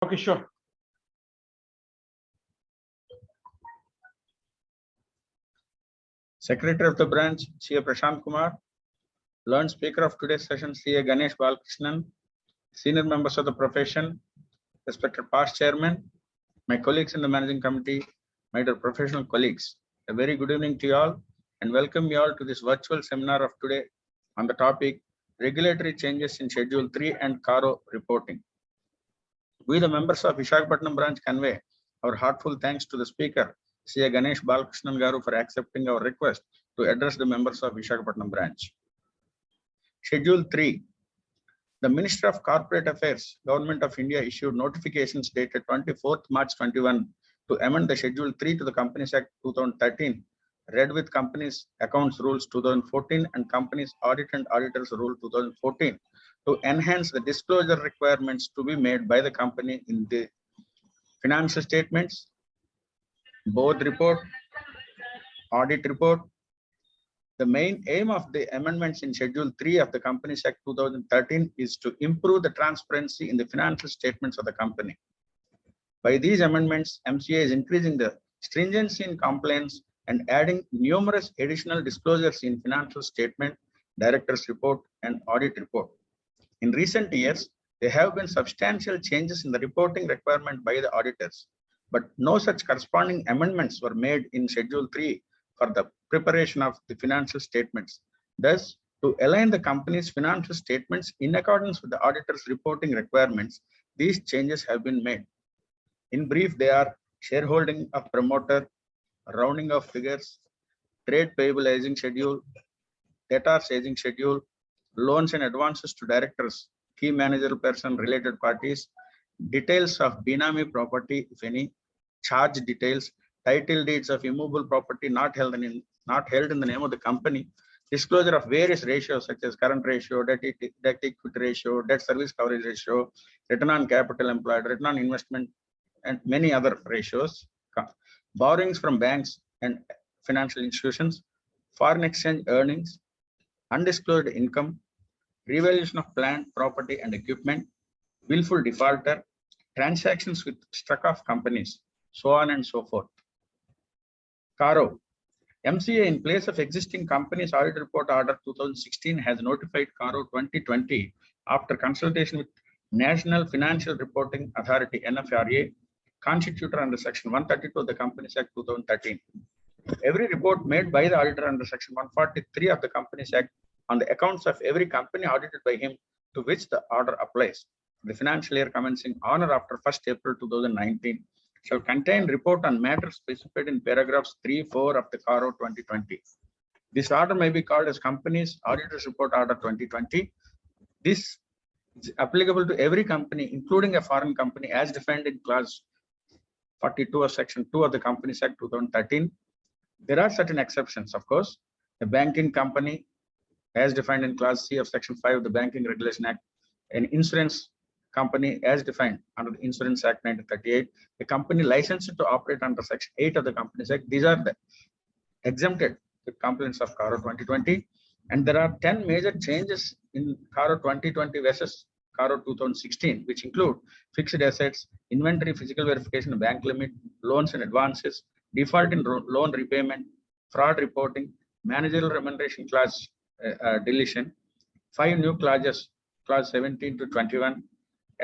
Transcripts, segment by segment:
Okay, sure. Secretary of the branch, CA Prashant Kumar. Learned speaker of today's session, CA Ganesh Balakrishnan. Senior members of the profession, respected past chairman, my colleagues in the managing committee, my dear professional colleagues. A very good evening to you all and welcome you all to this virtual seminar of today on the topic Regulatory Changes in Schedule 3 and CARO Reporting. We, the members of Visakhapatnam branch, convey our heartfelt thanks to the speaker, CA Ganesh Balakrishnan Garu, for accepting our request to address the members of Visakhapatnam branch. Schedule 3. The Minister of Corporate Affairs, Government of India, issued notifications dated 24th March 21 to amend the Schedule 3 to the Companies Act 2013, read with Companies Accounts Rules 2014 and Companies Audit and Auditors Rule 2014 to enhance the disclosure requirements to be made by the company in the financial statements, board report, audit report. The main aim of the amendments in Schedule 3 of the Companies Act 2013 is to improve the transparency in the financial statements of the company. By these amendments, MCA is increasing the stringency in compliance and adding numerous additional disclosures in financial statement, director's report, and audit report. In recent years, there have been substantial changes in the reporting requirement by the auditors, but no such corresponding amendments were made in Schedule 3 for the preparation of the financial statements. Thus, to align the company's financial statements in accordance with the auditor's reporting requirements, these changes have been made. In brief, they are shareholding of promoter, rounding of figures, trade payable aging schedule, debtors aging schedule, loans and advances to directors, key managerial person, related parties, details of Benami property, if any, charge details, title deeds of immovable property not held in the name of the company, disclosure of various ratios such as current ratio, debt equity ratio, debt service coverage ratio, return on capital employed, return on investment, and many other ratios, borrowings from banks and financial institutions, foreign exchange earnings, undisclosed income, revaluation of plant, property and equipment, willful defaulter, transactions with struck-off companies, so on and so forth. CARO. MCA, in place of existing Companies Audit Report Order 2016, has notified CARO 2020 after consultation with National Financial Reporting Authority, NFRA, constituted under Section 132 of the Companies Act 2013. Every report made by the auditor under Section 143 of the Companies Act on the accounts of every company audited by him to which the order applies, the financial year commencing on or after 1st April 2019, shall contain report on matters specified in paragraphs 3, 4 of the CARO 2020. This order may be called as Companies Auditors Report Order 2020. This is applicable to every company, including a foreign company, as defined in Clause 42 of Section 2 of the Companies Act 2013. There are certain exceptions, of course. A banking company, as defined in Clause C of Section 5 of the Banking Regulation Act, an insurance company as defined under the Insurance Act 1938, a company licensed to operate under Section 8 of the Companies Act. These are the exempted with compliance of CARO 2020. And there are 10 major changes in CARO 2020 versus CARO 2016, which include fixed assets, inventory physical verification, bank limit, loans and advances, default in loan repayment, fraud reporting, managerial remuneration clause deletion, 5 new clauses, Clause 17 to 21,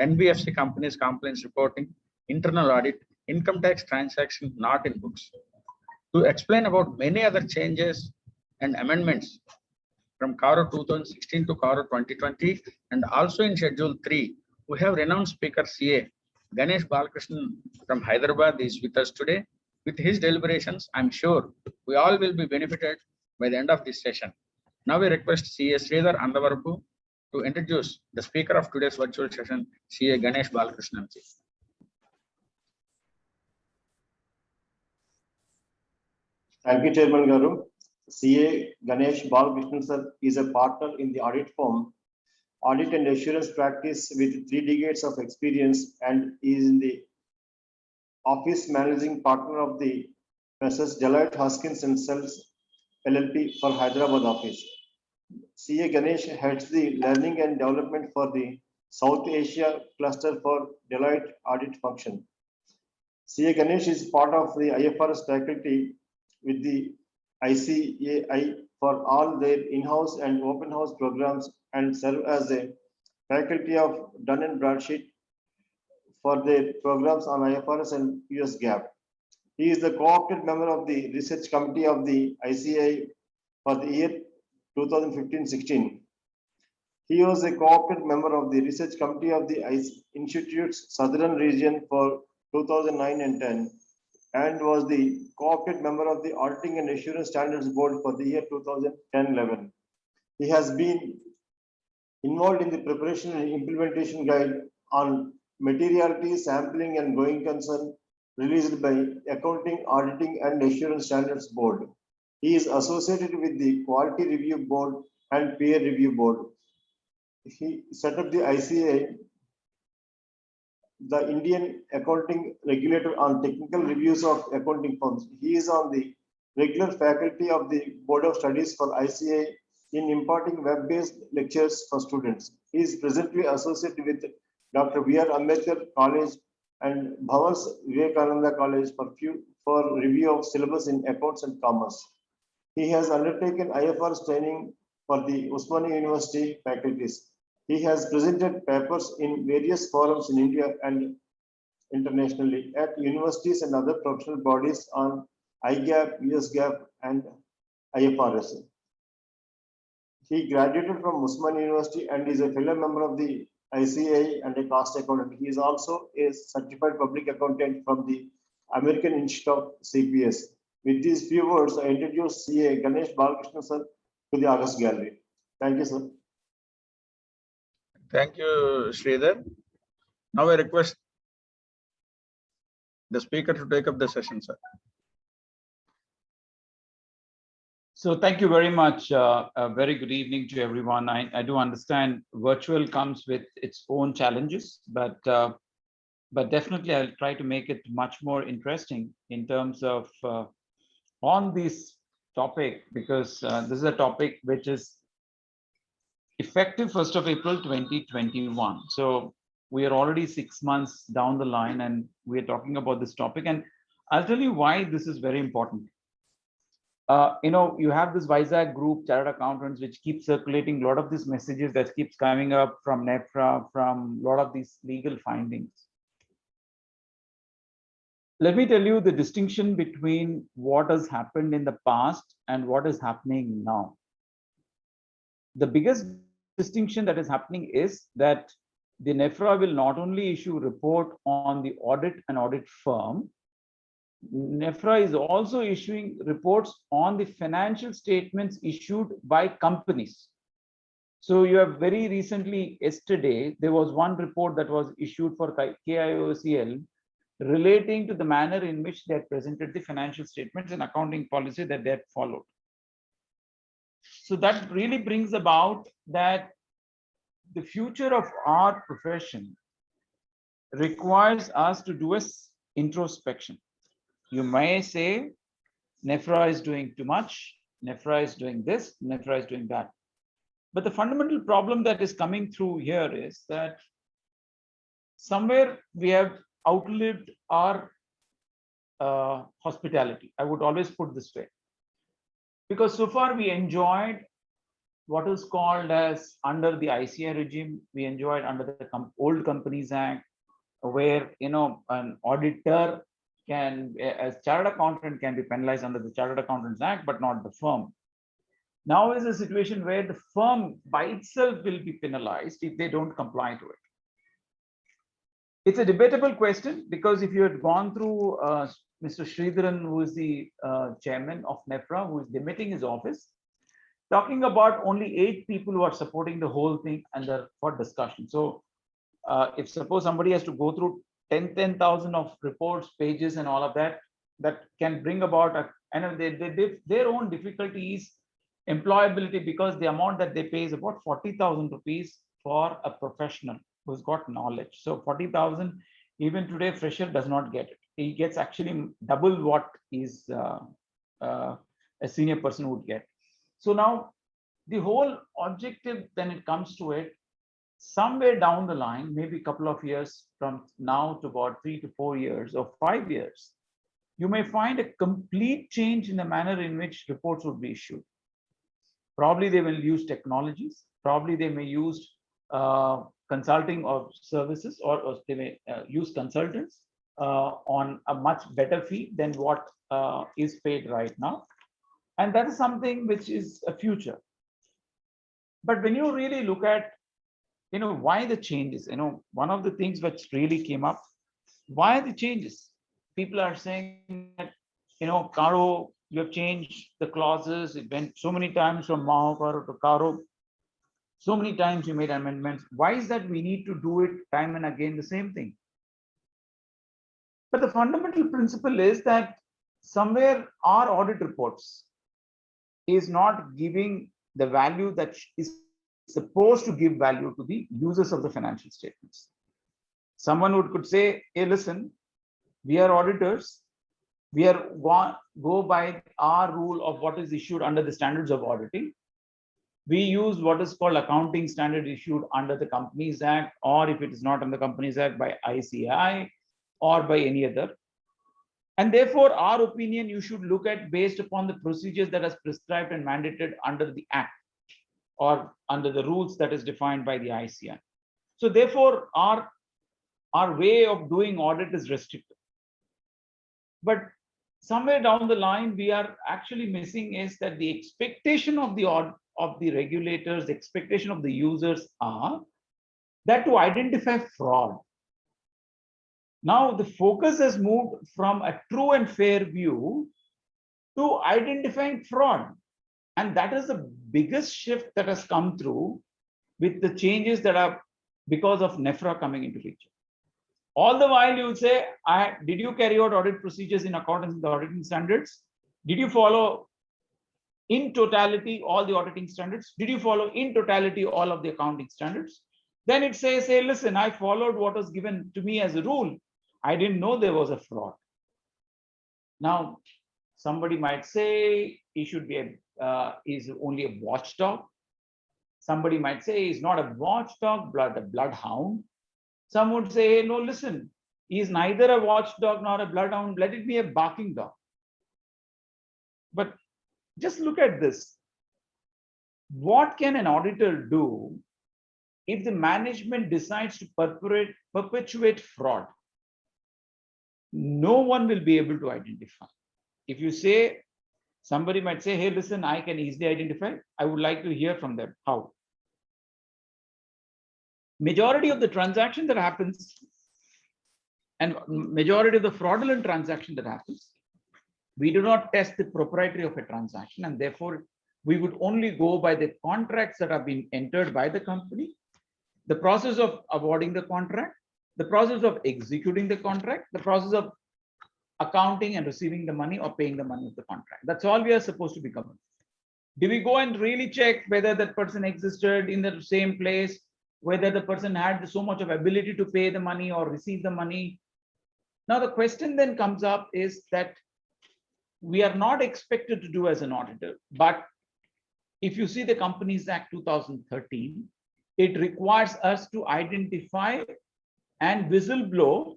NBFC companies compliance reporting, internal audit, income tax transaction not in books. To explain about many other changes and amendments from CARO 2016 to CARO 2020 and also in Schedule 3, we have renowned speaker CA Ganesh Balakrishnan from Hyderabad is with us today. With his deliberations, I'm sure we all will be benefited by the end of this session. Now we request CA Sridhar Andavarapu to introduce the speaker of today's virtual session, CA Ganesh Balakrishnan. Thank you, Chairman Garu. CA Ganesh Balakrishnan sir is a partner in the audit firm, audit and assurance practice with 3 decades of experience and is in the office managing partner of the Messrs. Deloitte Hoskins and Sells LLP for Hyderabad office. CA Ganesh heads the learning and development for the South Asia cluster for Deloitte audit function. CA Ganesh is part of the IFRS faculty with the ICAI for all their in-house and open house programs and serve as a faculty of Dun & Bradstreet for their programs on IFRS and US GAAP. He is the co-opted member of the research committee of the ICAI for the year 2015-16. He was a co-opted member of the research committee of the Institute's Southern region for 2009 and 10, and was the co-opted member of the Auditing and Assurance Standards Board for the year 2010-11. He has been involved in the preparation and implementation guide on materiality, sampling, and going concern released by Accounting, Auditing, and Assurance Standards Board. He is associated with the Quality Review Board and Peer Review Board. He set up the ICAI, the Indian accounting regulator on technical reviews of accounting firms. He is on the regular faculty of the Board of Studies for ICAI in imparting web-based lectures for students. He is presently associated with Dr. V.R. Ambedkar College and Bhavans Vivekananda College for review of syllabus in accounts and commerce. He has undertaken IFRS training for the Usmania University faculties. He has presented papers in various forums in India and internationally at universities and other professional bodies on IGAP, US GAAP, and IFRS. He graduated from Usmania University and is a fellow member of the ICAI and a cost accountant. He is also a certified public accountant from the American Institute of CPS. With these few words, I introduce CA Ganesh Balakrishnan sir to the August Gallery. Thank you, sir. Thank you, Sridhar. Now I request the speaker to take up the session, sir. So thank you very much. A very good evening to everyone. I do understand virtual comes with its own challenges, but definitely I'll try to make it much more interesting in terms of on this topic, because this is a topic which is effective 1st of April 2021. So we are already 6 months down the line and we are talking about this topic. And I'll tell you why this is very important. You have this Vizag group, chartered accountants, which keep circulating a lot of these messages that keeps coming up from NEFRA, from a lot of these legal findings. Let me tell you the distinction between what has happened in the past and what is happening now. The biggest distinction that is happening is that the NEFRA will not only issue report on the audit and audit firm, NEFRA is also issuing reports on the financial statements issued by companies. So you have very recently, yesterday, there was one report that was issued for KIOCL relating to the manner in which they had presented the financial statements and accounting policy that they had followed. So that really brings about that the future of our profession requires us to do an introspection. You may say NEFRA is doing too much, NEFRA is doing this, NEFRA is doing that. But the fundamental problem that is coming through here is that somewhere we have outlived our hospitality. I would always put this way. Because so far we enjoyed what is called as under the ICAI regime, we enjoyed under the Old Companies Act, where an auditor can, as chartered accountant, can be penalized under the Chartered Accountants Act, but not the firm. Now is a situation where the firm by itself will be penalized if they don't comply to it. It's a debatable question, because if you had gone through Mr. Sridharan, who is the chairman of NEFRA, who is demitting his office, talking about only 8 people who are supporting the whole thing and they're for discussion. So if suppose somebody has to go through 10,000 of reports, pages, and all of that, that can bring about their own difficulties, employability, because the amount that they pay is about 40,000 rupees for a professional who's got knowledge. So 40,000, even today, fresher does not get it. He gets actually double what is a senior person would get. So now the whole objective, when it comes to it, somewhere down the line, maybe a couple of years from now to about 3 to 4 years or 5 years, you may find a complete change in the manner in which reports would be issued. Probably they will use technologies. Probably they may use consulting or services, or they may use consultants on a much better fee than what is paid right now. And that is something which is a future. But when you really look at, why the changes, one of the things which really came up, why the changes? People are saying that, CARO, you have changed the clauses. It went so many times from CARO to CARO. So many times you made amendments. Why is that we need to do it time and again, the same thing? But the fundamental principle is that somewhere our audit reports is not giving the value that is supposed to give value to the users of the financial statements. Someone could say, hey, listen, we are auditors. We are go by our rule of what is issued under the standards of auditing. We use what is called accounting standard issued under the Companies Act, or if it is not under the Companies Act, by ICAI or by any other. And therefore, our opinion you should look at based upon the procedures that are prescribed and mandated under the Act or under the rules that is defined by the ICAI. So therefore, our way of doing audit is restricted. But somewhere down the line, we are actually missing is that the expectation of the regulators, the expectation of the users are that to identify fraud. Now the focus has moved from a true and fair view to identifying fraud. And that is the biggest shift that has come through with the changes that are because of NEFRA coming into picture. All the while you will say, did you carry out audit procedures in accordance with the auditing standards? Did you follow in totality all the auditing standards? Did you follow in totality all of the accounting standards? Then it says, hey, listen, I followed what was given to me as a rule. I didn't know there was a fraud. Now, somebody might say he should be is only a watchdog. Somebody might say he's not a watchdog, but a bloodhound. Some would say, no, listen, he's neither a watchdog nor a bloodhound. Let it be a barking dog. But just look at this. What can an auditor do if the management decides to perpetuate fraud? No one will be able to identify. If you say, somebody might say, hey, listen, I can easily identify. I would like to hear from them. How? Majority of the transaction that happens and majority of the fraudulent transaction that happens, we do not test the proprietary of a transaction, and therefore we would only go by the contracts that have been entered by the company, the process of awarding the contract, the process of executing the contract, the process of accounting and receiving the money or paying the money of the contract. That's all we are supposed to be covering. Do we go and really check whether that person existed in the same place, whether the person had so much of ability to pay the money or receive the money? Now the question then comes up is that we are not expected to do as an auditor, but if you see the Companies Act 2013, it requires us to identify and whistleblow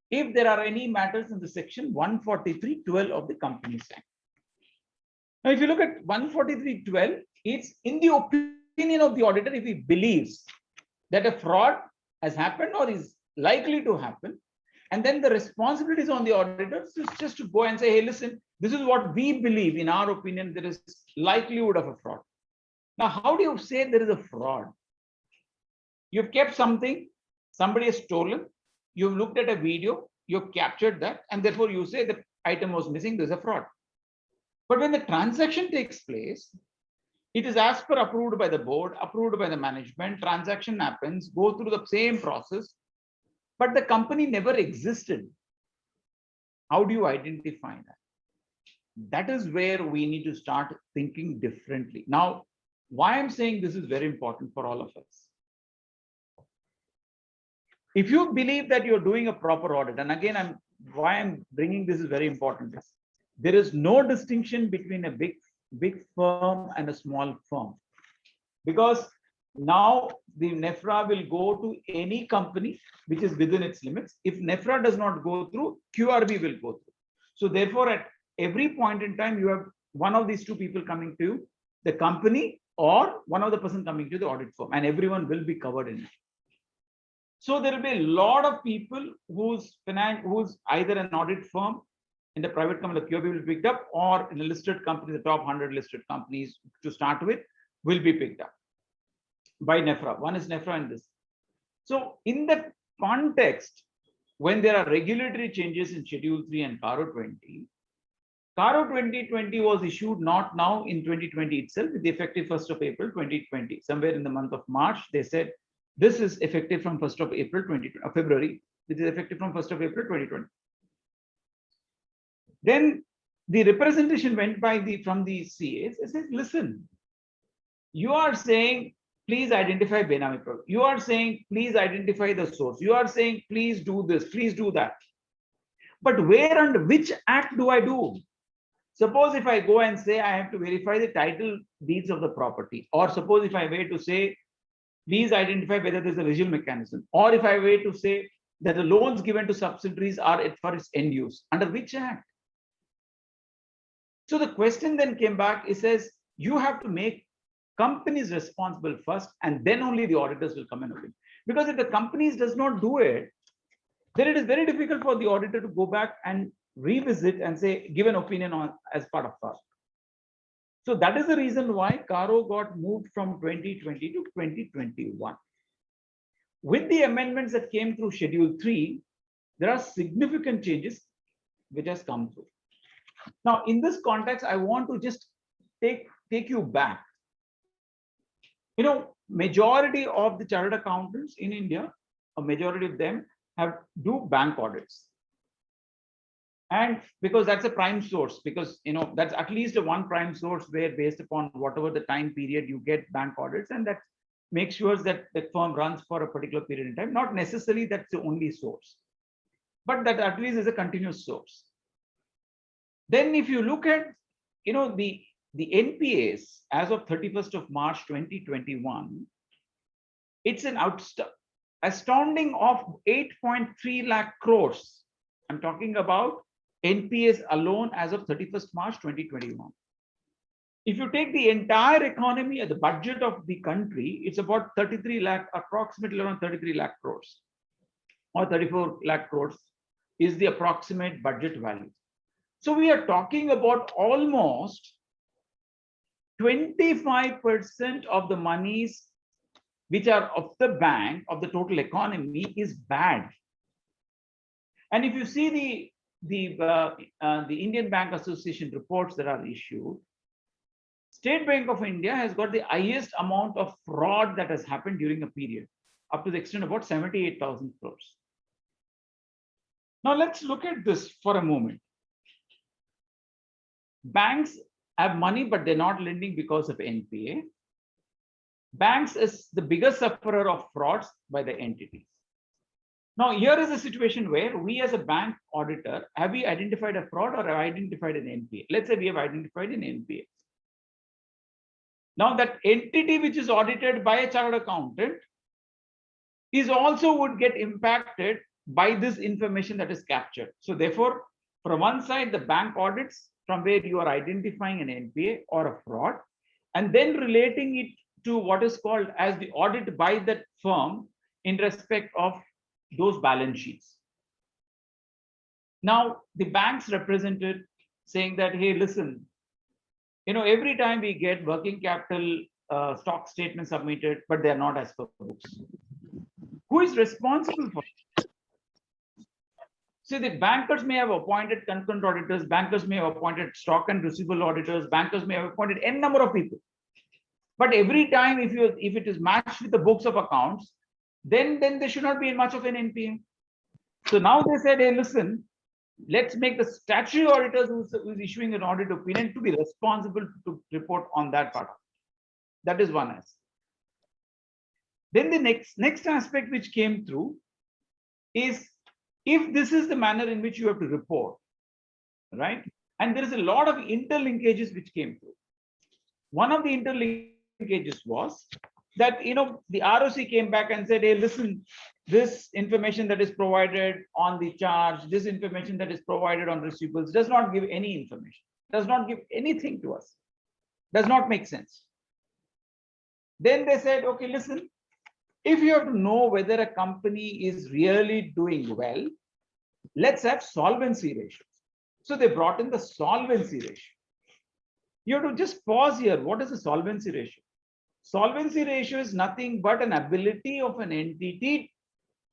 if there are any matters in the section 143.12 of the Companies Act. Now, if you look at 143.12, it's in the opinion of the auditor if he believes that a fraud has happened or is likely to happen. And then the responsibility is on the auditors just to go and say, hey, listen, this is what we believe, in our opinion, there is likelihood of a fraud. Now, how do you say there is a fraud? You've kept something, somebody has stolen, you've looked at a video, you've captured that, and therefore you say the item was missing, there's a fraud. But when the transaction takes place, it is as per approved by the board, approved by the management, transaction happens, go through the same process, but the company never existed. How do you identify that? That is where we need to start thinking differently. Now, why I'm saying this is very important for all of us. If you believe that you're doing a proper audit, and again, why I'm bringing this is very important. There is no distinction between a big firm and a small firm, because Now the NEFRA will go to any company which is within its limits. If NEFRA does not go through, QRB will go through. So therefore, at every point in time, you have one of these two people coming to you, the company or one of the person coming to the audit firm, and everyone will be covered in it. So there will be a lot of people who's either an audit firm in the private company, the QRB will be picked up, or in a listed company, the top 100 listed companies to start with will be picked up by NEFRA. One is NEFRA and this. So in that context, when there are regulatory changes in Schedule 3 and CARO 20, CARO 2020 was issued not now in 2020 itself, with the effective 1st of April 2020. Somewhere in the month of March, they said this is effective from 1st of April 2020, February, which is effective from 1st of April 2020. Then the representation went by from the CAs. It says, listen, you are saying, please identify Benami product. You are saying, please identify the source. You are saying, please do this, please do that. But where and which act do I do? Suppose if I go and say I have to verify the title deeds of the property, or suppose if I were to say, please identify whether there's a residual mechanism, or if I were to say that the loans given to subsidiaries are for its end use, under which act? So the question then came back, it says, you have to make companies responsible first, and then only the auditors will come in. Because if the companies does not do it, then it is very difficult for the auditor to go back and revisit and say, give an opinion on as part of CARO. So that is the reason why CARO got moved from 2020 to 2021. With the amendments that came through Schedule 3, there are significant changes which has come through. Now, in this context, I want to just take you back. You know, majority of the chartered accountants in India, a majority of them do bank audits. And because that's a prime source, because that's at least a one prime source where, based upon whatever the time period, you get bank audits, and that makes sure that the firm runs for a particular period in time. Not necessarily that's the only source, but that at least is a continuous source. Then if you look at the NPAs as of 31st of March 2021, it's an astounding of 8.3 lakh crores. I'm talking about NPAs alone as of 31st March 2021. If you take the entire economy at the budget of the country, it's about 33 lakh, approximately around 33 lakh crores, or 34 lakh crores is the approximate budget value. So we are talking about almost 25% of the monies which are of the bank, of the total economy, is bad. And if you see the Indian Bank Association reports that are issued, State Bank of India has got the highest amount of fraud that has happened during a period, up to the extent of about 78,000 crores. Now let's look at this for a moment. Banks have money, but they're not lending because of NPA. Banks is the biggest sufferer of frauds by the entities. Now, here is a situation where we as a bank auditor, have we identified a fraud or have identified an NPA? Let's say we have identified an NPA. Now, that entity which is audited by a chartered accountant is also would get impacted by this information that is captured. So therefore, from one side, the bank audits from where you are identifying an NPA or a fraud, and then relating it to what is called as the audit by that firm in respect of those balance sheets. Now, the banks represented saying that, hey, listen, every time we get working capital stock statements submitted, but they're not as per books. Who is responsible for it? See, the bankers may have appointed concurrent auditors, bankers may have appointed stock and receivable auditors, bankers may have appointed n number of people. But every time, if it is matched with the books of accounts, then there should not be much of an NPA. So now they said, hey, listen, let's make the statutory auditors who's issuing an audit opinion to be responsible to report on that part. That is one aspect. Then the next aspect which came through is, if this is the manner in which you have to report, right? And there is a lot of interlinkages which came through. One of the interlinkages was, that, the ROC came back and said, hey, listen, this information that is provided on the charge, this information that is provided on receivables does not give any information, does not give anything to us, does not make sense. Then they said, okay, listen, if you have to know whether a company is really doing well, let's have solvency ratios. So they brought in the solvency ratio. You have to just pause here. What is the solvency ratio? Solvency ratio is nothing but an ability of an entity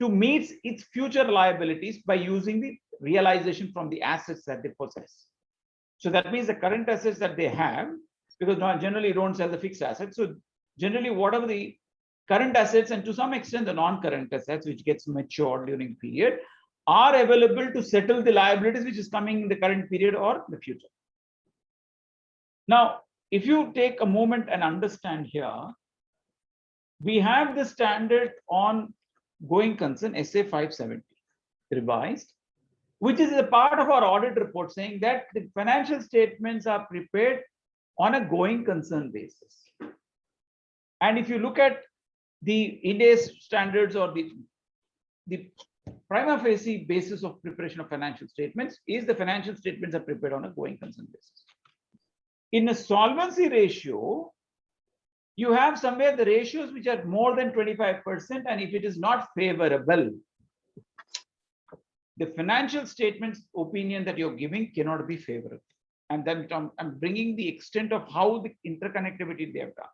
to meet its future liabilities by using the realization from the assets that they possess. So that means the current assets that they have, because generally you don't sell the fixed assets. So generally, whatever the current assets and to some extent the non-current assets which gets matured during period are available to settle the liabilities which is coming in the current period or the future. Now, if you take a moment and understand here, we have the standard on going concern SA 570 revised, which is a part of our audit report saying that the financial statements are prepared on a going concern basis. And if you look at the India's standards or the prima facie basis of preparation of financial statements is the financial statements are prepared on a going concern basis. In a solvency ratio, you have somewhere the ratios which are more than 25%, and if it is not favorable, the financial statements opinion that you're giving cannot be favorable. And then I'm bringing the extent of how the interconnectivity they have done.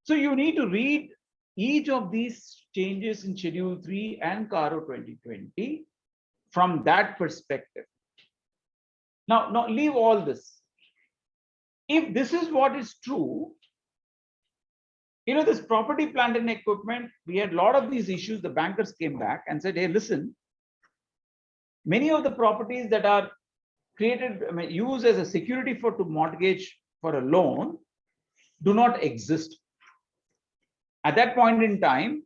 So you need to read each of these changes in Schedule 3 and CARO 2020 from that perspective. Now leave all this. If this is what is true, this property, plant and equipment, we had a lot of these issues. The bankers came back and said, hey, listen, many of the properties that are created, used as a security to mortgage for a loan do not exist. At that point in time,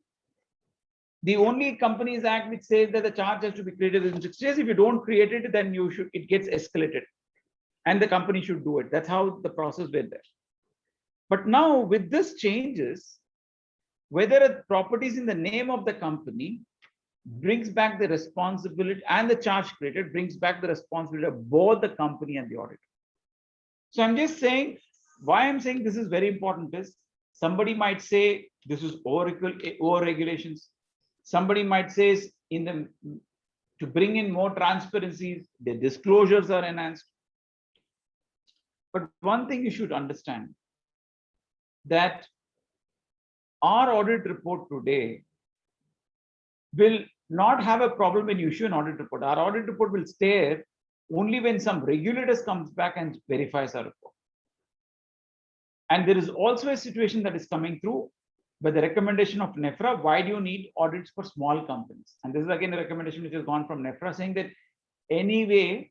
the only Companies Act which says that the charge has to be created within 6 days. If you don't create it, then it gets escalated and the company should do it. That's how the process went there. But now with this changes, whether a property is in the name of the company brings back the responsibility, and the charge created brings back the responsibility of both the company and the auditor. So I'm just saying, why I'm saying this is very important is, somebody might say this is over regulations. Somebody might say to bring in more transparency, the disclosures are enhanced. But one thing you should understand, that our audit report today will not have a problem when you issue an audit report. Our audit report will stay only when some regulators comes back and verifies our report. And there is also a situation that is coming through by the recommendation of NEFRA. Why do you need audits for small companies? And this is again a recommendation which has gone from NEFRA saying that anyway,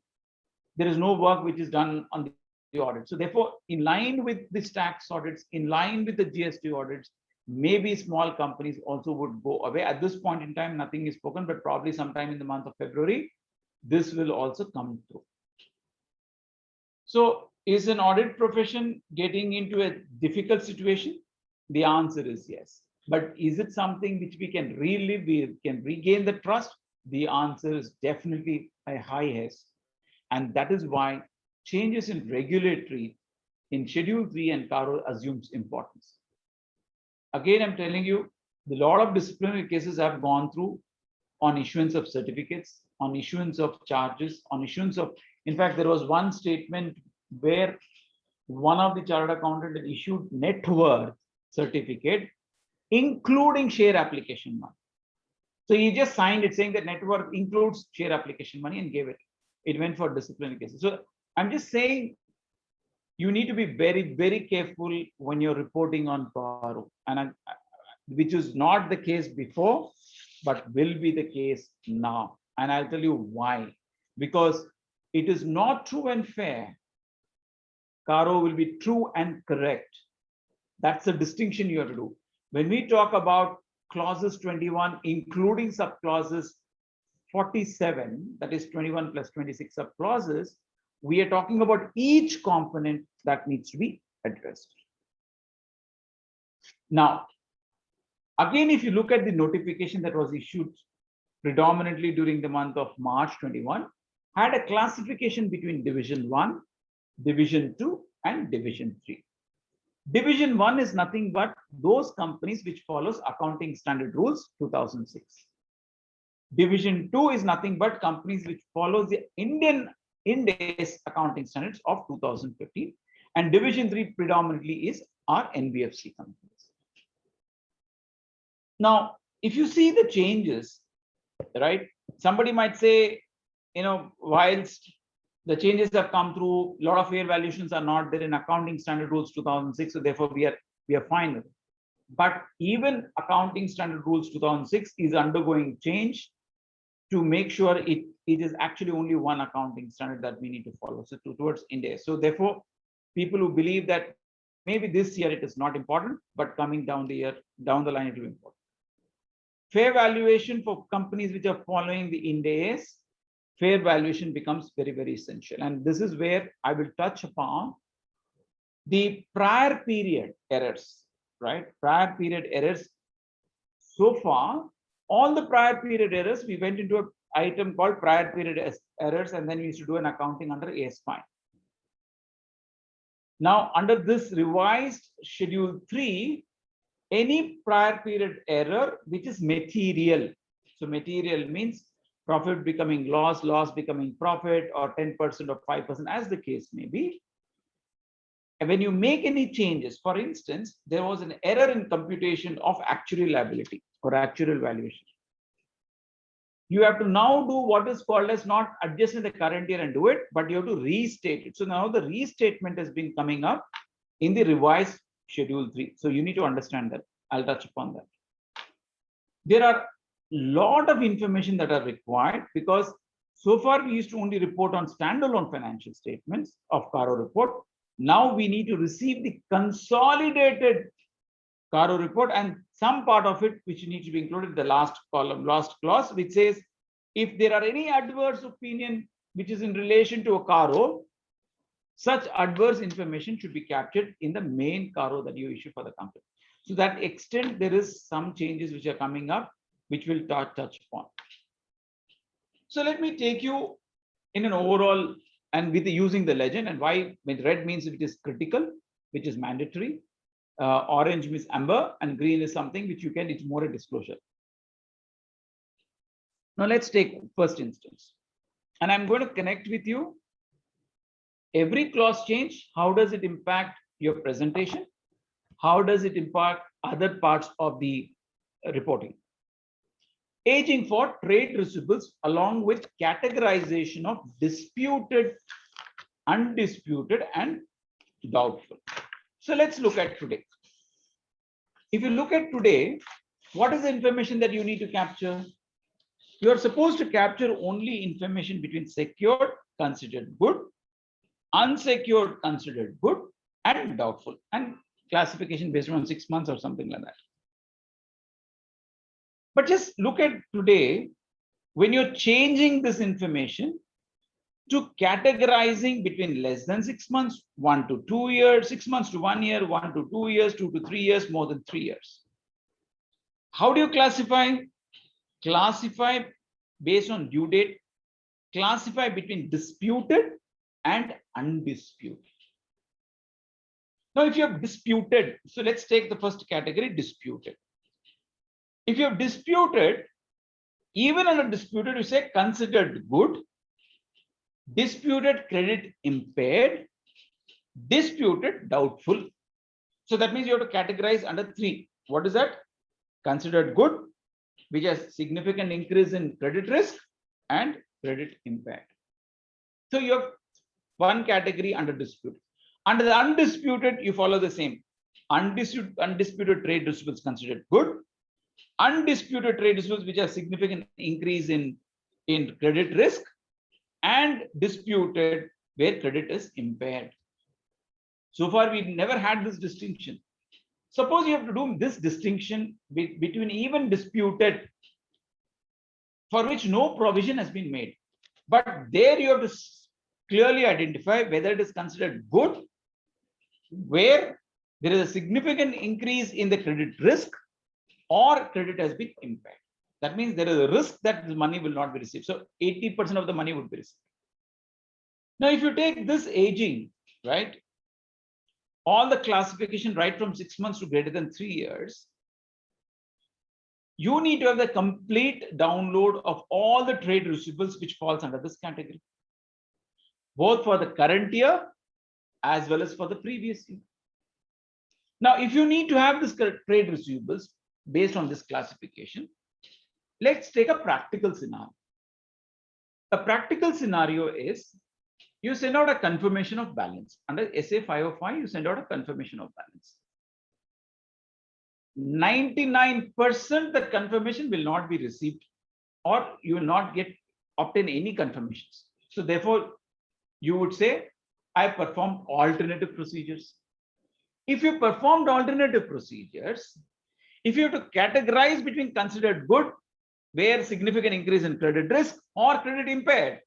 there is no work which is done on the audit. So therefore, in line with this tax audits, in line with the GST audits, maybe small companies also would go away. At this point in time, nothing is spoken, but probably sometime in the month of February, this will also come through. So is an audit profession getting into a difficult situation? The answer is yes. But is it something which we can regain the trust? The answer is definitely a high yes. And that is why changes in regulatory in Schedule 3 and CARO assumes importance. Again, I'm telling you, a lot of disciplinary cases have gone through on issuance of certificates, on issuance of charges, on issuance of, in fact, there was one statement where one of the chartered accountant had issued net worth certificate, including share application money. So he just signed it saying that net worth includes share application money and gave it. It went for disciplinary cases. So I'm just saying, you need to be very, very careful when you're reporting on CARO, and which is not the case before, but will be the case now. And I'll tell you why. Because it is not true and fair. CARO will be true and correct. That's a distinction you have to do. When we talk about clauses 21, including subclauses 47, that is 21 plus 26 subclauses, we are talking about each component that needs to be addressed. Now, again, if you look at the notification that was issued predominantly during the month of March 21, had a classification between Division 1, Division 2, and Division 3. Division 1 is nothing but those companies which follows Accounting Standard Rules 2006. Division 2 is nothing but companies which follows the Ind AS accounting standards of 2015. And Division 3 predominantly is our NBFC companies. Now, if you see the changes, right, somebody might say, whilst the changes have come through, a lot of fair valuations are not there in Accounting Standard Rules 2006, so therefore we are fine with it. But even Accounting Standard Rules 2006 is undergoing change to make sure it is actually only one accounting standard that we need to follow. So towards India. So therefore, people who believe that maybe this year it is not important, but coming down the line it will be important. Fair valuation for companies which are following the Ind AS, fair valuation becomes very, very essential. And this is where I will touch upon the prior period errors, right? Prior period errors. So far, all the prior period errors, we went into an item called prior period errors, and then we used to do an accounting under AS5. Now, under this revised Schedule 3, any prior period error which is material. So material means profit becoming loss, loss becoming profit, or 10% or 5%, as the case may be. And when you make any changes, for instance, there was an error in computation of actuarial liability or actuarial valuation. You have to now do what is called as not adjust in the current year and do it, but you have to restate it. So now the restatement has been coming up in the revised Schedule 3. So you need to understand that. I'll touch upon that. There are a lot of information that are required because so far we used to only report on standalone financial statements of CARO report. Now we need to receive the consolidated CARO report and some part of it which needs to be included in the last column, last clause, which says if there are any adverse opinion which is in relation to a CARO, such adverse information should be captured in the main CARO that you issue for the company. To that extent, there is some changes which are coming up, which we'll touch upon. So let me take you in an overall and with using the legend and why when red means it is critical, which is mandatory. Orange means amber and green is something which you can, it's more a disclosure. Now let's take first instance. And I'm going to connect with you. Every clause change, how does it impact your presentation? How does it impact other parts of the reporting? Aging for trade receivables along with categorization of disputed, undisputed, and doubtful. So let's look at today. If you look at today, what is the information that you need to capture? You are supposed to capture only information between secured, considered good, unsecured, considered good, and doubtful, and classification based on 6 months or something like that. But just look at today, when you're changing this information to categorizing between less than 6 months, 1 to 2 years, 6 months to 1 year, 1 to 2 years, 2 to 3 years, more than 3 years. How do you classify? Classify based on due date, classify between disputed and undisputed. Now, if you have disputed, so let's take the first category, disputed. If you have disputed, even under disputed, you say considered good, disputed credit impaired, disputed doubtful. So that means you have to categorize under 3. What is that? Considered good, which has significant increase in credit risk, and credit impaired. So you have one category under dispute. Under the undisputed, you follow the same. Undisputed trade receivables considered good. Undisputed trade receivables which have significant increase in credit risk, and disputed where credit is impaired. So far, we've never had this distinction. Suppose you have to do this distinction between even disputed, for which no provision has been made. But there you have to clearly identify whether it is considered good, where there is a significant increase in the credit risk or credit has been impaired. That means there is a risk that the money will not be received. So 80% of the money would be received. Now, if you take this aging, right, all the classification right from 6 months to greater than 3 years, you need to have the complete download of all the trade receivables which falls under this category, both for the current year as well as for the previous year. Now, if you need to have this trade receivables based on this classification, let's take a practical scenario. A practical scenario is you send out a confirmation of balance. Under SA 505, you send out a confirmation of balance. 99% the confirmation will not be received, or you will not obtain any confirmations. So therefore, you would say, I performed alternative procedures. If you performed alternative procedures, if you have to categorize between considered good, where significant increase in credit risk, or credit impaired,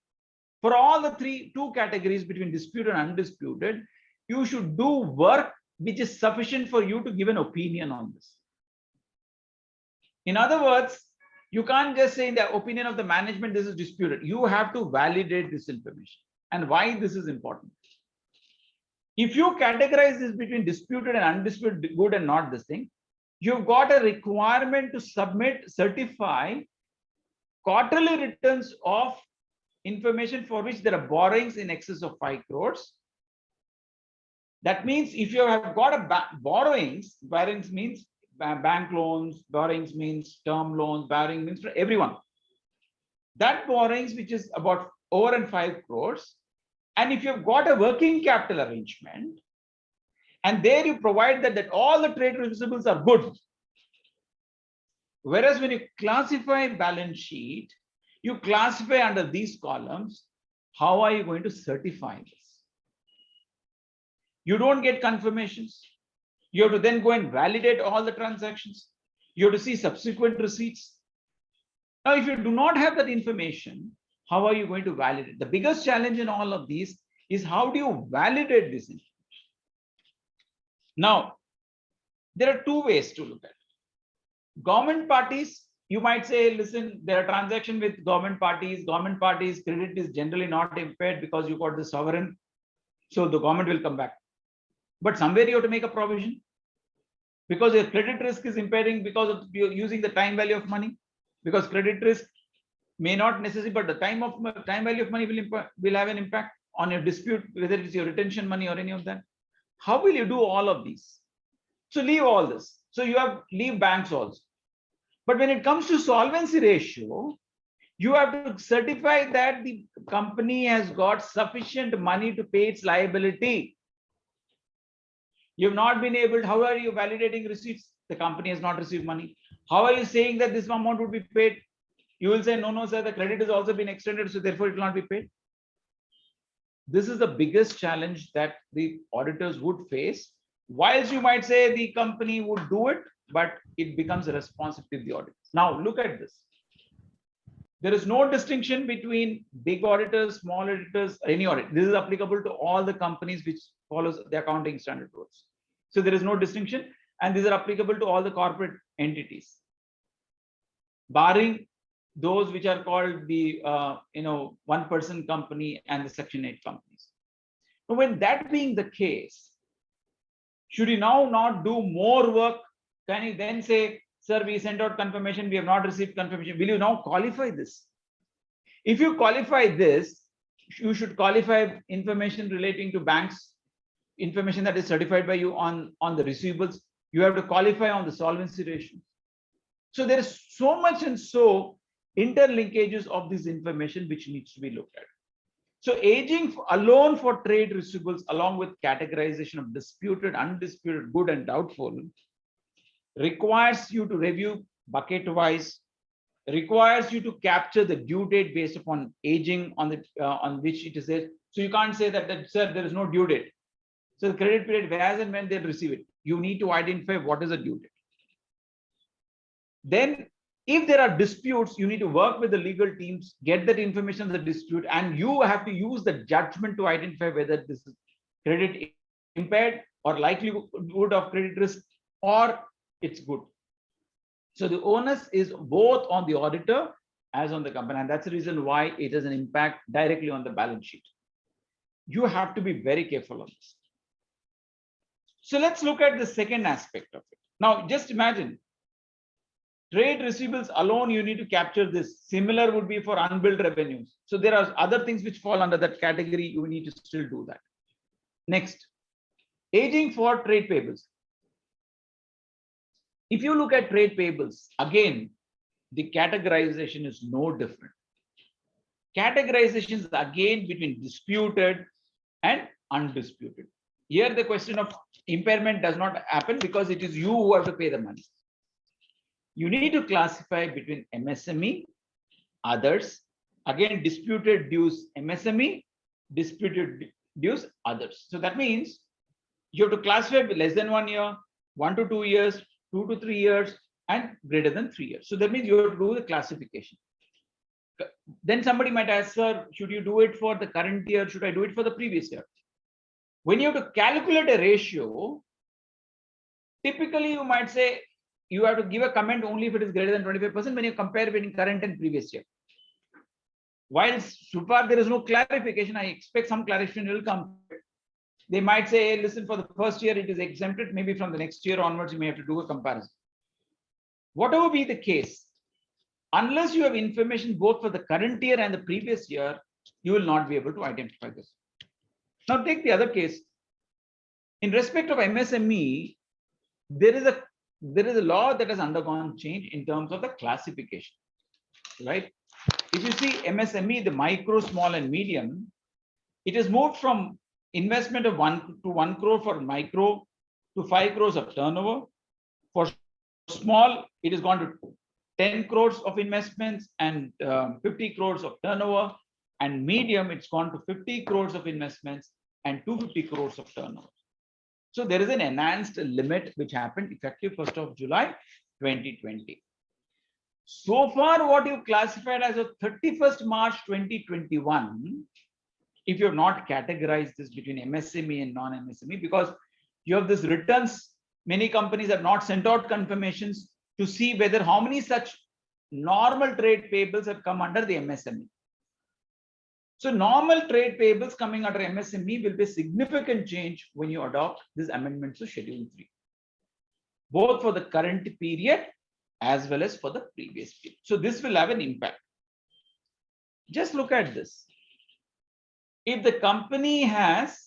for all the two categories between disputed and undisputed, you should do work which is sufficient for you to give an opinion on this. In other words, you can't just say in the opinion of the management, this is disputed. You have to validate this information. And why this is important. If you categorize this between disputed and undisputed good and not this thing, you've got a requirement to certify quarterly returns of information for which there are borrowings in excess of 5 crores. That means if you have got a borrowings means bank loans, borrowings means term loans, borrowing means for everyone. That borrowings which is about over and 5 crores, and if you've got a working capital arrangement, and there you provide that all the trade receivables are good. Whereas when you classify balance sheet, you classify under these columns, how are you going to certify this? You don't get confirmations. You have to then go and validate all the transactions. You have to see subsequent receipts. Now, if you do not have that information, how are you going to validate? The biggest challenge in all of these is how do you validate this information? Now, there are two ways to look at it. Government parties, you might say, listen, there are transactions with government parties. Government parties' credit is generally not impaired because you got the sovereign. So the government will come back. But somewhere you have to make a provision because your credit risk is impairing because of you using the time value of money. Because credit risk may not necessarily, but the time value of money will have an impact on your dispute, whether it's your retention money or any of that. How will you do all of these? So leave all this. So you have leave banks also. But when it comes to solvency ratio, you have to certify that the company has got sufficient money to pay its liability. You've not been able to, how are you validating receipts? The company has not received money. How are you saying that this amount would be paid? You will say, no, sir, the credit has also been extended, so therefore it will not be paid. This is the biggest challenge that the auditors would face. Whilst you might say the company would do it, but it becomes a responsibility of the auditors. Now, look at this. There is no distinction between big auditors, small auditors, or any audit. This is applicable to all the companies which follows the accounting standard rules. So there is no distinction, and these are applicable to all the corporate entities, barring those which are called the one-person company and the Section 8 companies. So when that being the case, should you now not do more work? Can you then say, sir, we sent out confirmation, we have not received confirmation. Will you now qualify this? If you qualify this, you should qualify information relating to banks, information that is certified by you on the receivables. You have to qualify on the solvency ratio. So there is so much and so interlinkages of this information which needs to be looked at. So aging alone for trade receivables, along with categorization of disputed, undisputed, good and doubtful, requires you to review bucket wise, requires you to capture the due date based upon aging on which it is there. So you can't say that sir, there is no due date. So the credit period, as and when they receive it, you need to identify what is the due date. Then if there are disputes, you need to work with the legal teams, get that information of the dispute, and you have to use the judgment to identify whether this is credit impaired or likelihood of credit risk, or it's good. So the onus is both on the auditor as on the company, and that's the reason why it has an impact directly on the balance sheet. You have to be very careful on this. So let's look at the second aspect of it. Now, just imagine trade receivables alone, you need to capture this. Similar would be for unbilled revenues. So there are other things which fall under that category. You need to still do that. Next, aging for trade payables. If you look at trade payables, again, the categorization is no different. Categorization is again between disputed and undisputed. Here, the question of impairment does not happen because it is you who have to pay the money. You need to classify between MSME, others, again, disputed dues MSME, disputed dues others. So that means you have to classify less than 1 year, 1 to 2 years, 2 to 3 years, and greater than 3 years. So that means you have to do the classification. Then somebody might ask, sir, should you do it for the current year? Should I do it for the previous year? When you have to calculate a ratio, typically you might say you have to give a comment only if it is greater than 25% when you compare between current and previous year. While so far there is no clarification, I expect some clarification will come. They might say, hey, listen, for the first year it is exempted. Maybe from the next year onwards, you may have to do a comparison. Whatever be the case, unless you have information both for the current year and the previous year, you will not be able to identify this. Now take the other case. In respect of MSME, there is a law that has undergone change in terms of the classification, right? If you see MSME, the micro, small, and medium, it has moved from investment of 1 crore for micro to 5 crores of turnover. For small, it has gone to 10 crores of investments and 50 crores of turnover. And medium, it's gone to 50 crores of investments and 250 crores of turnover. So there is an enhanced limit which happened effective 1st of July 2020. So far, what you classified as of 31st March 2021, if you have not categorized this between MSME and non-MSME, because you have this returns, many companies have not sent out confirmations to see whether how many such normal trade payables have come under the MSME. So normal trade payables coming under MSME will be a significant change when you adopt this amendment to Schedule 3, both for the current period as well as for the previous period. So this will have an impact. Just look at this. If the company has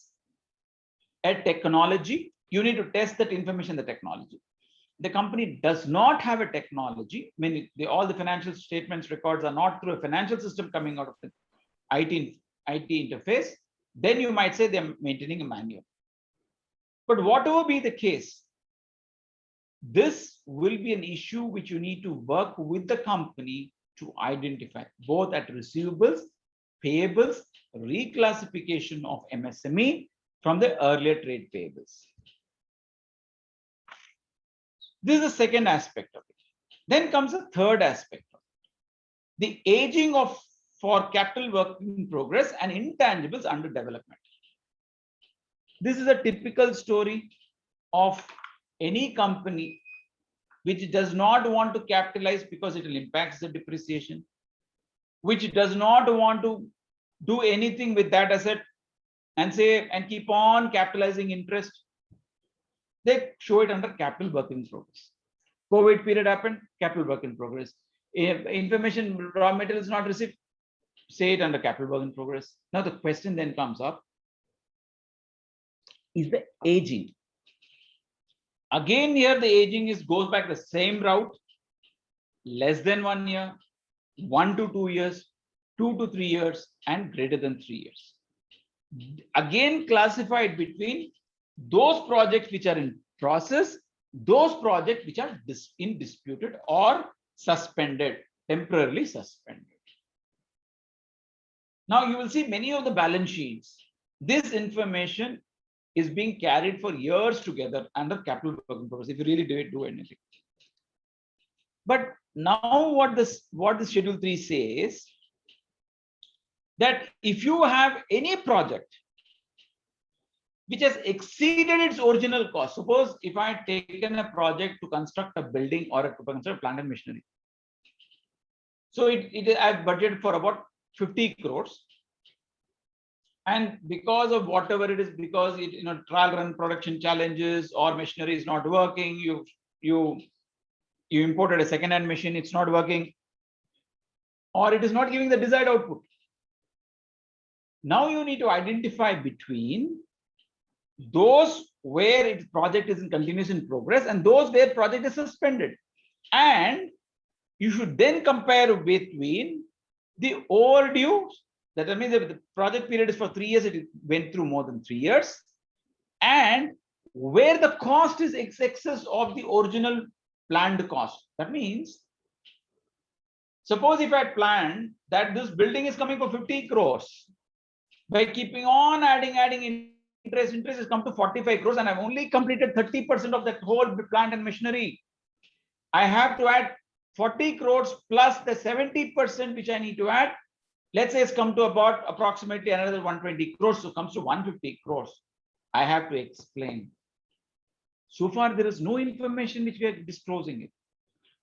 a technology, you need to test that information, the technology. The company does not have a technology, I mean, all the financial statements records are not through a financial system coming out of the IT interface, then you might say they're maintaining a manual. But whatever be the case, this will be an issue which you need to work with the company to identify, both at receivables, payables, reclassification of MSME from the earlier trade payables. This is the second aspect of it. Then comes the third aspect of it. The aging of for capital work in progress and intangibles under development. This is a typical story of any company which does not want to capitalize because it will impact the depreciation, which does not want to do anything with that asset and say and keep on capitalizing interest. They show it under capital work in progress. COVID period happened, capital work in progress. If information raw material is not received, say it under capital work in progress. Now the question then comes up, is the aging. Again, here the aging goes back the same route, less than 1 year, 1 to 2 years, 2 to 3 years, and greater than 3 years. Again, classified between those projects which are in process, those projects which are in disputed or suspended, temporarily suspended. Now you will see many of the balance sheets, this information is being carried for years together under capital work in progress if you really do anything. But now what the Schedule 3 says, that if you have any project which has exceeded its original cost. Suppose if I had taken a project to construct a building or to construct plant and machinery. So I've budgeted for about 50 crores. And because of whatever it is, because it, trial run production challenges or machinery is not working, you imported a second-hand machine, it's not working, or it is not giving the desired output. Now you need to identify between those where its project is in continuous in progress and those where project is suspended. And you should then compare between the overdue. That means if the project period is for 3 years, it went through more than 3 years, and where the cost is excess of the original planned cost. That means, suppose if I had planned that this building is coming for 50 crores, by keeping on adding interest has come to 45 crores, and I've only completed 30% of that whole plant and machinery. I have to add 40 crores plus the 70% which I need to add. Let's say it's come to about approximately another 120 crores, so comes to 150 crores. I have to explain. So far, there is no information which we are disclosing it.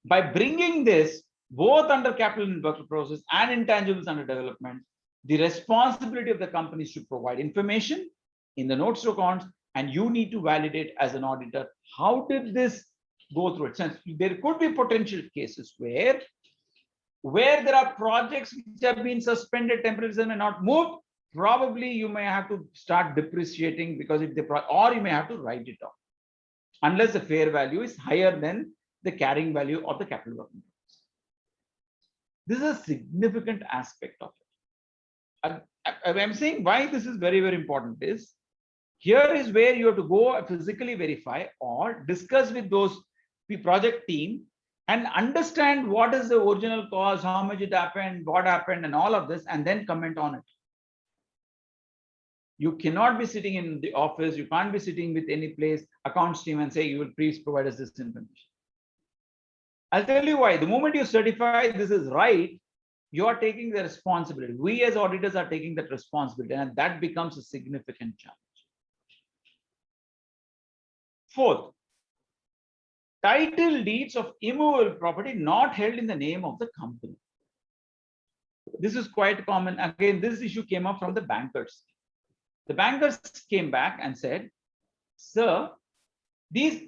By bringing this both under capital and work process and intangibles under development, the responsibility of the company is to provide information in the notes to accounts, and you need to validate as an auditor, how did this go through it? Since there could be potential cases where there are projects which have been suspended temporarily and not moved, probably you may have to start depreciating because if or you may have to write it off unless the fair value is higher than the carrying value of the capital work in progress. This is a significant aspect of it. I'm saying why this is very, very important is, here is where you have to go physically verify or discuss with the project team and understand what is the original cause, how much it happened, what happened, and all of this, and then comment on it. You cannot be sitting in the office, you can't be sitting with any place, accounts team, and say, you will please provide us this information. I'll tell you why. The moment you certify this is right, you are taking the responsibility. We as auditors are taking that responsibility, and that becomes a significant challenge. Fourth, title deeds of immovable property not held in the name of the company. This is quite common. Again, this issue came up from the bankers. The bankers came back and said, sir,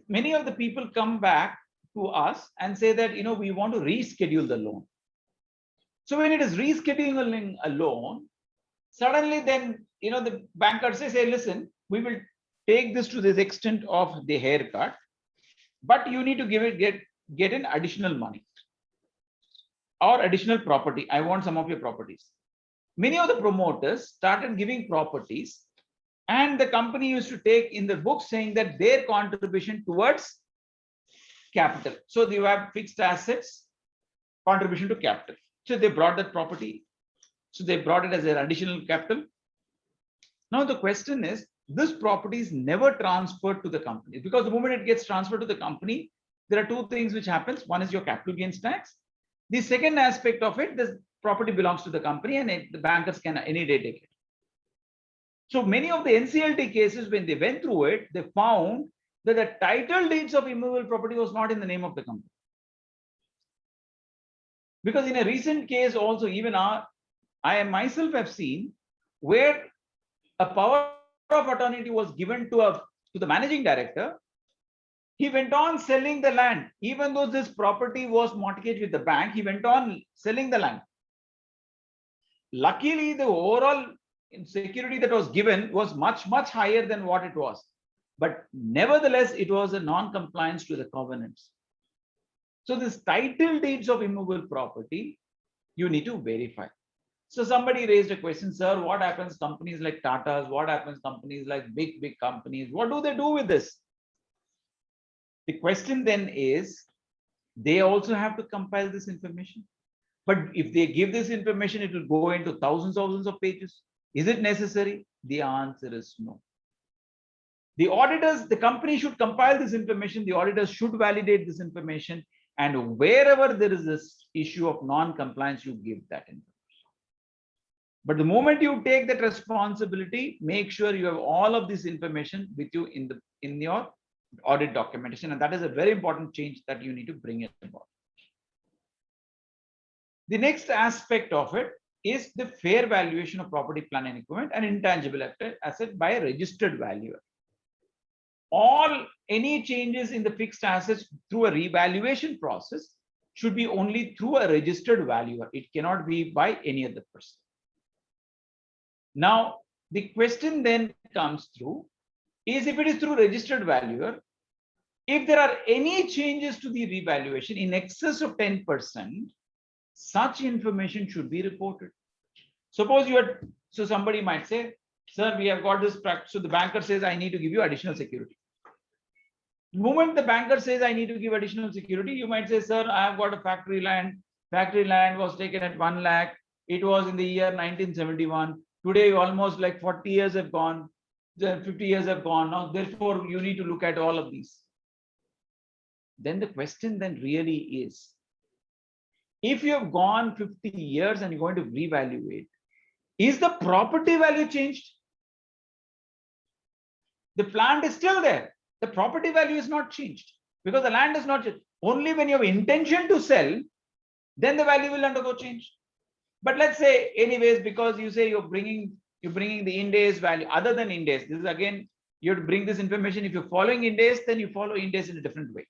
many of the people come back to us and say that, we want to reschedule the loan. So when it is rescheduling a loan, suddenly then, the bankers say, listen, we will take this to this extent of the haircut, but you need to get in additional money or additional property. I want some of your properties. Many of the promoters started giving properties, and the company used to take in the book saying that their contribution towards capital. So you have fixed assets, contribution to capital. So they brought that property. So they brought it as an additional capital. Now the question is, this property is never transferred to the company, because the moment it gets transferred to the company, there are two things which happens. One is your capital gains tax. The second aspect of it, this property belongs to the company, and the bankers can any day take it. So many of the NCLT cases, when they went through it, they found that the title deeds of immovable property was not in the name of the company. Because in a recent case also, even I myself have seen where a power of attorney was given to the managing director. He went on selling the land, even though this property was mortgaged with the bank. He went on selling the land. Luckily, the overall security that was given was much, much higher than what it was. But nevertheless, it was a non-compliance to the covenants. So this title deeds of immovable property, you need to verify. So somebody raised a question, sir, what happens companies like Tata's, what happens companies like big companies, what do they do with this? The question then is, they also have to compile this information. But if they give this information, it will go into thousands of pages. Is it necessary? The answer is no. The auditors, the company should compile this information. The auditors should validate this information. And wherever there is this issue of non-compliance, you give that information. But the moment you take that responsibility, make sure you have all of this information with you in your audit documentation. And that is a very important change that you need to bring it about. The next aspect of it is the fair valuation of property, plant and equipment and intangible asset by a registered valuer. Any changes in the fixed assets through a revaluation process should be only through a registered valuer. It cannot be by any other person. Now, the question then comes through is, if it is through registered valuer, if there are any changes to the revaluation in excess of 10%, such information should be reported. Suppose so somebody might say, sir, we have got this practice. So the banker says, I need to give you additional security. The moment the banker says, I need to give additional security, you might say, sir, I have got a factory land. Factory land was taken at 1 lakh. It was in the year 1971. Today, almost like 40 years have gone, 50 years have gone. Now, therefore, you need to look at all of these. Then the question then really is, if you have gone 50 years and you're going to reevaluate, is the property value changed? The plant is still there. The property value is not changed because the land is not changed. Only when you have intention to sell, then the value will undergo change. But let's say anyways, because you say you're bringing the Ind AS value other than Ind AS. This is again, you have to bring this information. If you're following Ind AS, then you follow Ind AS in a different way.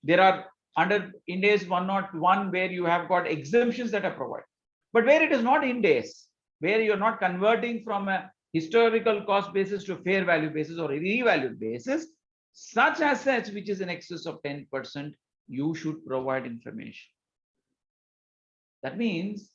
There are under Ind AS 101 where you have got exemptions that are provided. But where it is not Ind AS, where you're not converting from a historical cost basis to a fair value basis or a revalued basis, such assets which is in excess of 10%, you should provide information. That means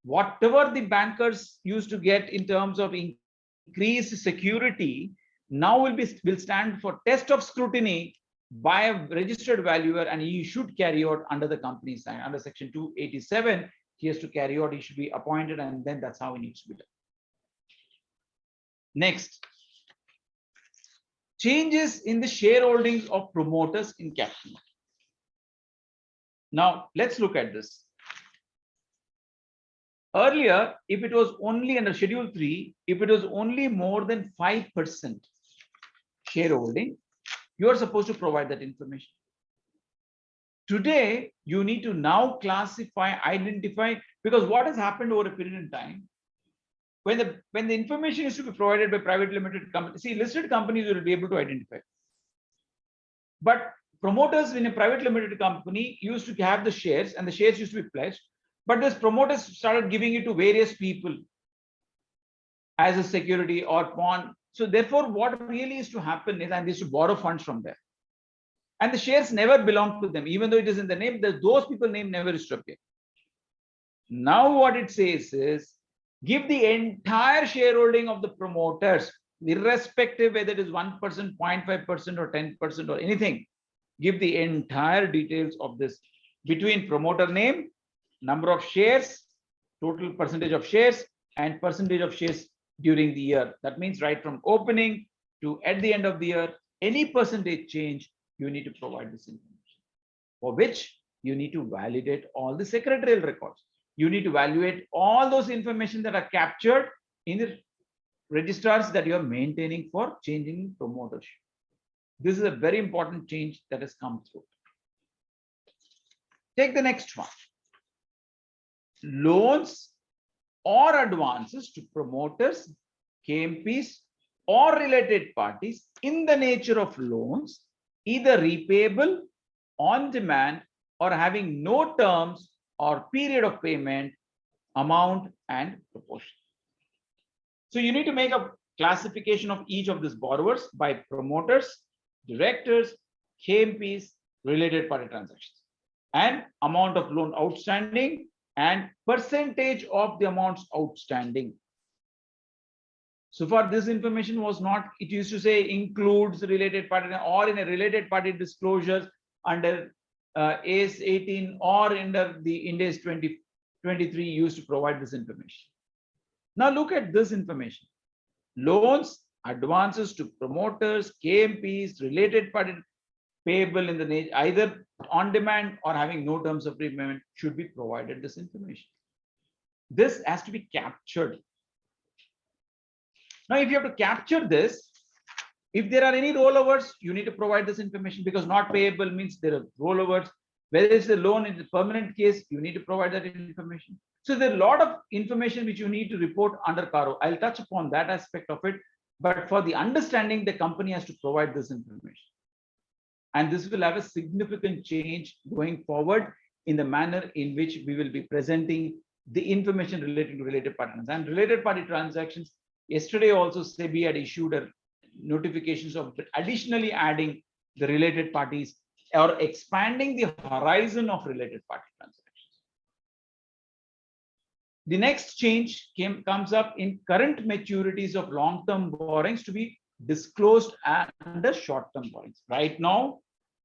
whatever the bankers used to get in terms of increased security now will stand for test of scrutiny by a registered valuer, and he should carry out under the Companies Act, under section 287. He has to carry out, he should be appointed, and then that's how it needs to be done. Next, changes in the shareholdings of promoters in capital. Now, let's look at this. Earlier, if it was only under Schedule 3, if it was only more than 5% shareholding, you are supposed to provide that information. Today, you need to now classify, identify, because what has happened over a period of time, when the information is to be provided by private limited companies, see, listed companies will be able to identify. But promoters in a private limited company used to have the shares, and the shares used to be pledged. But these promoters started giving it to various people as a security or bond. So therefore, what really is to happen is, and they used to borrow funds from there. And the shares never belong to them, even though it is in the name, those people's name never is to appear. Now what it says is, give the entire shareholding of the promoters, irrespective whether it is 1%, 0.5% or 10% or anything. Give the entire details of this between promoter name, number of shares, total percentage of shares, and percentage of shares during the year. That means right from opening to at the end of the year, any percentage change, you need to provide this information, for which you need to validate all the secretarial records. You need to evaluate all those information that are captured in the registers that you are maintaining for changing promotership. This is a very important change that has come through. Take the next one. Loans or advances to promoters, KMPs, or related parties in the nature of loans, either repayable, on demand, or having no terms or period of payment, amount, and proportion. So you need to make a classification of each of these borrowers by promoters, directors, KMPs, related party transactions, and amount of loan outstanding and percentage of the amounts outstanding. So far, this information was not, it used to say includes related party, or in a related party disclosures under AS 18 or under the Ind AS 2023 used to provide this information. Now look at this information. Loans, advances to promoters, KMPs, related party payable in the nature either on demand or having no terms of repayment should be provided this information. this has to be captured. Now, if you have to capture this, if there are any rollovers, you need to provide this information, because not payable means there are rollovers. Whether it's a loan in the permanent case, you need to provide that information. So there are a lot of information which you need to report under CARO. I'll touch upon that aspect of it, but for the understanding, the company has to provide this information. And this will have a significant change going forward in the manner in which we will be presenting the information relating to related parties and related party transactions. Yesterday also SEBI had issued a notifications of additionally adding the related parties or expanding the horizon of related party transactions. The next change comes up in current maturities of long-term borrowings to be disclosed under short-term borrowings. Right now,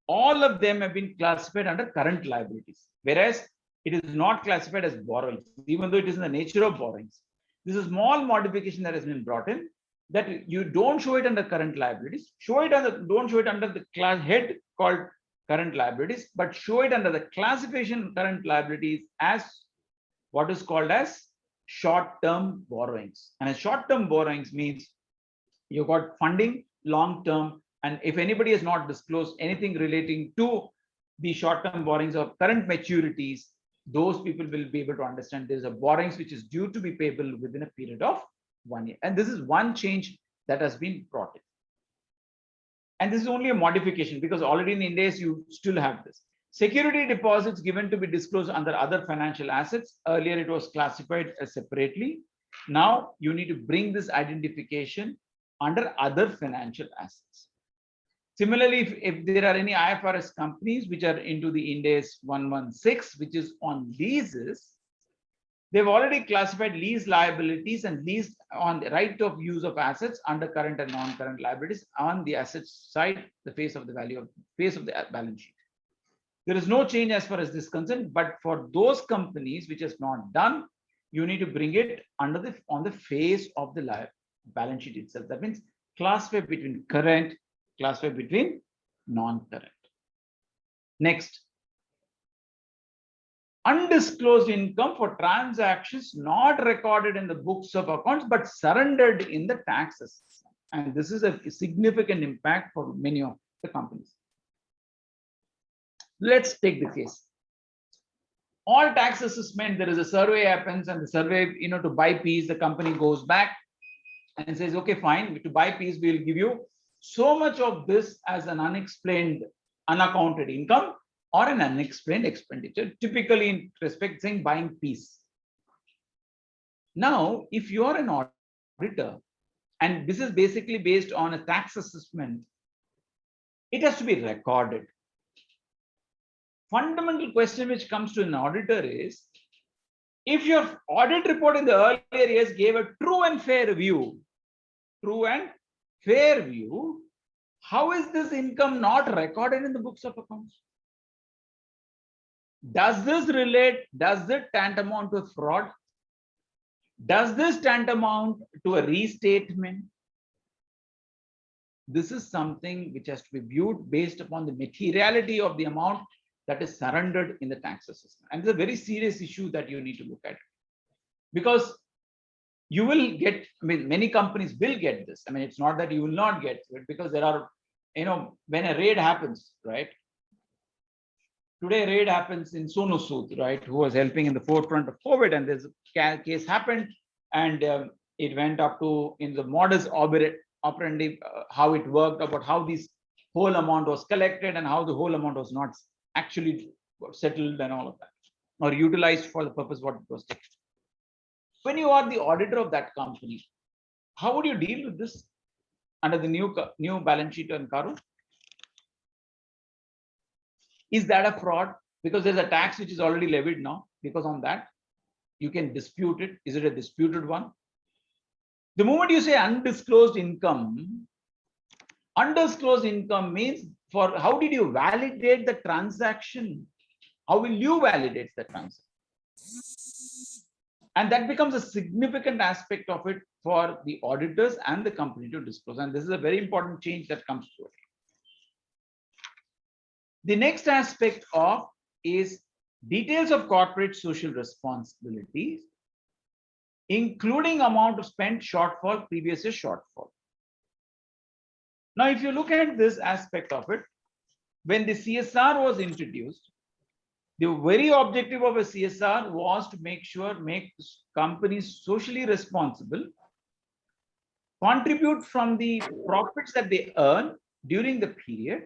all of them have been classified under current liabilities, whereas it is not classified as borrowings, even though it is in the nature of borrowings. This is a small modification that has been brought in, that you don't show it under current liabilities, don't show it under the class head called current liabilities, but show it under the classification current liabilities as what is called as short-term borrowings. And short-term borrowings means you got funding long-term, and if anybody has not disclosed anything relating to the short-term borrowings or current maturities, those people will be able to understand there's a borrowings which is due to be payable within a period of 1 year. And this is one change that has been brought in. And this is only a modification, because already in Ind AS you still have this. Security deposits given to be disclosed under other financial assets. Earlier it was classified as separately. Now you need to bring this identification under other financial assets. Similarly, if there are any IFRS companies which are into the Ind AS 116, which is on leases, they've already classified lease liabilities and lease on the right of use of assets under current and non-current liabilities on the assets side, the face of the balance sheet. There is no change as far as this is concerned, but for those companies which is not done, you need to bring it under on the face of the balance sheet itself. That means classify between current, classify between non-current. Next, undisclosed income for transactions not recorded in the books of accounts but surrendered in the taxes. And this is a significant impact for many of the companies. Let's take the case. All tax assessment, there is a survey happens, and the survey, to buy piece, the company goes back and says, okay, fine, to buy piece, we'll give you so much of this as an unexplained, unaccounted income or an unexplained expenditure, typically in respect saying buying piece. Now, if you're an auditor, and this is basically based on a tax assessment, it has to be recorded. Fundamental question which comes to an auditor is, if your audit report in the earlier years gave a true and fair view, how is this income not recorded in the books of accounts? Does this tantamount to fraud? Does this tantamount to a restatement? This is something which has to be viewed based upon the materiality of the amount that is surrendered in the tax assessment. And it's a very serious issue that you need to look at, because you will get, many companies will get this. It's not that you will not get it, because there are, when a raid happens, right? Today, raid happens in Sonu Sood, right, who was helping in the forefront of COVID, and this case happened, and it went up to in the modus operandi, how it worked, about how this whole amount was collected and how the whole amount was not actually settled and all of that, or utilized for the purpose what it was taken. When you are the auditor of that company, how would you deal with this under the new balance sheet and CARO? Is that a fraud? Because there's a tax which is already levied now, because on that you can dispute it. Is it a disputed one? The moment you say undisclosed income means, for how did you validate the transaction? How will you validate the transaction? And that becomes a significant aspect of it for the auditors and the company to disclose. And this is a very important change that comes to it. The next aspect is details of corporate social responsibilities including amount of spent shortfall, previous year shortfall. Now, if you look at this aspect of it, when the CSR was introduced, the very objective of a CSR was to make companies socially responsible, contribute from the profits that they earn during the period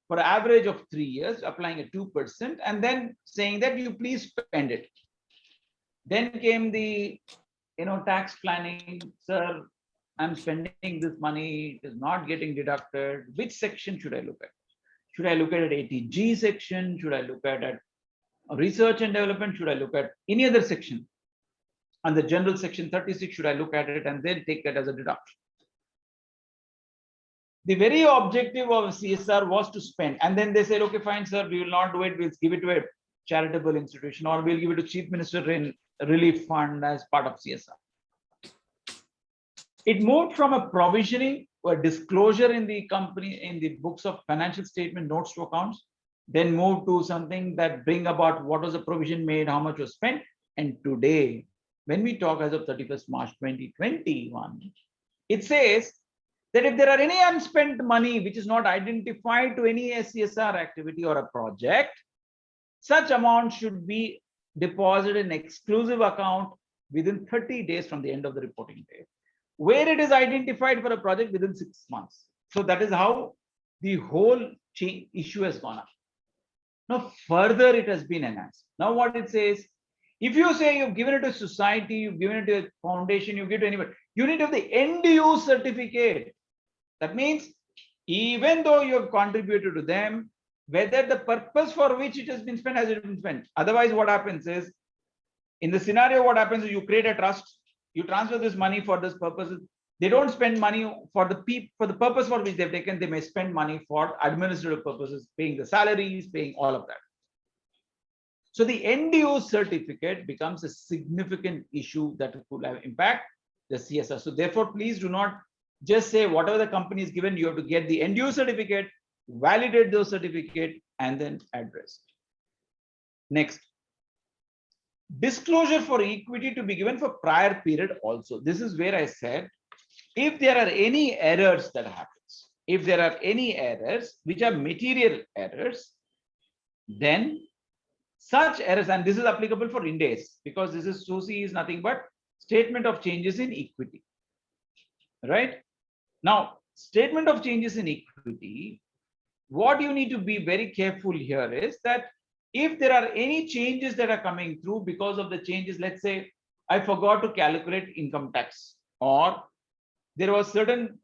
for an average of 3 years, applying a 2%, and then saying that you please spend it. Then came the tax planning. Sir, I'm spending this money, it is not getting deducted. Which section should I look at? Should I look at an 80G section? Should I look at research and development? Should I look at any other section? And the general section 36, should I look at it and then take that as a deduction? The very objective of CSR was to spend. And then they said, okay, fine, sir, we will not do it. We'll give it to a charitable institution, or we'll give it to Chief Minister Relief Fund as part of CSR. It moved from a provisioning or disclosure in the company, in the books of financial statement, notes to accounts, then moved to something that bring about what was the provision made, how much was spent. And today, when we talk as of 31st March 2021, it says that if there are any unspent money which is not identified to any CSR activity or a project, such amount should be deposited in exclusive account within 30 days from the end of the reporting day, where it is identified for a project within 6 months. So that is how the whole issue has gone up. Now, further, it has been enhanced. Now, what it says, if you say you've given it to society, you've given it to a foundation, you give it to anybody, you need to have the end use certificate. That means even though you have contributed to them, whether the purpose for which it has been spent has been spent. Otherwise, what happens is, in the scenario, what happens is you create a trust, you transfer this money for this purpose. They don't spend money for the purpose for which they've taken. They may spend money for administrative purposes, paying the salaries, paying all of that. So the end use certificate becomes a significant issue that could have impact the CSR. So therefore, please do not just say whatever the company is given, you have to get the end use certificate, validate those certificate, and then address it. Next, disclosure for equity to be given for prior period also. This is where I said, if there are any errors that happens, if there are any errors which are material errors, then such errors, and this is applicable for Ind AS, because this is SOCI is nothing but statement of changes in equity, right? Now, statement of changes in equity, what you need to be very careful here is that if there are any changes that are coming through because of the changes, let's say I forgot to calculate income tax, or there was certain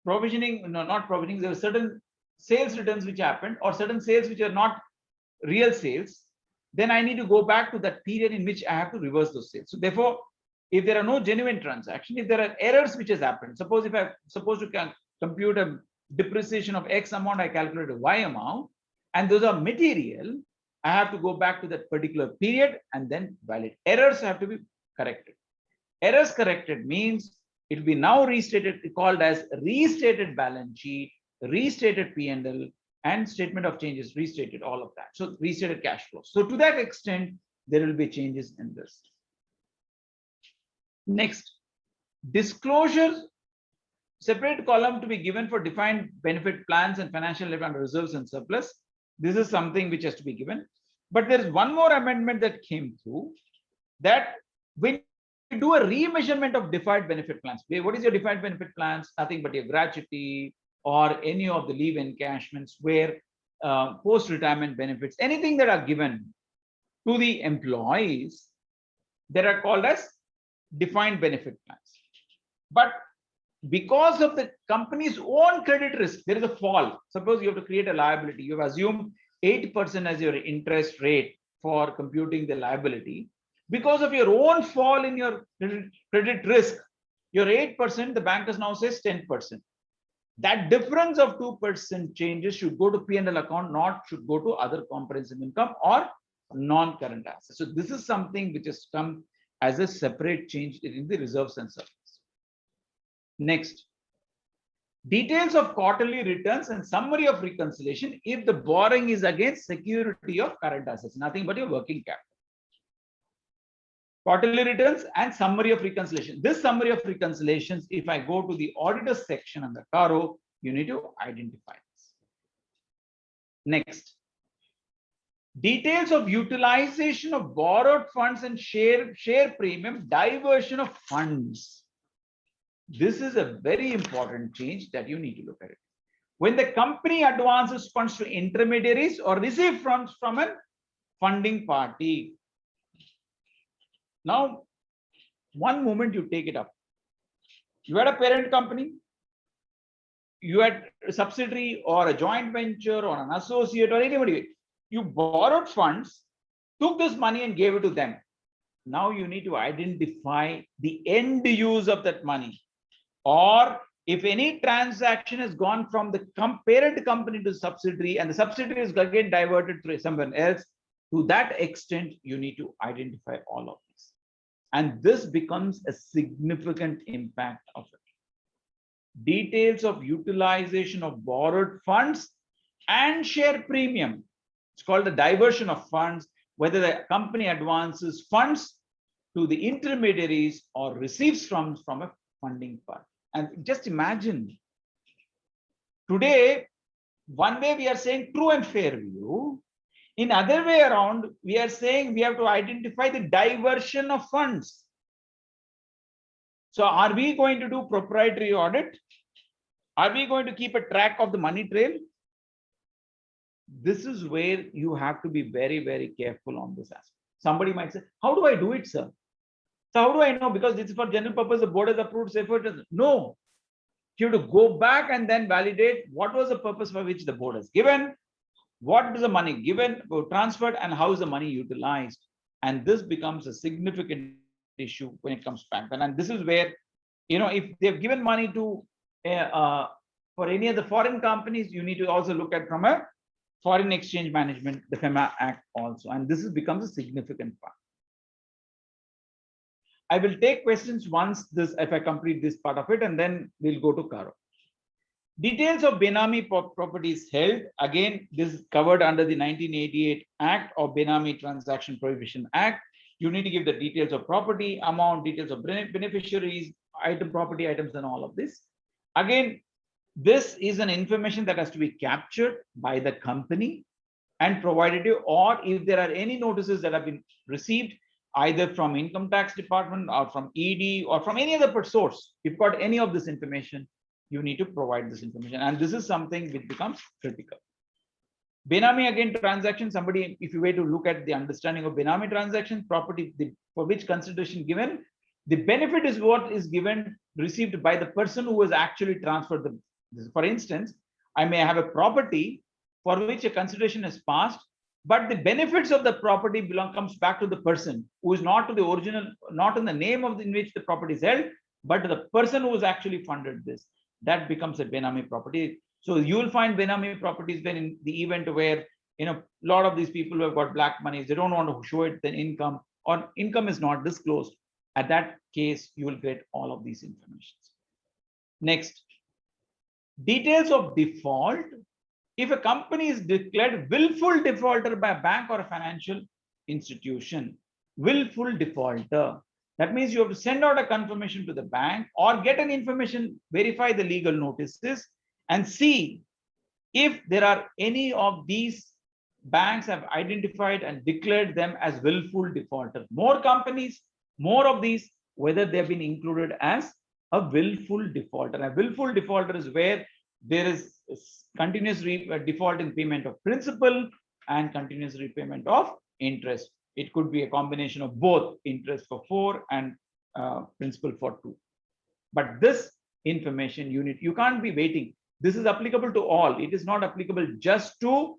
provisioning, no, not provisioning, there were certain sales returns which happened, or certain sales which are not real sales, then I need to go back to that period in which I have to reverse those sales. So therefore, if there are no genuine transactions, if there are errors which has happened, suppose if I'm supposed to compute a depreciation of X amount, I calculate a Y amount, and those are material, I have to go back to that particular period and then valid. Errors have to be corrected. Errors corrected means it will be now restated, called as restated balance sheet, restated P&L, and statement of changes, restated, all of that. So restated cash flow. So to that extent, there will be changes in this. Next, disclosures, separate column to be given for defined benefit plans and financial reserves and surplus. This is something which has to be given. But there is one more amendment that came through, that when you do a remeasurement of defined benefit plans, what is your defined benefit plans? Nothing but your gratuity or any of the leave encashments, where post-retirement benefits, anything that are given to the employees, that are called as defined benefit plans. But because of the company's own credit risk, there is a fall. Suppose you have to create a liability. You have assumed 8% as your interest rate for computing the liability. Because of your own fall in your credit risk, your 8%, the bankers now says 10%. That difference of 2% changes should go to P&L account, not should go to other comprehensive income or non-current assets. So this is something which has come as a separate change in the reserves and surplus. Next, details of quarterly returns and summary of reconciliation if the borrowing is against security of current assets, nothing but your working capital. quarterly returns and summary of reconciliation. This summary of reconciliations, if I go to the auditor section and the CARO, you need to identify this. Next, details of utilization of borrowed funds and share premium, diversion of funds. This is a very important change that you need to look at it. When the company advances funds to intermediaries or receive funds from a funding party. Now, one moment you take it up. You had a parent company, you had a subsidiary or a joint venture or an associate or anybody. You borrowed funds, took this money and gave it to them. Now you need to identify the end use of that money. Or if any transaction has gone from the parent company to subsidiary and the subsidiary is again diverted to someone else, to that extent, you need to identify all of this. And this becomes a significant impact of it. Details of utilization of borrowed funds and share premium. It's called the diversion of funds, whether the company advances funds to the intermediaries or receives funds from a funding party. And just imagine, today, one way we are saying true and fair view. In other way around, we are saying we have to identify the diversion of funds. So are we going to do proprietary audit? Are we going to keep a track of the money trail? This is where you have to be very, very careful on this aspect. Somebody might say, how do I do it, sir? So how do I know? Because this is for general purpose, the board has approved, safe. No, you have to go back and then validate what was the purpose for which the board has given, what is the money given, transferred, and how is the money utilized. And this becomes a significant issue when it comes back. And this is where, if they've given money to for any of the foreign companies, you need to also look at from a foreign exchange management, the FEMA Act also. And this becomes a significant part. I will take questions once if I complete this part of it, and then we'll go to CARO. Details of Benami properties held. Again, this is covered under the 1988 Act or Benami Transaction Prohibition Act. You need to give the details of property, amount, details of beneficiaries, property items, and all of this. Again, this is an information that has to be captured by the company and provided to you, or if there are any notices that have been received, either from income tax department or from ED or from any other source, if you've got any of this information, you need to provide this information. And this is something which becomes critical. Benami, again, transaction, somebody, if you were to look at the understanding of Benami transaction, property for which consideration given, the benefit is what is given, received by the person who has actually transferred the. For instance, I may have a property for which a consideration is passed, but the benefits of the property comes back to the person who is not to the original, not in the name of in which the property is held, but to the person who has actually funded this. That becomes a Benami property. So you will find Benami properties when in the event where a lot of these people who have got black money, they don't want to show it the income, or income is not disclosed. At that case, you will get all of these information. Next, details of default. If a company is declared willful defaulter by a bank or a financial institution, willful defaulter, that means you have to send out a confirmation to the bank or get an information, verify the legal notices, and see if there are any of these banks have identified and declared them as willful defaulter. More companies, more of these, whether they have been included as a willful defaulter. A willful defaulter is where there is continuous default in payment of principal and continuous repayment of interest. It could be a combination of both, interest for 4 and principal for 2. But this information you can't be waiting. This is applicable to all. It is not applicable just to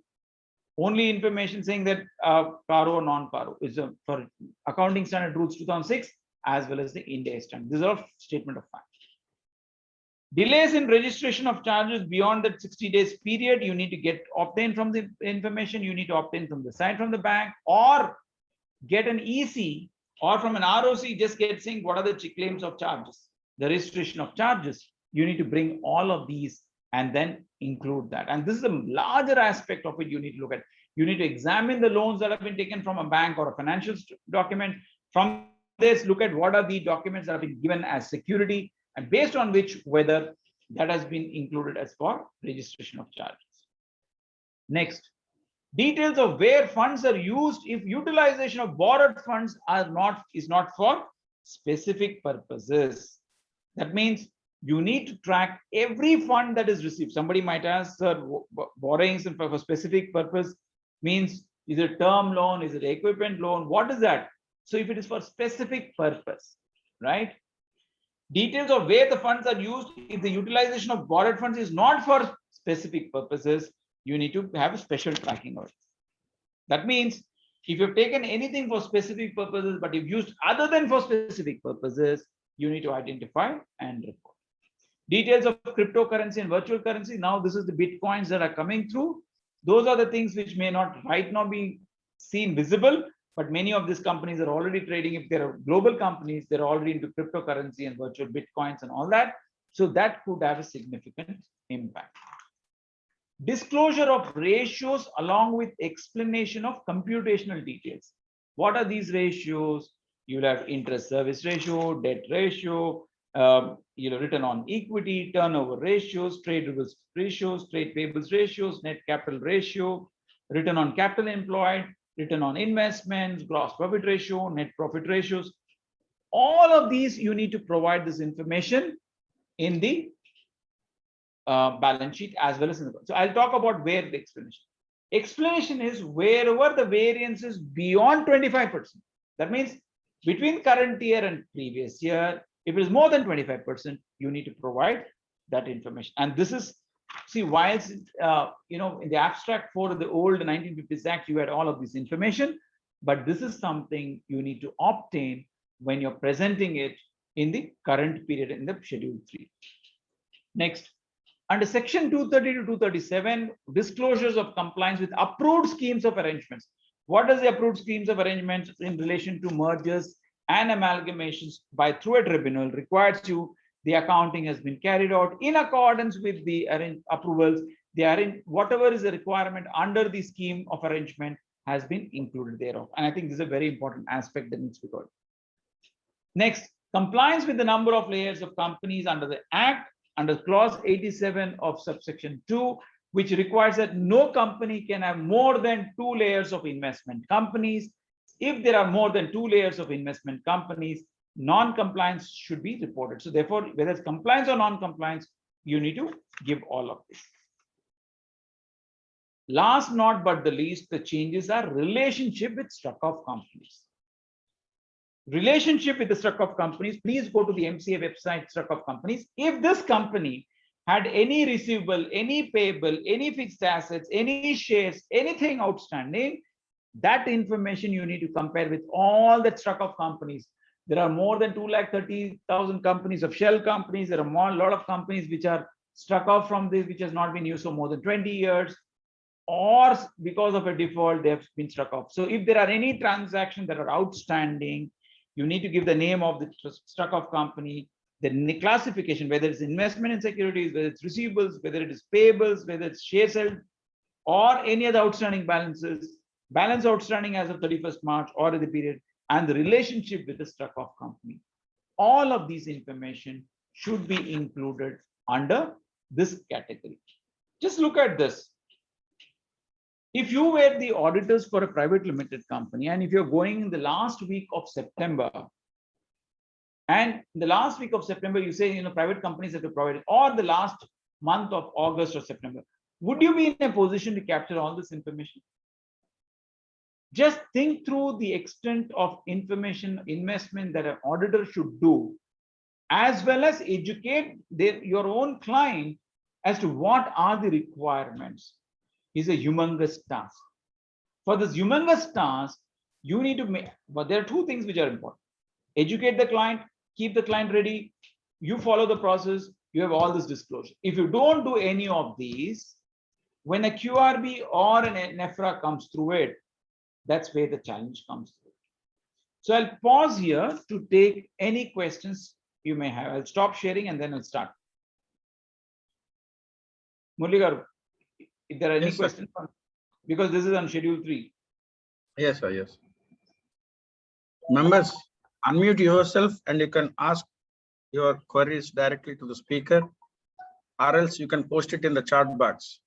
only information saying that CARO or non-CARO is for accounting standard rules 2006 as well as the India standard. These are statement of fact. Delays in registration of charges beyond that 60 days period, you need to obtain from the information, you need to obtain from the side from the bank, or get an EC, or from an ROC, just get saying what are the claims of charges, the registration of charges. You need to bring all of these and then include that. And this is a larger aspect of it you need to look at. You need to examine the loans that have been taken from a bank or a financial document, from this, look at what are the documents that have been given as security, and based on which whether that has been included as for registration of charges. Next, details of where funds are used if utilization of borrowed funds is not for specific purposes. That means you need to track every fund that is received. Somebody might ask, sir, borrowings for specific purpose means, is it term loan, is it equipment loan, what is that? So if it is for specific purpose, right? Details of where the funds are used if the utilization of borrowed funds is not for specific purposes, you need to have a special tracking of it. That means if you've taken anything for specific purposes, but you've used other than for specific purposes, you need to identify and report. Details of cryptocurrency and virtual currency. Now, this is the Bitcoins that are coming through. Those are the things which may not right now be seen visible, but many of these companies are already trading. If they're global companies, they're already into cryptocurrency and virtual Bitcoins and all that. So that could have a significant impact. Disclosure of ratios along with explanation of computational details. What are these ratios? You'll have interest service ratio, debt ratio, return on equity, turnover ratios, trade reverse ratios, trade payables ratios, net capital ratio, return on capital employed, return on investments, gross profit ratio, net profit ratios. All of these you need to provide this information in the balance sheet as well as in the. So I'll talk about where the explanation. Explanation is wherever the variance is beyond 25%. That means between current year and previous year, if it is more than 25%, you need to provide that information. And this is, see, whilst in the abstract for the old 1950s Act, you had all of this information, but this is something you need to obtain when you're presenting it in the current period in the Schedule 3. Next, under Section 230 to 237, disclosures of compliance with approved schemes of arrangements. What is the approved schemes of arrangements in relation to mergers and amalgamations through a tribunal requires you, the accounting has been carried out in accordance with the approvals. Whatever is the requirement under the scheme of arrangement has been included thereof. And I think this is a very important aspect that needs to be got. Next, compliance with the number of layers of companies under the Act, under clause 87 of subsection 2, which requires that no company can have more than 2 layers of investment companies. If there are more than 2 layers of investment companies, non-compliance should be reported. So therefore, whether it's compliance or non-compliance, you need to give all of this. Last not but the least, the changes are relationship with struck-off companies. Relationship with the struck-off companies, please go to the MCA website, struck-off companies. If this company had any receivable, any payable, any fixed assets, any shares, anything outstanding, that information you need to compare with all the struck-off companies. There are more than 230,000 companies of shell companies. There are a lot of companies which are struck off from this, which has not been used for more than 20 years, or because of a default, they have been struck off. So if there are any transactions that are outstanding, you need to give the name of the struck off company, the classification, whether it's investment in securities, whether it's receivables, whether it is payables, whether it's shares held, or any other outstanding balances, balance outstanding as of 31st March or in the period, and the relationship with the struck off company. All of these information should be included under this category. Just look at this. If you were the auditors for a private limited company, and if you're going in the last week of September, and in the last week of September, you say, private companies have to provide it, or the last month of August or September, would you be in a position to capture all this information? Just think through the extent of information investment that an auditor should do, as well as educate your own client as to what are the requirements. Is a humongous task. For this humongous task, you need to make, but there are 2 things which are important. Educate the client, keep the client ready, you follow the process, you have all this disclosure. If you don't do any of these, when a QRB or an NEFRA comes through it, that's where the challenge comes through. So I'll pause here to take any questions you may have. I'll stop sharing and then I'll start. Murli, if there are any questions, because this is on Schedule 3. Yes, sir. Yes. Members, unmute yourself and you can ask your queries directly to the speaker, or else you can post it in the chat box.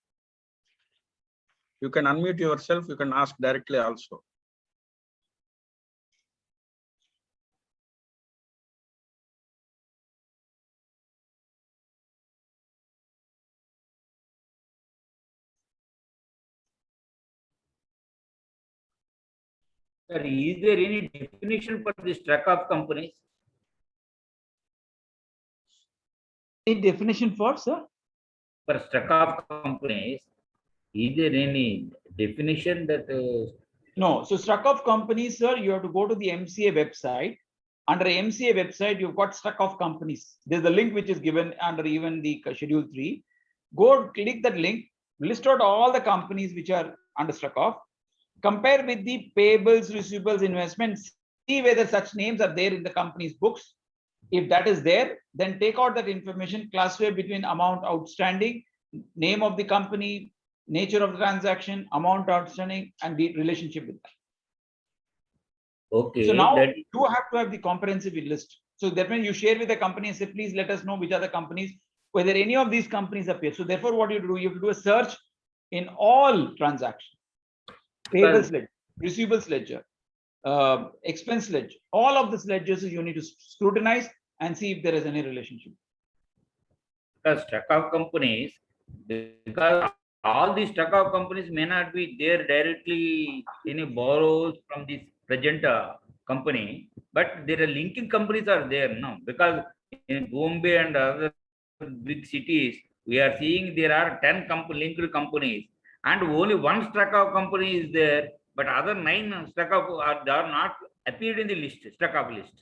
You can unmute yourself, you can ask directly also. Sir, is there any definition for this truck of companies? Any definition for, sir? For truck of companies, is there any definition that? No. So struck off companies, sir, you have to go to the MCA website. Under MCA website, you've got struck off companies. There's a link which is given under even the Schedule 3. Go click that link, list out all the companies which are under struck off. Compare with the payables, receivables, investments, see whether such names are there in the company's books. If that is there, then take out that information, classify between amount outstanding, name of the company, nature of the transaction, amount outstanding, and the relationship with that. Okay. So now that, you have to have the comprehensive list. So that means you share with the company and say, please let us know which are the companies, whether any of these companies appear. So therefore, what you do, you have to do a search in all transactions. Payables ledger, receivables ledger, expense ledger, all of these ledgers you need to scrutinize and see if there is any relationship. because truck of companies, because all these truck of companies may not be there directly any borrows from this present company, but there are linking companies are there now, because in Bombay and other big cities, we are seeing there are 10 linked companies, and only one truck of company is there, but other 9 truck of are not appeared in the list, truck of list.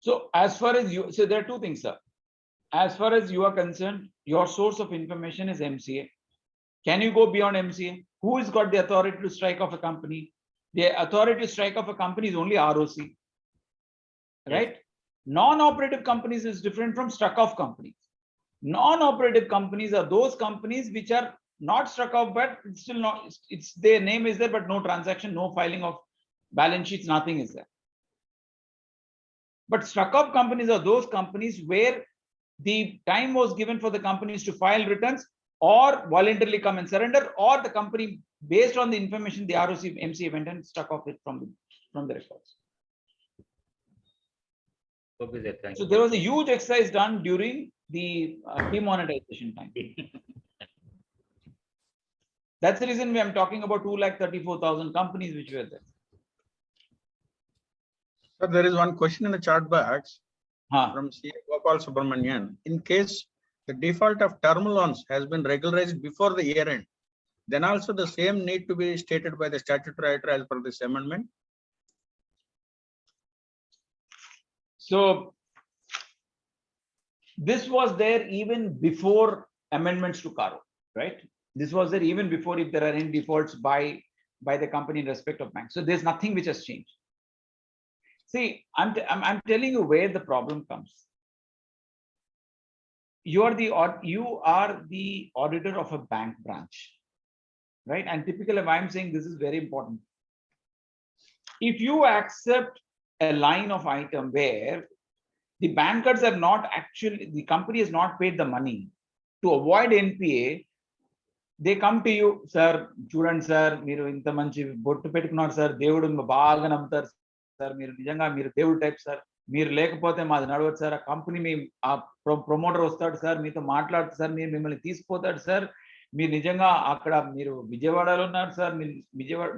So as far as you, so there are two things, sir. As far as you are concerned, your source of information is MCA. Can you go beyond MCA? Who has got the authority to strike off a company? The authority to strike off a company is only ROC, right? Yes. Non-operative companies is different from struck off companies. Non-operative companies are those companies which are not struck off, but it's still not, it's their name is there, but no transaction, no filing of balance sheets, nothing is there. But struck off companies are those companies where the time was given for the companies to file returns or voluntarily come and surrender, or the company, based on the information the ROC MCA went and struck off it from the records. Okay, sir, thank so you. There was a huge exercise done during the demonetization time. That's the reason we am talking about 234,000 companies which were there. So there is one question in the chat box from C. Gopal Subramanian. In case the default of term loans has been regularized before the year end, then also the same need to be stated by the statutory auditor as per this amendment. So this was there even before amendments to CARO, right? This was there even before, if there are any defaults by the company in respect of banks. So there's nothing which has changed. See, I'm telling you where the problem comes. You are the auditor of a bank branch, right? And typically, I'm saying this is very important. If you accept a line of item where the bankers are not actually, the company has not paid the money to avoid NPA, they come to you, sir, చూడండి sir, మీరు ఇంత మంచి బొట్టు పెట్టుకున్నారు sir, దేవుడు బాగా నమ్ముతారు sir, మీరు నిజంగా మీరు దేవుడు టైప్ సార్, మీరు లేకపోతే మాది నడవదు సార్, ఆ కంపెనీ మీ ఆ ప్రమోటర్ వస్తాడు సార్, మీతో మాట్లాడుతారు సార్, మీరు మిమ్మల్ని తీసుకుపోతాడు సార్, మీరు నిజంగా అక్కడ మీరు విజయవాడలో ఉన్నారు సార్, మీరు విజయవాడ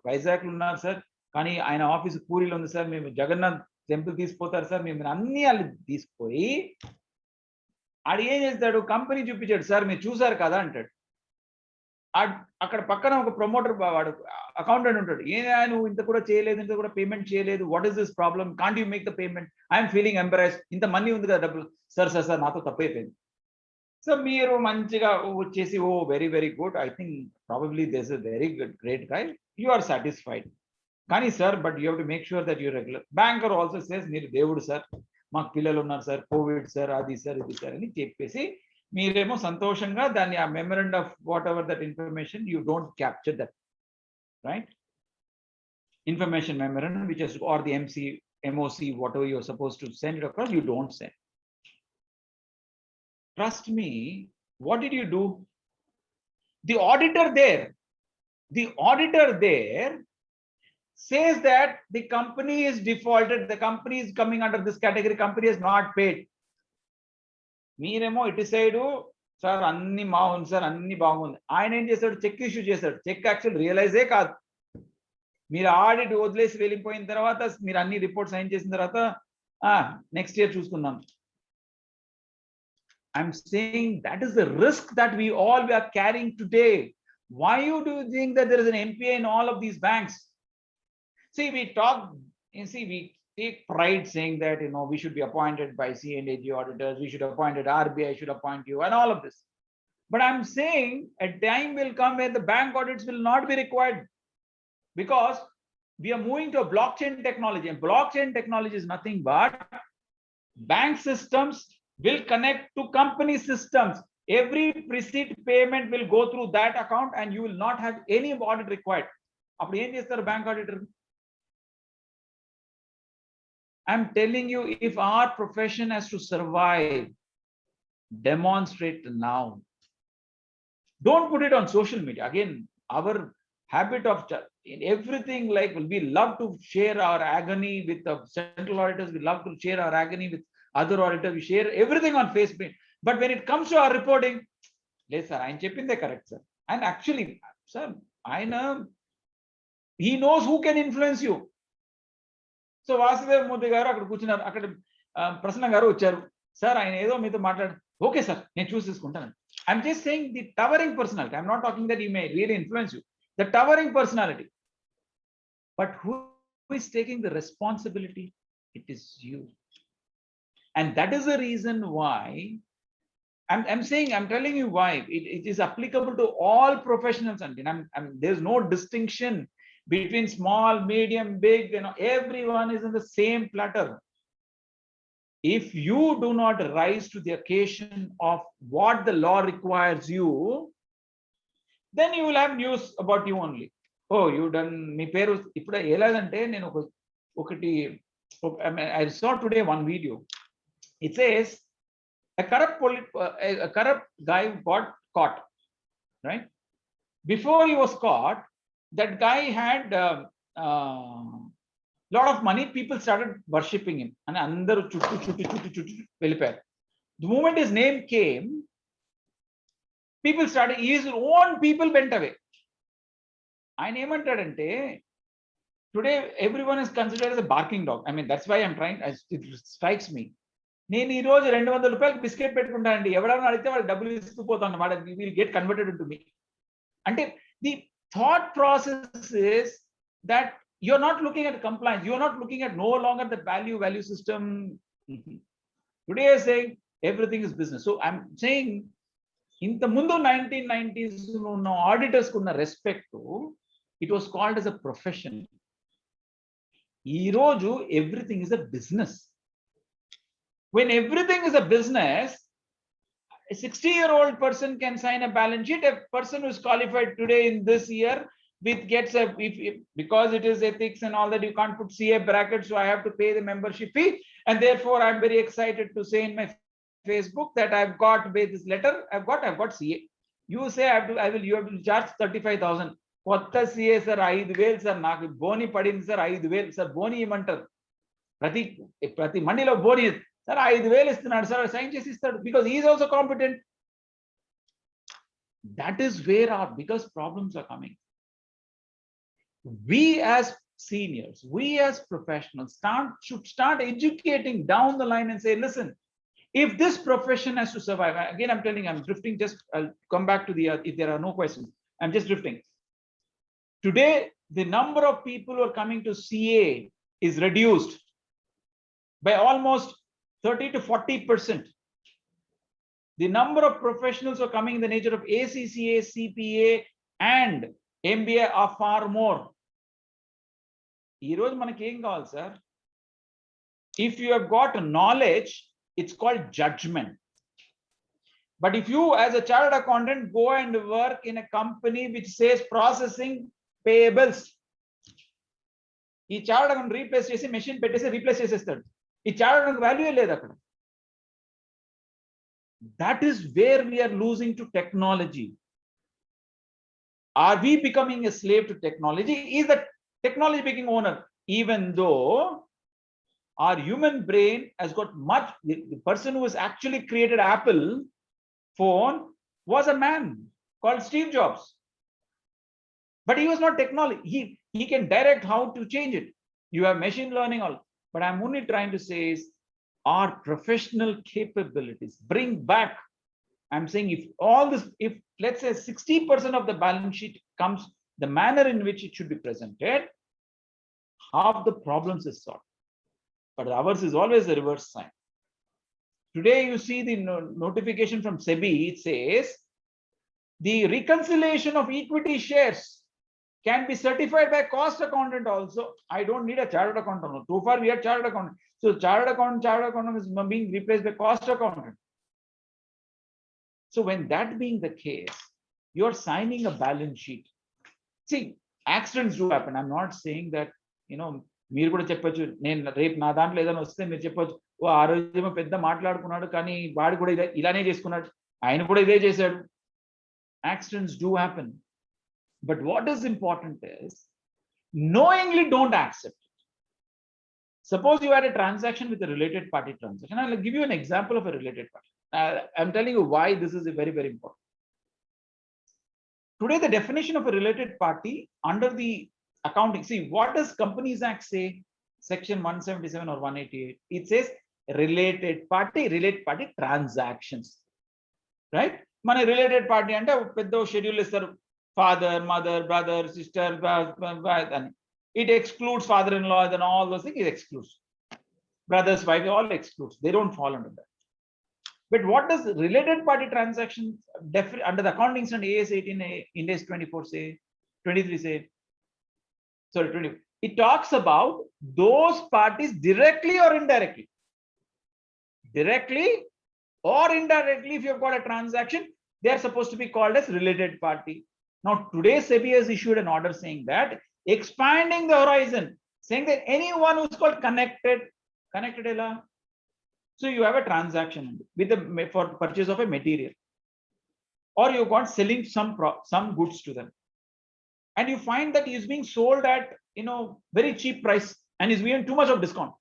వైజాగ్లో ఉన్నారు సార్, కానీ ఆయన ఆఫీస్ పూరిలో ఉంది సార్, మేము జగన్నాథ్ టెంపుల్ తీసుకుపోతారు సార్, మేము అన్ని వాళ్ళు తీసుకుపోయి ఆడు ఏం చేస్తాడు, కంపెనీ చూపించాడు సార్, మీరు చూసారు కదా అంటాడు. అక్కడ పక్కన ఒక ప్రమోటర్ వాడు అకౌంటెంట్ ఉంటాడు, నువ్వు ఇంత కూడా చేయలేదు, ఇంత కూడా పేమెంట్ చేయలేదు, what is this problem, can't you make the payment, I'm feeling embarrassed, ఇంత మనీ ఉంది కదా డబ్బులు, సార్ సార్ సార్ నాతో తప్పైపోయింది. సో మీరు మంచిగా వచ్చేసి, oh very very good, I think probably this is very good great guy, you are satisfied. కానీ sir, but you have to make sure that you regular. Banker also says, మీరు దేవుడు sir, మాకు పిల్లలు ఉన్నారు sir, covid sir, అది sir ఇది sir అని చెప్పేసి మీరేమో సంతోషంగా దాన్ని ఆ memorandum of whatever that information you don't capture that, right? Information memorandum which is, are the MOC, whatever you're supposed to send it across, you don't send. Trust me, what did you do? The auditor there says that the company is defaulted, the company is coming under this category, company has not paid. Meeremo it is said, sir, anni bagundi, sir, anni bagundi. Ayan em chesaru, check issue chesaru. Check actually realize e kaadu. మీరు audit వదిలేసి వెళ్ళిపోయిన తర్వాత మీరు అన్ని report sign చేసిన తర్వాత next year చూసుకుందాం. I'm saying that is the risk that we all are carrying today. Why do you think that there is an NPA in all of these banks? See, we talk, we take pride saying that, we should be appointed by C&AG auditors, we should appoint it, RBI should appoint you, and all of this. But I'm saying a time will come where the bank audits will not be required, because we are moving to a blockchain technology, and blockchain technology is nothing but bank systems will connect to company systems. Every receipt payment will go through that account and you will not have any audit required. Appudu em chestaru bank auditor? I'm telling you, if our profession has to survive, demonstrate now. Don't put it on social media. Again, our habit of everything, like, we love to share our agony with the central auditors, we love to share our agony with other auditors, we share everything on Facebook. But when it comes to our reporting, yes sir, I'm checking the correct sir. And actually, sir, I know he knows who can influence you. So Vasudev Modi garu akkada kuchunaru, akkada Prasanna garu vacharu, sir ayana edo meeto matladu, okay sir, nenu choose cheskuntanu. I'm just saying the towering personality. I'm not talking that he may really influence you. The towering personality. But who is taking the responsibility? It is you. And that is the reason why I'm saying, I'm telling you why it is applicable to all professionals. And there's no distinction between small, medium, big, everyone is in the same platter. If you do not rise to the occasion of what the law requires you, then you will have news about you only. Oh, you done me peru ippudu elagante nenu okati I saw today one video. It says a corrupt guy got caught, right? Before he was caught, that guy had lot of money. People started worshipping him, and andaru chuttu vellipayaru. The moment his name came, people started, his own people went away. ఆయన ఏమంటాడంటే, today everyone is considered as a barking dog. I mean, that's why I'm trying, it strikes me. నేను ఈ రోజు 200 రూపాయలు biscuit పెట్టుకుంటానండి, ఎవరైనా అడిగితే వాళ్ళు డబ్బులు ఇస్తూ పోతాను, వాడు will get converted into mu. అంటే the thought process is that you're not looking at compliance, you're not looking at no longer the value system. Today is saying everything is business. So I'm saying, in the mundu 1990s ఉన్న auditors కున్న respect, it was called as a profession. ఈ రోజు everything is a business. When everything is a business, a 60-year-old person can sign a balance sheet. A person who is qualified today in this year with gets a, because it is ethics and all that, you can't put CA bracket, so I have to pay the membership fee, and therefore I'm very excited to say in my Facebook that I've got this letter, I've got CA. You say you have to charge 35,000. కొత్త CA sir 5,000 sir, నాకు బోని పడింది sir 5,000 sir, బోని ఇమ్మంటారు. ప్రతి మండిలో బోని sir 5,000 ఇస్తున్నాడు sir, sign చేసి ఇస్తాడు, because he is also competent. That is where our biggest problems are coming. We as seniors, we as professionals should start educating down the line and say, listen, if this profession has to survive, again I'm telling you, I'm drifting, just I'll come back to the if there are no questions, I'm just drifting. Today the number of people who are coming to CA is reduced by almost 30 to 40%. The number of professionals who are coming in the nature of ACCA, CPA and MBA are far more. ఈ రోజు మనకి ఏం కావాలి sir? If you have got knowledge, it's called judgment. But if you as a chartered accountant go and work in a company which says processing payables, ఈ chart account replace చేసి machine పెట్టేసి replace చేసేస్తాడు. ఈ chart account value లేదు అక్కడ. That is where we are losing to technology. Are we becoming a slave to technology? Is the technology becoming owner? Even though our human brain has got much, the person who has actually created Apple phone was a man called Steve Jobs. But he was not technology. He can direct how to change it. You have machine learning all. But I'm only trying to say is our professional capabilities bring back. I'm saying if all this, if let's say 60% of the balance sheet comes, the manner in which it should be presented, half the problems is solved. But ours is always the reverse sign. Today you see the notification from SEBI, it says the reconciliation of equity shares can be certified by cost accountant also. I don't need a chartered accountant. So far we had chartered accountant. So chartered accountant is being replaced by cost accountant. So when that being the case, you're signing a balance sheet. See, accidents do happen. I'm not saying that, మీరు కూడా చెప్పొచ్చు, నేను రేపు నా దాంట్లో ఏదైనా వస్తే మీరు చెప్పొచ్చు, ఓ ఆ రోజేమో పెద్ద మాట్లాడుకున్నాడు కానీ వాడు కూడా ఇలానే చేసుకున్నాడు, ఆయన కూడా ఇదే చేశాడు. Accidents do happen. But what is important is knowingly don't accept it. Suppose you had a transaction with a related party transaction. I'll give you an example of a related party. I'm telling you why this is very, very important. Today, the definition of a related party under the accounting, see, what does Companies Act say? Section 177 or 188. It says related party transactions. Right? మన related party అంటే పెద్ద schedule ఇస్తారు, father, mother, brother, sister, అని. It excludes father-in-law and all those things. It excludes brothers, wife, all excludes. They don't fall under that. But what does related party transactions under the accounting standard AS 18, Ind AS 24 say, 23 say, sorry, 20. It talks about those parties directly or indirectly. Directly or indirectly, if you've got a transaction, they are supposed to be called as related party. Now, today SEBI has issued an order saying that, expanding the horizon, saying that anyone who's called connected. So you have a transaction with for purchase of a material, or you got selling some goods to them, and you find that he is being sold at very cheap price and is given too much of discount.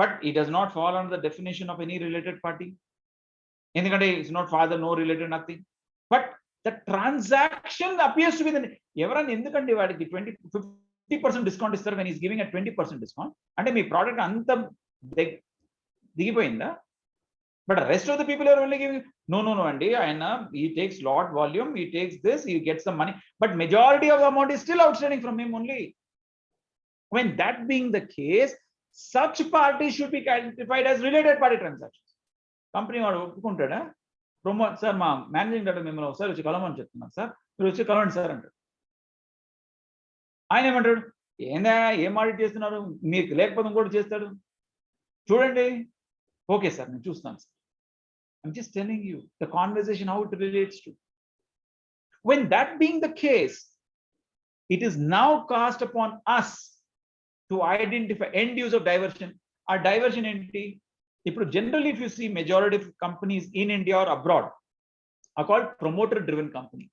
But it does not fall under the definition of any related party. It's not father, no related, nothing. But the transaction appears to be the everyone in the country 50% discount is when he's giving a 20% discount. And my product anta digipoyinda. But the rest of the people are only giving no, Andy. He takes lot volume, he takes this, he gets some money, but majority of the amount is still outstanding from him only. When that being the case, such parties should be classified as related party transactions. Company వాడు ఒప్పుకుంటాడా? Sir మా managing director మిమ్మల్ని ఒకసారి వచ్చి కలవమని చెప్తున్నాను sir, మీరు వచ్చి కలవండి sir అంటాడు. ఆయన ఏమంటాడు, ఏందా ఏం ఆడిట్ చేస్తున్నారు, మీకు లేకపోతే కూడా చేస్తాడు, చూడండి, ఓకే సార్ నేను చూస్తాను sir. I'm just telling you the conversation, how it relates to. When that being the case, it is now cast upon us to identify end use of diversion. Our diversion entity, generally if you see majority of companies in India or abroad are called promoter driven company.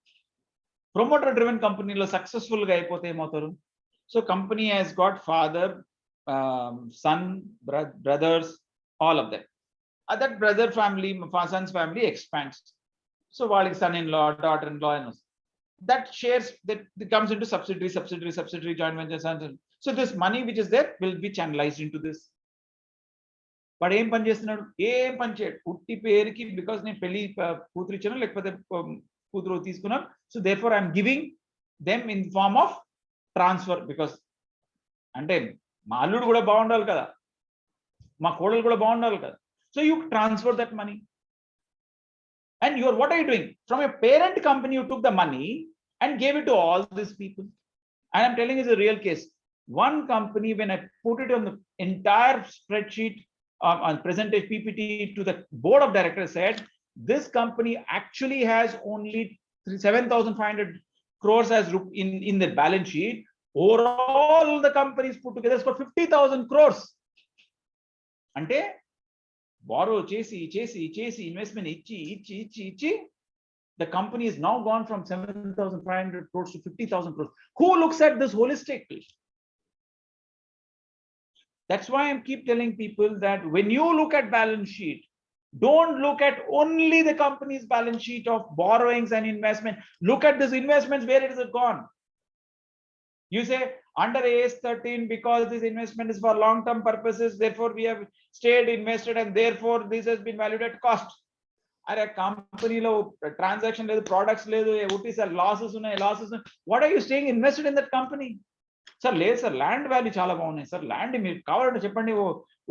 Promoter driven company lo successful ga ayipote emavtaru. So company has got father, son, brothers, all of them. That brother family, son's family expands. So వాళ్ళకి son-in-law, daughter-in-law, that shares that comes into subsidiary, joint ventures. So this money which is there will be channelized into this. But ఏం పని చేస్తున్నాడు, ఏం పని చేయడు, ఉట్టి పేరుకి, because నేను పెళ్లి కూతురు ఇచ్చాను లేకపోతే కూతురు తీసుకున్నాను, so therefore I'm giving them in form of transfer. Because అంటే మా అల్లుడు కూడా బాగుండాలి కదా, మా కోడలు కూడా బాగుండాలి కదా. So you transfer that money, and what are you doing? From a parent company you took the money and gave it to all these people. And I'm telling you, it's a real case. One company, when I put it on the entire spreadsheet on presentation PPT to the board of directors, said this company actually has only 7,500 crores as in the balance sheet, Overall, the companies put together is for 50,000 crores. Ante borrow chesi investment ichi. The company is now gone from 7,500 crores to 50,000 crores. Who looks at this holistically? That's why I keep telling people that when you look at balance sheet, don't look at only the company's balance sheet of borrowings and investment. Look at these investments, where it is gone. You say under AS 13, because this investment is for long-term purposes, therefore we have stayed invested and therefore this has been valued at cost. Are company lo transaction ledu, products ledu, what is losses? What are you staying invested in that company? Sir, లేదు sir land value చాలా బాగున్నాయి sir, land మీరు కావాలంటే చెప్పండి,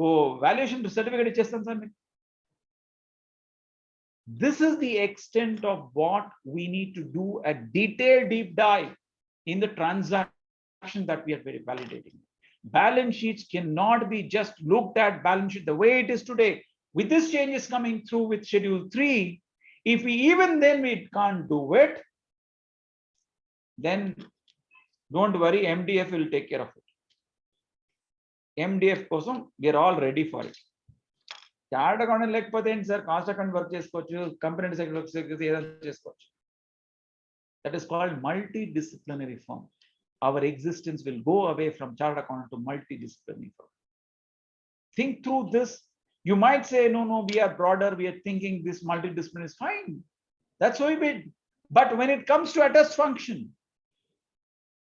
ఓ valuation certificate ఇచ్చేస్తాను sir మీకు. This is the extent of what we need to do a detailed deep dive in the transaction that we are very validating. Balance sheets cannot be just looked at balance sheet the way it is today. With this changes coming through with Schedule 3, if we even then we can't do it, then don't worry, MDF will take care of it. MDF kosam we are all ready for it. Chartered accountant lekapothe enti sir, cost account work chesukochu, company secretary work chesukochu. That is called multidisciplinary firm. Our existence will go away from chartered accountant to multidisciplinary firm. Think through this. You might say, no, we are broader, we are thinking this multidisciplinary is fine. That's so big. But when it comes to attest function,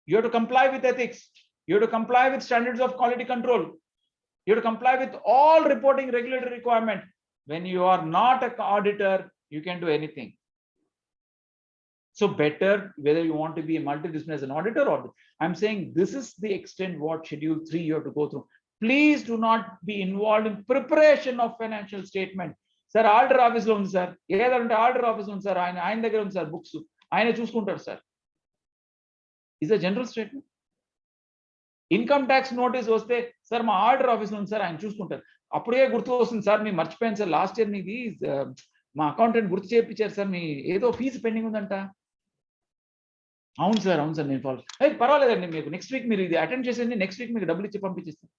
you have to comply with ethics. You have to comply with standards of quality control. You have to comply with all reporting regulatory requirement. When you are not an auditor, you can do anything. So better whether you want to be a multidisciplinary as an auditor or I'm saying this is the extent what Schedule 3 you have to go through. Please do not be involved in preparation of financial statement. Sir, auditor office lo undi sir, edante auditor office undi sir, ఆయన దగ్గర ఉంది sir books, ఆయన చూసుకుంటారు sir. Is a general statement. Income tax notice వస్తే sir మా order office ఉంది sir, ఆయన చూసుకుంటారు. అప్పుడే గుర్తు వస్తుంది సార్, మీరు మర్చిపోయాను సార్, లాస్ట్ ఇయర్ మీది మా అకౌంటెంట్ గుర్తు చేయించారు సార్, మీ ఏదో ఫీజు పెండింగ్ ఉందంట. అవును సార్ నేను ఫాలో. పర్వాలేదండి, మీకు నెక్స్ట్ వీక్ మీరు ఇది అటెండ్ చేసేయండి, నెక్స్ట్ వీక్ మీకు డబ్బులు ఇచ్చి పంపించేస్తాను.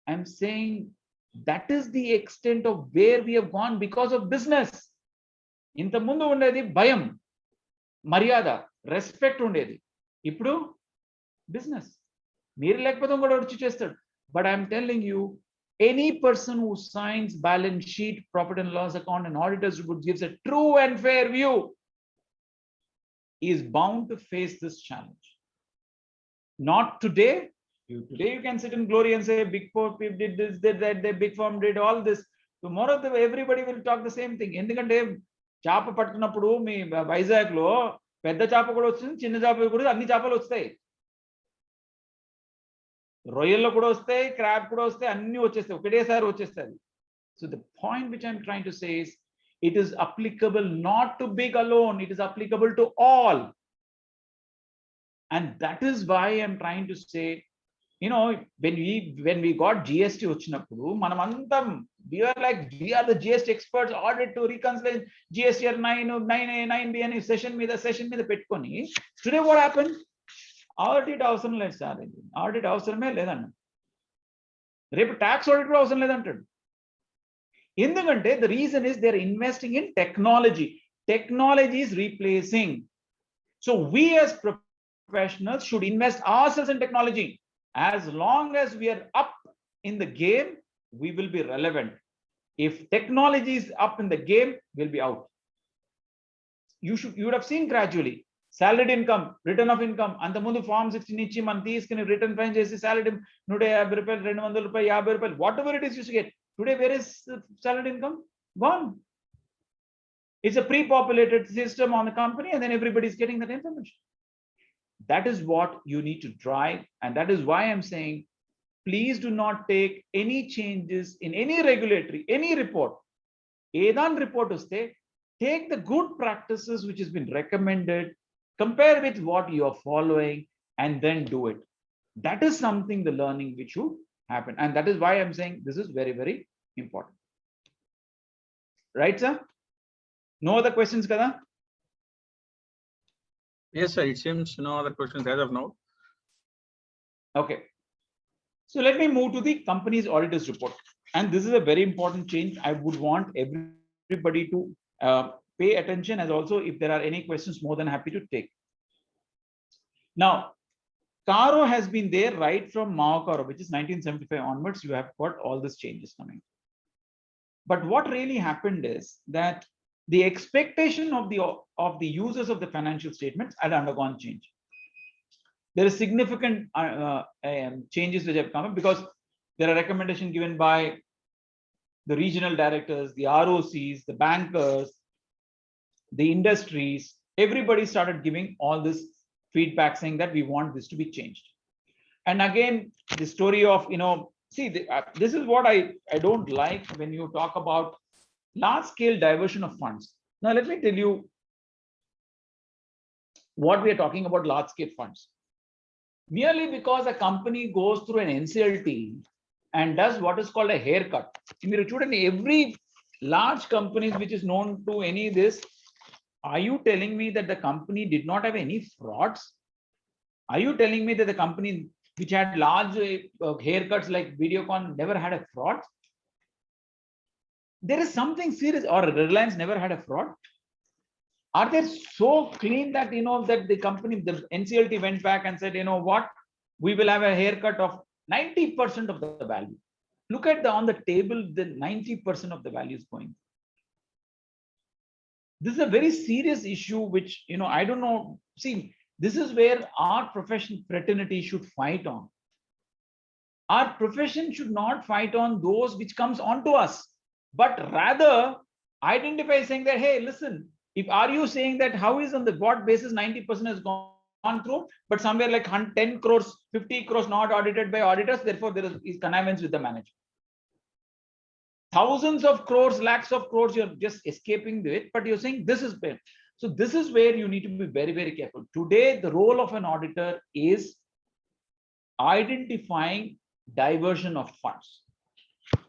I'm saying that is the extent of where we have gone because of business. ఇంత ముందు ఉండేది భయం, మర్యాద, రెస్పెక్ట్ ఉండేది. ఇప్పుడు బిజినెస్. మీరు లేకపోతే కూడా వచ్చి చేస్తాడు. But I'm telling you, any person who signs balance sheet, profit and loss account and auditor's report gives a true and fair view is bound to face this challenge. Not today. Today you can sit in glory and say big four people did this, did that, the big firm did all this. Tomorrow everybody will talk the same thing. ఎందుకంటే చేప పట్టుకున్నప్పుడు మీ వైజాగ్ లో పెద్ద చేప కూడా వస్తుంది, చిన్న చేప కూడా, అన్ని చేపలు వస్తాయి, రొయ్యల్లో కూడా వస్తాయి, క్రాబ్ కూడా వస్తాయి, అన్ని వచ్చేస్తాయి, ఒకటేసారి వచ్చేస్తాయి. So the point which I'm trying to say is it is applicable not to big alone, it is applicable to all. And that is why I'm trying to say, you know, when we got GST వచ్చినప్పుడు మనం అంతా we are the GST experts, audit to reconcile GST 9A 9B అని session మీద పెట్టుకొని, today what happened? Audit అవసరం లేదు sir, audit అవసరమే లేదన్న, రేపు ట్యాక్స్ ఆడిట్ కూడా అవసరం లేదంటాడు. ఎందుకంటే the reason is they're investing in technology. Technology is replacing. So we as professionals should invest ourselves in technology. As long as we are up in the game, we will be relevant. If technology is up in the game, we'll be out. You would have seen gradually salaried income, return of income, అంత ముందు form 16 ఇచ్చి మనం తీసుకుని return fine చేసి salary 150 రూపాయలు, 200 రూపాయలు, 50 రూపాయలు, what ever it is use to get. Today where is salaried income? Gone. It's a pre-populated system on the company and then everybody is getting that information. That is what you need to drive, and that is why I'm saying please do not take any changes in any regulatory, any report. Edan report uste, take the good practices which has been recommended, compare with what you are following and then do it. That is something, the learning which should happen, and that is why I'm saying this is very, very important. Right, sir? No other questions kada? Yes, sir. It seems no other questions as of now. Okay. So let me move to the company's auditor's report. And this is a very important change. I would want everybody to pay attention, as also if there are any questions, more than happy to take. Now, CARO has been there right from CARO, which is 1975 onwards. You have got all these changes coming. But what really happened is that the expectation of the users of the financial statements had undergone change. There is significant changes which have come up because there are recommendations given by the regional directors, the ROCs, the bankers, the industries. Everybody started giving all this feedback saying that we want this to be changed. And again, the story of, see, this is what I don't like when you talk about large scale diversion of funds. Now, let me tell you what we are talking about large scale funds. Merely because a company goes through an NCLT and does what is called a haircut. Every large companies which is known to any this, are you telling me that the company did not have any frauds? Are you telling me that the company which had large haircuts like Videocon never had a fraud? There is something serious, or Reliance never had a fraud. Are they so clean that that the company, the NCLT went back and said, what, we will have a haircut of 90% of the value. Look at on the table, the 90% of the value is going. This is a very serious issue, which I don't know. See, this is where our profession fraternity should fight on. Our profession should not fight on those which comes onto us, but rather identify saying that, hey, listen, are you saying that how is on the what basis 90% has gone through, but somewhere like 10 crores, 50 crores not audited by auditors, therefore there is connivance with the manager. Thousands of crores, lakhs of crores, you're just escaping it, but you're saying this is bad. So this is where you need to be very, very careful. Today, the role of an auditor is identifying diversion of funds.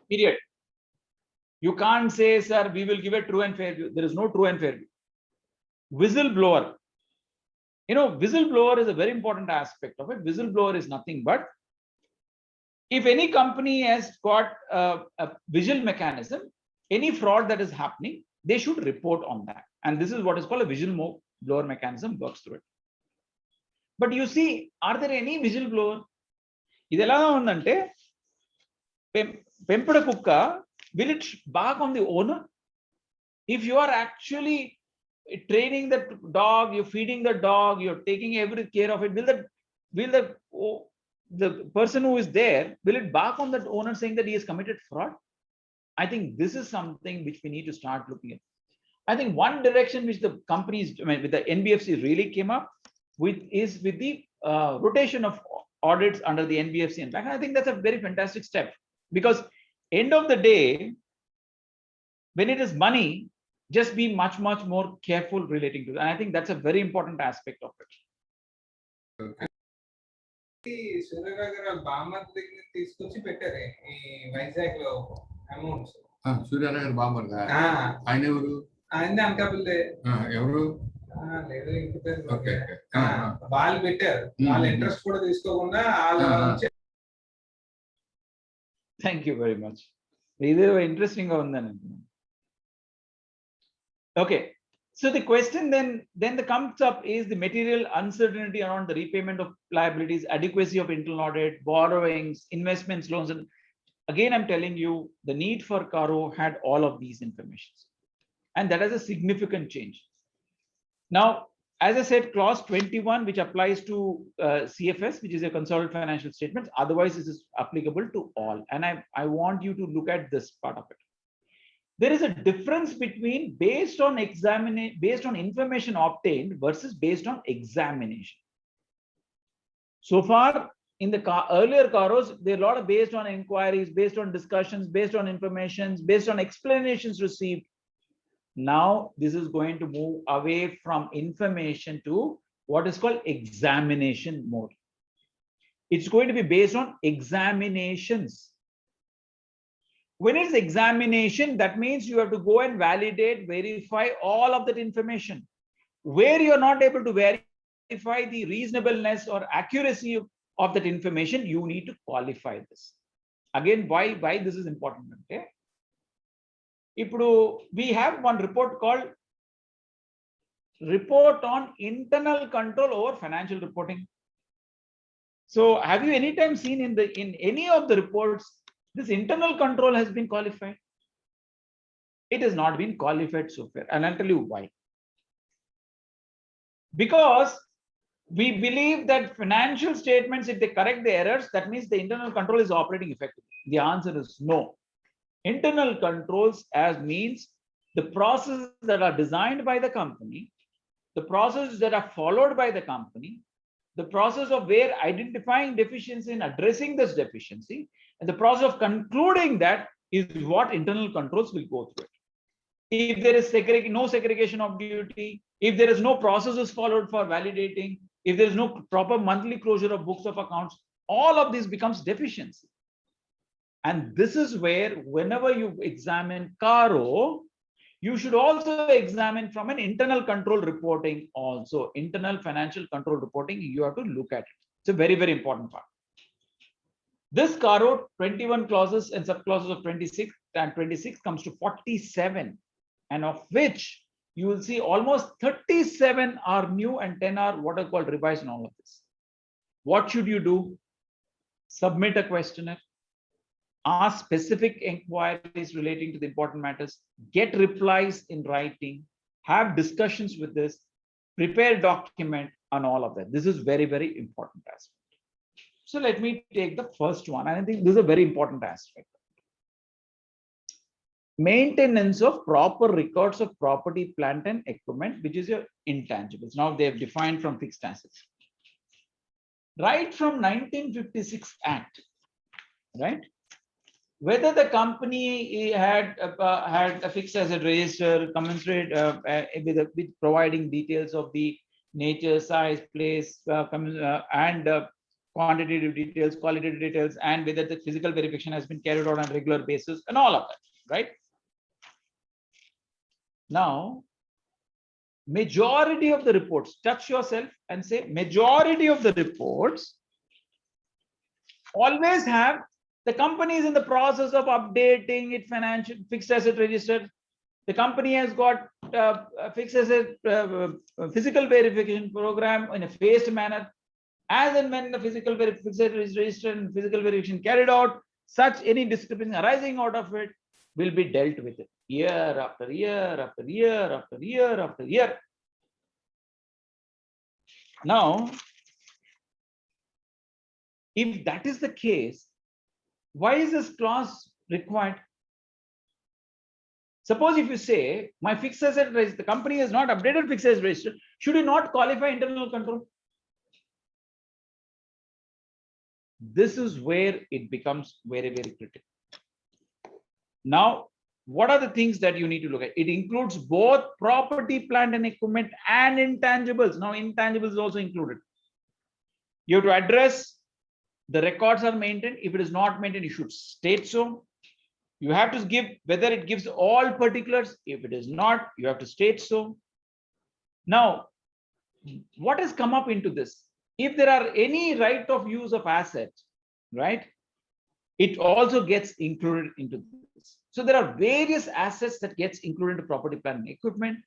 Period. You can't say, sir, we will give a true and fair view. There is no true and fair view. Whistleblower. Whistleblower is a very important aspect of it. Whistleblower is nothing but if any company has got a visual mechanism, any fraud that is happening, they should report on that. And this is what is called a whistleblower mechanism works through it. But you see, are there any whistleblower? Pempada kukka, will it bark on the owner? If you are actually training the dog, you're feeding the dog, you're taking every care of it, will the person who is there, will it bark on that owner saying that he has committed fraud? I think this is something which we need to start looking at. I think one direction which the companies, with the NBFC really came up with is with the rotation of audits under the NBFC and bank. I think that's a very fantastic step, because end of the day, when it is money, just be much, much more careful relating to that. And I think that's a very important aspect of it. Okay. తీసుకొచ్చి పెట్టారు ఈ వైజాగ్ లో amounts Surya Nagar bomber ఆయన ఎవరు ఆయన అనకాపల్లి ఎవరు లేదు ఇంటి పేరు వాళ్ళు పెట్టారు వాళ్ళ ఇంట్రెస్ట్ కూడా తీసుకోకుండా థ్యాంక్ యూ వెరీ మచ్ ఇది ఇంట్రెస్టింగ్ గా ఉందని. Okay, so the question then comes up is the material uncertainty around the repayment of liabilities, adequacy of internal audit, borrowings, investments, loans. And again, I'm telling you, the need for CARO had all of these information, and that is a significant change. Now, as I said, clause 21, which applies to CFS, which is a consolidated financial statements, otherwise this is applicable to all. And I want you to look at this part of it. There is a difference between based on information obtained versus based on examination. So far in the earlier CAROs, there are a lot of based on inquiries, based on discussions, based on information, based on explanations received. Now this is going to move away from information to what is called examination mode. It's going to be based on examinations. When it's examination, that means you have to go and validate, verify all of that information. Where you're not able to verify verify the reasonableness or accuracy of that information, you need to qualify this. Again, why this is important? Okay. We have one report called Report on Internal Control over Financial Reporting. So have you any time seen in any of the reports, this internal control has been qualified? It has not been qualified so far, and I'll tell you why. Because we believe that financial statements, if they correct the errors, that means the internal control is operating effectively. The answer is no. Internal controls means the processes that are designed by the company, the processes that are followed by the company, the process of where identifying deficiency and addressing this deficiency, and the process of concluding that is what internal controls will go through it. If there is no segregation of duty, if there is no processes followed for validating, if there is no proper monthly closure of books of accounts, all of this becomes deficiency. And this is where whenever you examine CARO, you should also examine from an internal control reporting also. Internal financial control reporting, you have to look at it. It's a very, very important part. This CARO, 21 clauses and subclauses of 26 and 26 comes to 47. And of which you will see almost 37 are new and 10 are what are called revised in all of this. What should you do? Submit a questionnaire, ask specific inquiries relating to the important matters, get replies in writing, have discussions with this, prepare document and all of that. This is very, very important aspect. So let me take the first one. I think this is a very important aspect. Maintenance of proper records of property, plant and equipment, which is your intangibles. Now they have defined from fixed assets. Right from 1956 Act, right? Whether the company had a fixed asset register commensurate with providing details of the nature, size, place, and quantitative details, qualitative details, and whether the physical verification has been carried out on a regular basis, and all of that, right? Now, majority of the reports, touch yourself and say majority of the reports always have the company is in the process of updating its financial fixed asset register. The company has got a fixed asset physical verification program in a phased manner. As and when the physical verification is registered and physical verification carried out, such any discrepancy arising out of it will be dealt with it year after year after year after year after year. Now, if that is the case, why is this clause required? Suppose if you say my fixed asset register, the company has not updated fixed asset register, should you not qualify internal control? This is where it becomes very, very critical. Now, what are the things that you need to look at? It includes both property, plant and equipment and intangibles. Now, intangibles is also included. You have to address the records are maintained. If it is not maintained, you should state so. You have to give whether it gives all particulars. If it is not, you have to state so. Now, what has come up into this? If there are any right of use of assets, right, it also gets included into this. So there are various assets that gets included into property, plant and equipment.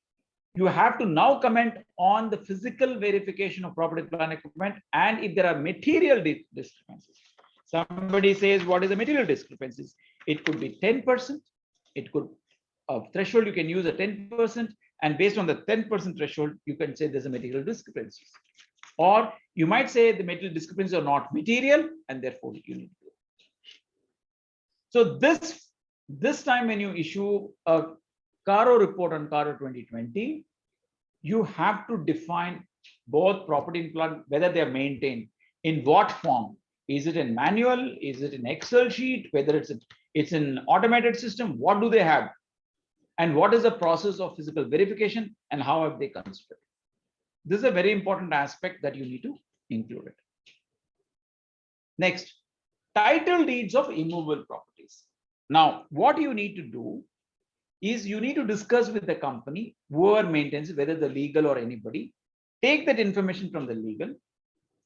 You have to now comment on the physical verification of property, plant and equipment, and if there are material discrepancies. Somebody says, what is the material discrepancies? It could be 10%. It could threshold, you can use a 10%, and based on the 10% threshold, you can say there's a material discrepancies. Or you might say the material discrepancies are not material, and therefore you need to do it. So this time when you issue a CARO report on CARO 2020, you have to define both property and plant, whether they are maintained in what form. Is it in manual? Is it in Excel sheet? Whether it's an automated system, what do they have? And what is the process of physical verification and how have they considered? This is a very important aspect that you need to include it. Next, title deeds of immovable properties. Now, what you need to do is you need to discuss with the company, whoever maintains, whether the legal or anybody, take that information from the legal.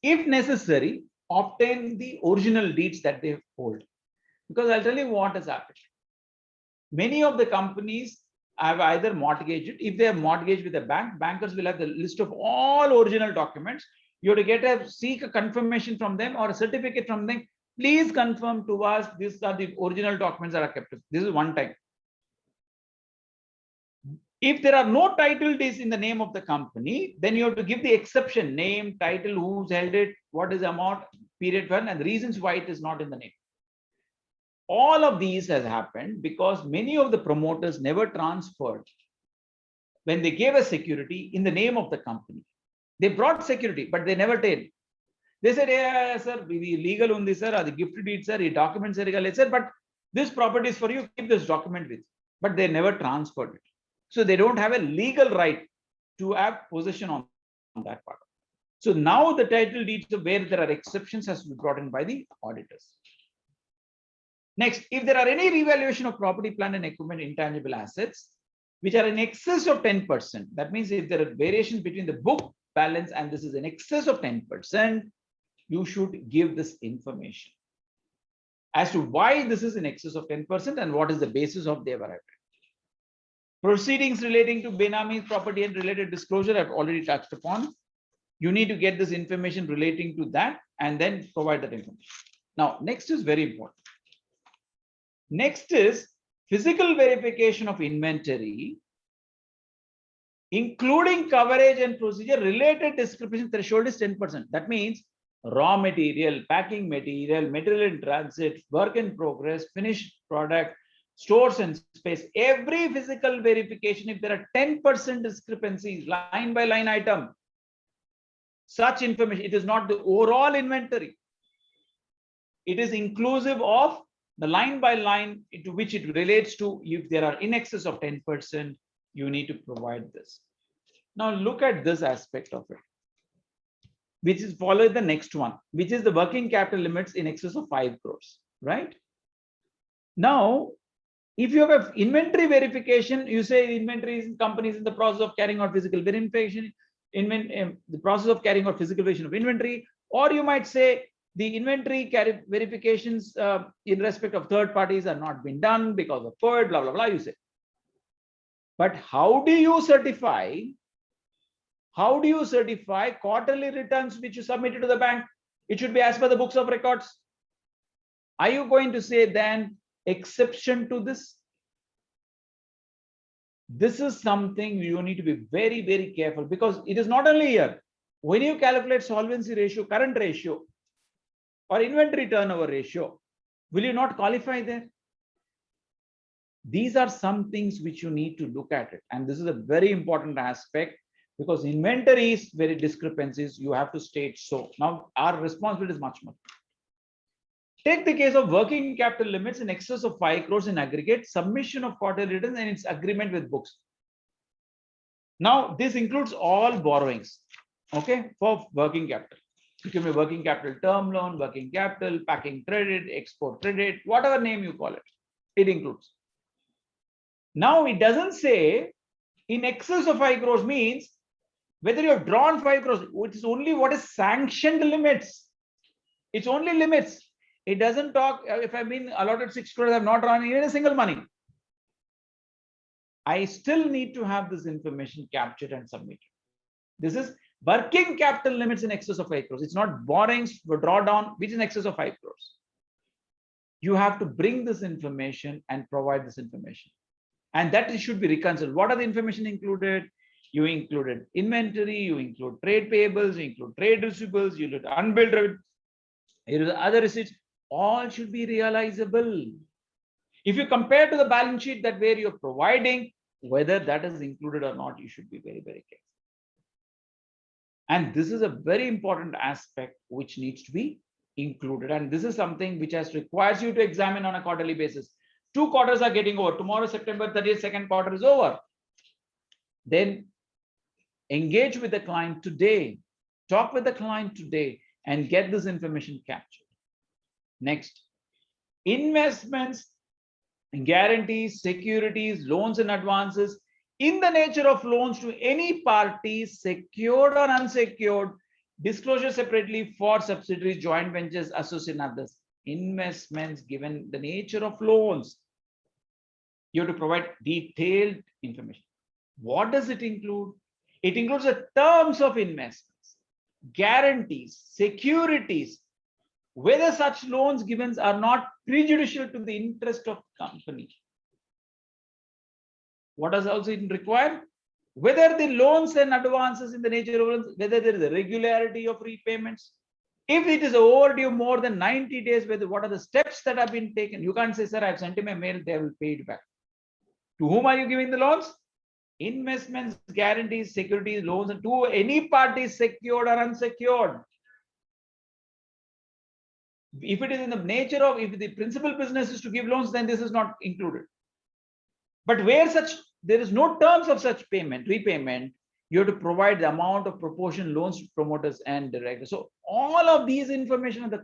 If necessary, obtain the original deeds that they hold. Because I'll tell you what has happened. Many of the companies have either mortgaged it. If they have mortgaged with a bank, bankers will have the list of all original documents. You have to seek a confirmation from them or a certificate from them. Please confirm to us, these are the original documents that are kept. This is one time. If there are no title deeds in the name of the company, then you have to give the exception, name, title, who's held it, what is the amount, period, one, and the reasons why it is not in the name. All of these has happened because many of the promoters never transferred when they gave a security in the name of the company. They brought security, but they never did. They said, yeah, sir, we legal on this, sir, or the gift deed, sir, the documents are legal, sir, but this property is for you, keep this document with you. But they never transferred it. So they don't have a legal right to have possession on that part. So now the title deeds where there are exceptions has to be brought in by the auditors. Next, if there are any revaluation of property, plant and equipment, intangible assets, which are in excess of 10%, that means if there are variations between the book balance and this is in excess of 10%, you should give this information as to why this is in excess of 10% and what is the basis of their variety. Proceedings relating to Benami property and related disclosure I've already touched upon. You need to get this information relating to that and then provide that information. Now, next is very important. Next is physical verification of inventory, including coverage and procedure related discrepancy threshold is 10%. That means raw material, packing material, material in transit, work in progress, finished product, stores and space, every physical verification, if there are 10% discrepancies, line by line item, such information, it is not the overall inventory. It is inclusive of the line by line to which it relates to. If there are in excess of 10%, you need to provide this. Now look at this aspect of it, which is followed the next one, which is the working capital limits in excess of 5 crores, right? Now, if you have an inventory verification, you say inventory companies in the process of carrying out physical verification, the process of carrying out physical verification of inventory, or you might say the inventory verifications in respect of third parties are not been done because of COVID, blah, blah, blah, you say. But how do you certify? How do you certify quarterly returns which you submitted to the bank? It should be as per the books of records. Are you going to say then exception to this? This is something you need to be very, very careful because it is not only here. When you calculate solvency ratio, current ratio, or inventory turnover ratio, will you not qualify there? These are some things which you need to look at it. And this is a very important aspect because inventory is very discrepancies. You have to state so. Now, our responsibility is much more. Take the case of working capital limits in excess of 5 crores in aggregate, submission of quarterly returns and its agreement with books. Now, this includes all borrowings, okay, for working capital. It can be working capital term loan, working capital, packing credit, export credit, whatever name you call it, it includes. Now, it doesn't say in excess of 5 crores means whether you have drawn 5 crores, which is only what is sanctioned limits. It's only limits. It doesn't talk if I've been allotted 6 crores, I've not drawn even a single money. I still need to have this information captured and submitted. This is working capital limits in excess of 5 crores. It's not borrowings for drawdown, which is in excess of 5 crores. You have to bring this information and provide this information. And that should be reconciled. What are the information included? You included inventory, you include trade payables, you include trade receivables, you include unbilled revenue, you include other receipts. All should be realizable. If you compare to the balance sheet that where you're providing, whether that is included or not, you should be very, very careful. And this is a very important aspect which needs to be included. And this is something which requires you to examine on a quarterly basis. 2 quarters are getting over. Tomorrow, September 30th, second quarter is over. Then engage with the client today. Talk with the client today and get this information captured. Next, investments, guarantees, securities, loans and advances in the nature of loans to any party, secured or unsecured, disclosure separately for subsidiaries, joint ventures, associates, and others. Investments given the nature of loans, you have to provide detailed information. What does it include? It includes the terms of investments, guarantees, securities, whether such loans given are not prejudicial to the interest of the company. What does also it require? Whether the loans and advances in the nature of loans, whether there is a regularity of repayments. If it is overdue more than 90 days, what are the steps that have been taken? You can't say, sir, I've sent him a mail, they will pay it back. To whom are you giving the loans? Investments, guarantees, securities, loans, and to any party, secured or unsecured. If it is in the nature of, if the principal business is to give loans, then this is not included. But where there is no terms of such repayment, you have to provide the amount of proportion loans to promoters and directors. So all of these information in the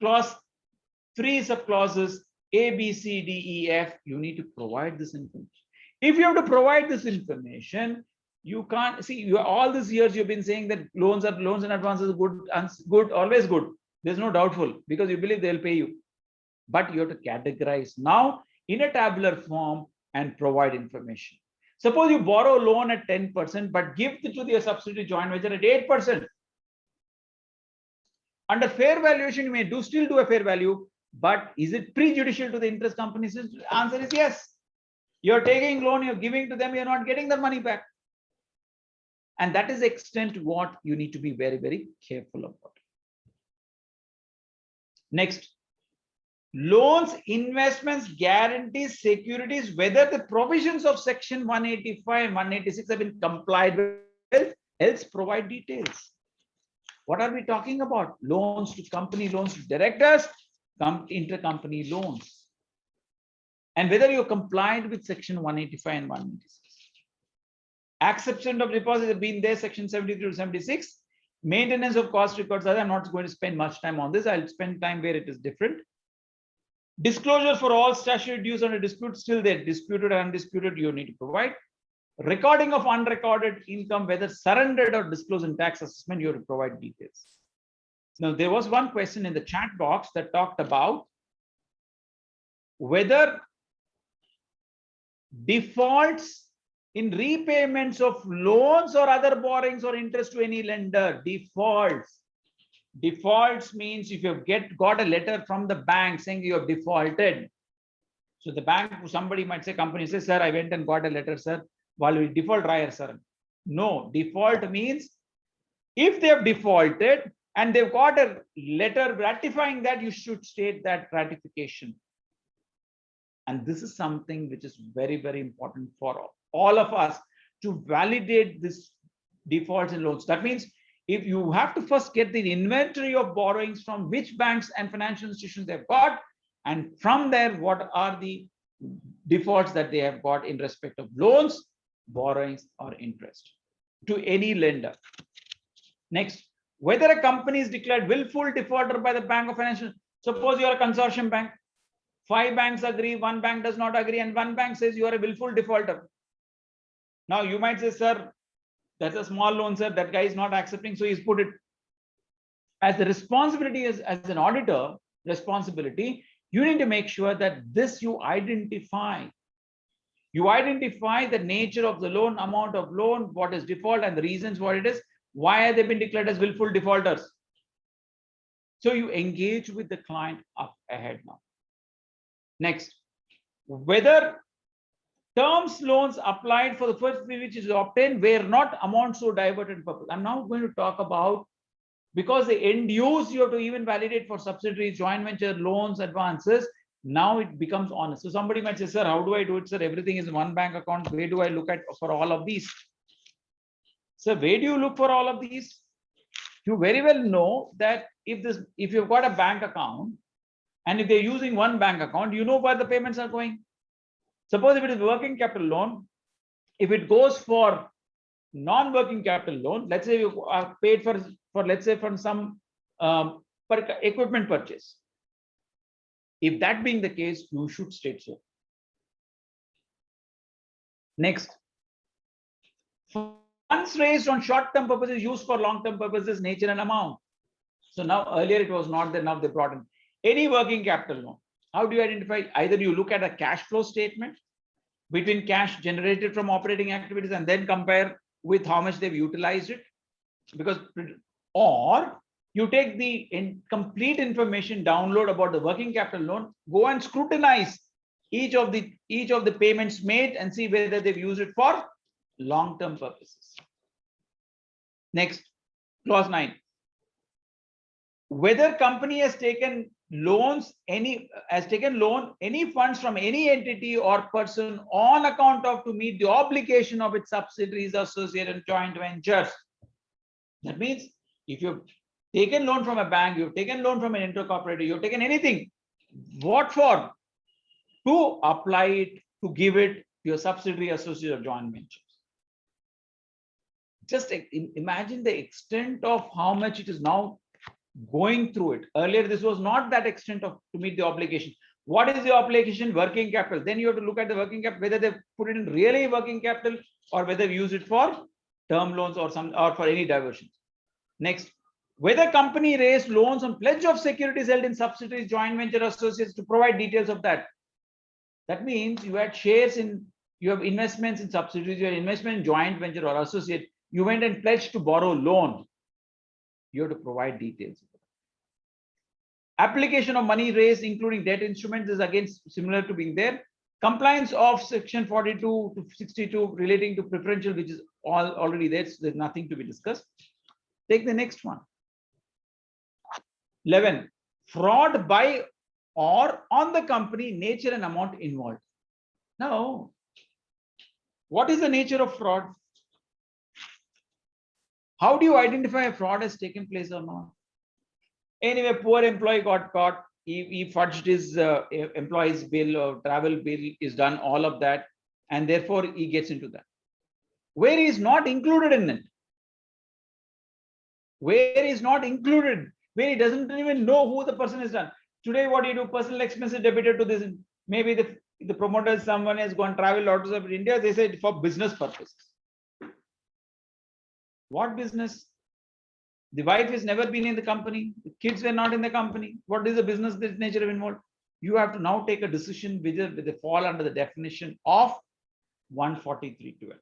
clause 3 subclauses A, B, C, D, E, F, you need to provide this information. If you have to provide this information, you can't see, all these years you've been saying that loans and advances are good, always good. There's no doubtful, because you believe they'll pay you. But you have to categorize now in a tabular form and provide information. Suppose you borrow a loan at 10%, but give it to the subsidiary joint venture at 8%. Under fair valuation, you may still do a fair value, but is it prejudicial to the interest companies? The answer is yes. You're taking loan, you're giving to them, you're not getting the money back. And that is the extent what you need to be very, very careful about. Next, loans, investments, guarantees, securities, whether the provisions of section 185 and 186 have been complied with, else provide details. What are we talking about? Loans to company, loans to directors, intercompany loans. And whether you're compliant with section 185 and 186. Acceptance of deposits have been there, section 73 to 76. Maintenance of cost records. I'm not going to spend much time on this. I'll spend time where it is different. Disclosures for all statutory dues under dispute, still there, disputed or undisputed, you need to provide. Recording of unrecorded income, whether surrendered or disclosed in tax assessment, you have to provide details. Now, there was one question in the chat box that talked about whether defaults in repayments of loans or other borrowings or interest to any lender, defaults means if you got a letter from the bank saying you have defaulted. So the bank, somebody might say, company says, sir, I went and got a letter, sir, while we default raya, sir. No, default means if they have defaulted and they've got a letter ratifying that, you should state that ratification. And this is something which is very, very important for all of us to validate this defaults in loans. That means if you have to first get the inventory of borrowings from which banks and financial institutions they've got, and from there, what are the defaults that they have got in respect of loans, borrowings, or interest to any lender. Next, whether a company is declared willful defaulter by the bank or financial. Suppose you are a consortium bank. 5 banks agree, 1 bank does not agree, and 1 bank says you are a willful defaulter. Now you might say, sir, that's a small loan, sir, that guy is not accepting, so he's put it. As the responsibility is, as an auditor responsibility, you need to make sure that this you identify. You identify the nature of the loan, amount of loan, what is default, and the reasons what it is. Why have they been declared as willful defaulters? So you engage with the client up ahead now. Next, whether terms loans applied for the first fee which is obtained were not amounts so diverted purpose. I'm now going to talk about, because the end use you have to even validate for subsidiaries, joint venture, loans, advances. Now it becomes honest. So somebody might say, sir, how do I do it, sir? Everything is in one bank account. Where do I look at for all of these? So where do you look for all of these? You very well know that if you've got a bank account, and if they're using one bank account, you know where the payments are going. Suppose if it is working capital loan, if it goes for non-working capital loan, let's say you are paid for let's say from some equipment purchase. If that being the case, you should state so. Next, Funds raised on short-term purposes used for long-term purposes, nature and amount. So now earlier it was not there, now they brought in any working capital loan. How do you identify? Either you look at a cash flow statement between cash generated from operating activities and then compare with how much they've utilized it, because, or you take the complete information, download about the working capital loan, go and scrutinize each of the payments made and see whether they've used it for long-term purposes. Next, clause 9. Whether company has taken loans, any funds from any entity or person on account of to meet the obligation of its subsidiaries, associates, and joint ventures. That means if you've taken loan from a bank, you've taken loan from an intercooperative, you've taken anything, what for? To apply it, to give it to your subsidiary, associate, or joint ventures. Just imagine the extent of how much it is now going through it. Earlier, this was not that extent of to meet the obligation. What is the obligation? Working capital. Then you have to look at the working capital, whether they put it in really working capital or whether they use it for term loans or for any diversions. Next, whether company raised loans on pledge of securities held in subsidiaries, joint venture, associates, to provide details of that. That means you had shares in, you have investments in subsidiaries, you have investment in joint venture or associate. You went and pledged to borrow loan. You have to provide details. Application of money raised, including debt instruments, is again similar to being there. Compliance of section 42 to 62 relating to preferential, which is already there. So there's nothing to be discussed. Take the next one. 11. Fraud by or on the company, nature and amount involved. Now, what is the nature of fraud? How do you identify a fraud has taken place or not? Anyway, poor employee got caught. He fudged his employee's bill or travel bill, is done all of that, and therefore he gets into that. Where he is not included in it, where he is not included, where he doesn't even know who the person is done. Today, what do you do? Personal expenses debited to this. Maybe the promoter, someone has gone travel out of India. They said for business purposes. What business? The wife has never been in the company. The kids were not in the company. What is the business nature of involved? You have to now take a decision whether they fall under the definition of 143.12.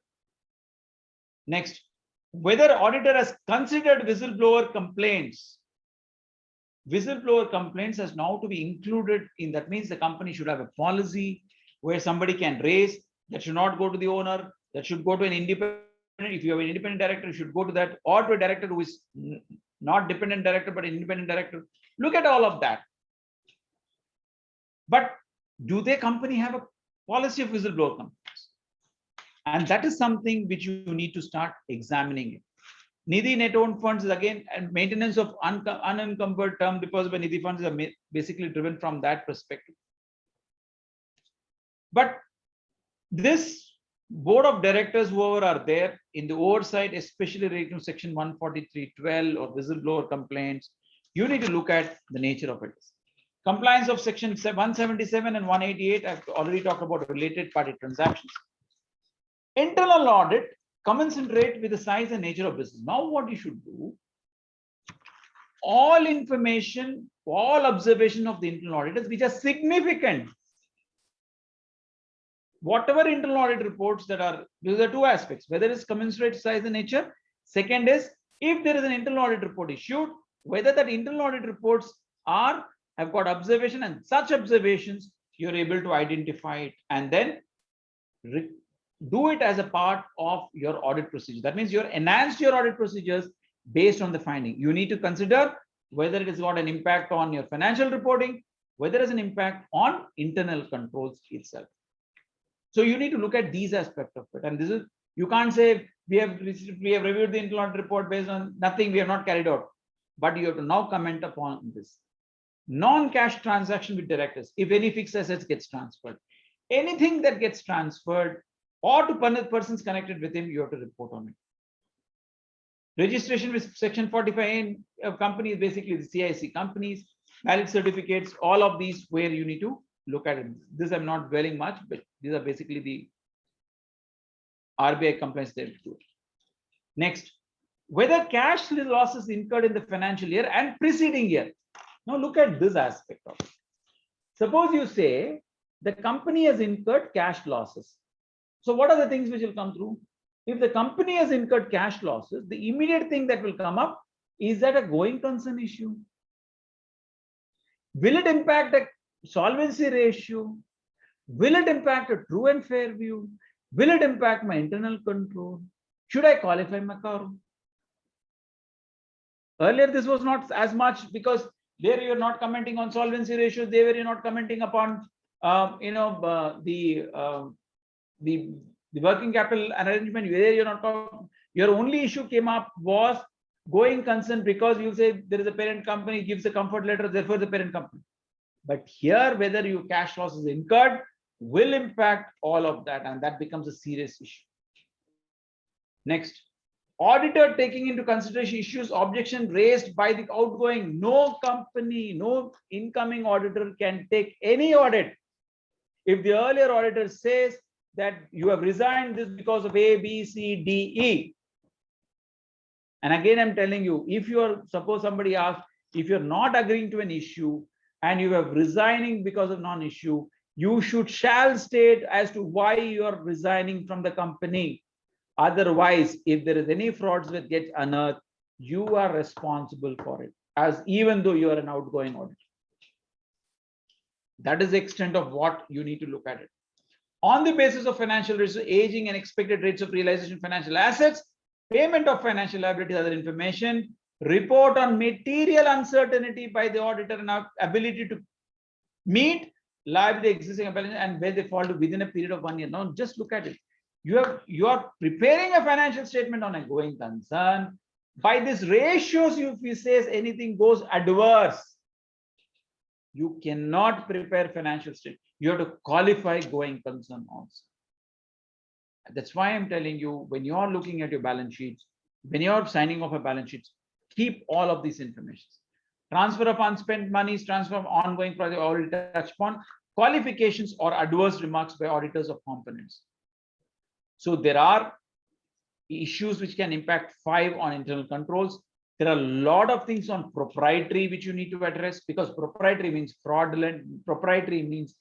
Next, whether auditor has considered whistleblower complaints. Whistleblower complaints has now to be included in, that means the company should have a policy where somebody can raise, that should not go to the owner, that should go to an independent. If you have an independent director, you should go to that, or to a director who is not dependent director but an independent director. Look at all of that. But do the company have a policy of whistleblower complaints? And that is something which you need to start examining it. Nidhi net owned funds is again, and maintenance of unencumbered term deposit by Nidhi funds are basically driven from that perspective. But this board of directors, whoever are there in the oversight, especially relating to section 143.12 or whistleblower complaints, you need to look at the nature of it. Compliance of section 177 and 188, I've already talked about related party transactions. Internal audit commensurate with the size and nature of business. Now what you should do, all information, all observation of the internal auditors which are significant, whatever internal audit reports that are, these are two aspects, whether it's commensurate size and nature. Second is, if there is an internal audit report issued, whether that internal audit reports have got observation, and such observations you're able to identify it and then do it as a part of your audit procedure. That means you're enhanced your audit procedures based on the finding. You need to consider whether it has got an impact on your financial reporting, whether it has an impact on internal controls itself. So you need to look at these aspects of it. And this is, you can't say we have reviewed the internal audit report based on nothing, we have not carried out. But you have to now comment upon this. Non-cash transaction with directors, if any fixed assets gets transferred, anything that gets transferred or to persons connected with him, you have to report on it. Registration with section 45 of companies, basically the CIC companies, valid certificates, all of these where you need to look at it. This I'm not dwelling much, but these are basically the RBI compliance they do. Next, whether cash losses incurred in the financial year and preceding year. Now look at this aspect of it. Suppose you say the company has incurred cash losses. So what are the things which will come through? If the company has incurred cash losses, the immediate thing that will come up is that a going concern issue. Will it impact the solvency ratio? Will it impact a true and fair view? Will it impact my internal control? Should I qualify my CARO? Earlier, this was not as much because there you're not commenting on solvency ratios. There you're not commenting upon, the working capital arrangement. There you're not. Your only issue came up was going concern because you say there is a parent company gives a comfort letter, therefore the parent company. But here, whether your cash loss is incurred will impact all of that, and that becomes a serious issue. Next, auditor taking into consideration issues, objection raised by the outgoing. No company, no incoming auditor can take any audit. If the earlier auditor says that you have resigned this because of A, B, C, D, E. And again, I'm telling you, if you are, suppose somebody asks, if you're not agreeing to an issue and you have resigning because of non-issue, you shall state as to why you are resigning from the company. Otherwise, if there is any frauds that get unearthed, you are responsible for it, as even though you are an outgoing auditor. That is the extent of what you need to look at it. On the basis of financial risk, aging and expected rates of realization of financial assets, payment of financial liabilities, other information, report on material uncertainty by the auditor and our ability to meet liability existing and where they fall to within a period of 1 year. Now, just look at it. You are preparing a financial statement on a going concern. By these ratios, if you say anything goes adverse, you cannot prepare financial statement. You have to qualify going concern also. That's why I'm telling you, when you are looking at your balance sheets, when you are signing off a balance sheet, keep all of these information. Transfer of unspent monies, transfer of ongoing project, already touched upon. Qualifications or adverse remarks by auditors of components. So there are issues which can impact 5 on internal controls. There are a lot of things on proprietary which you need to address, because proprietary means fraudulent. Proprietary means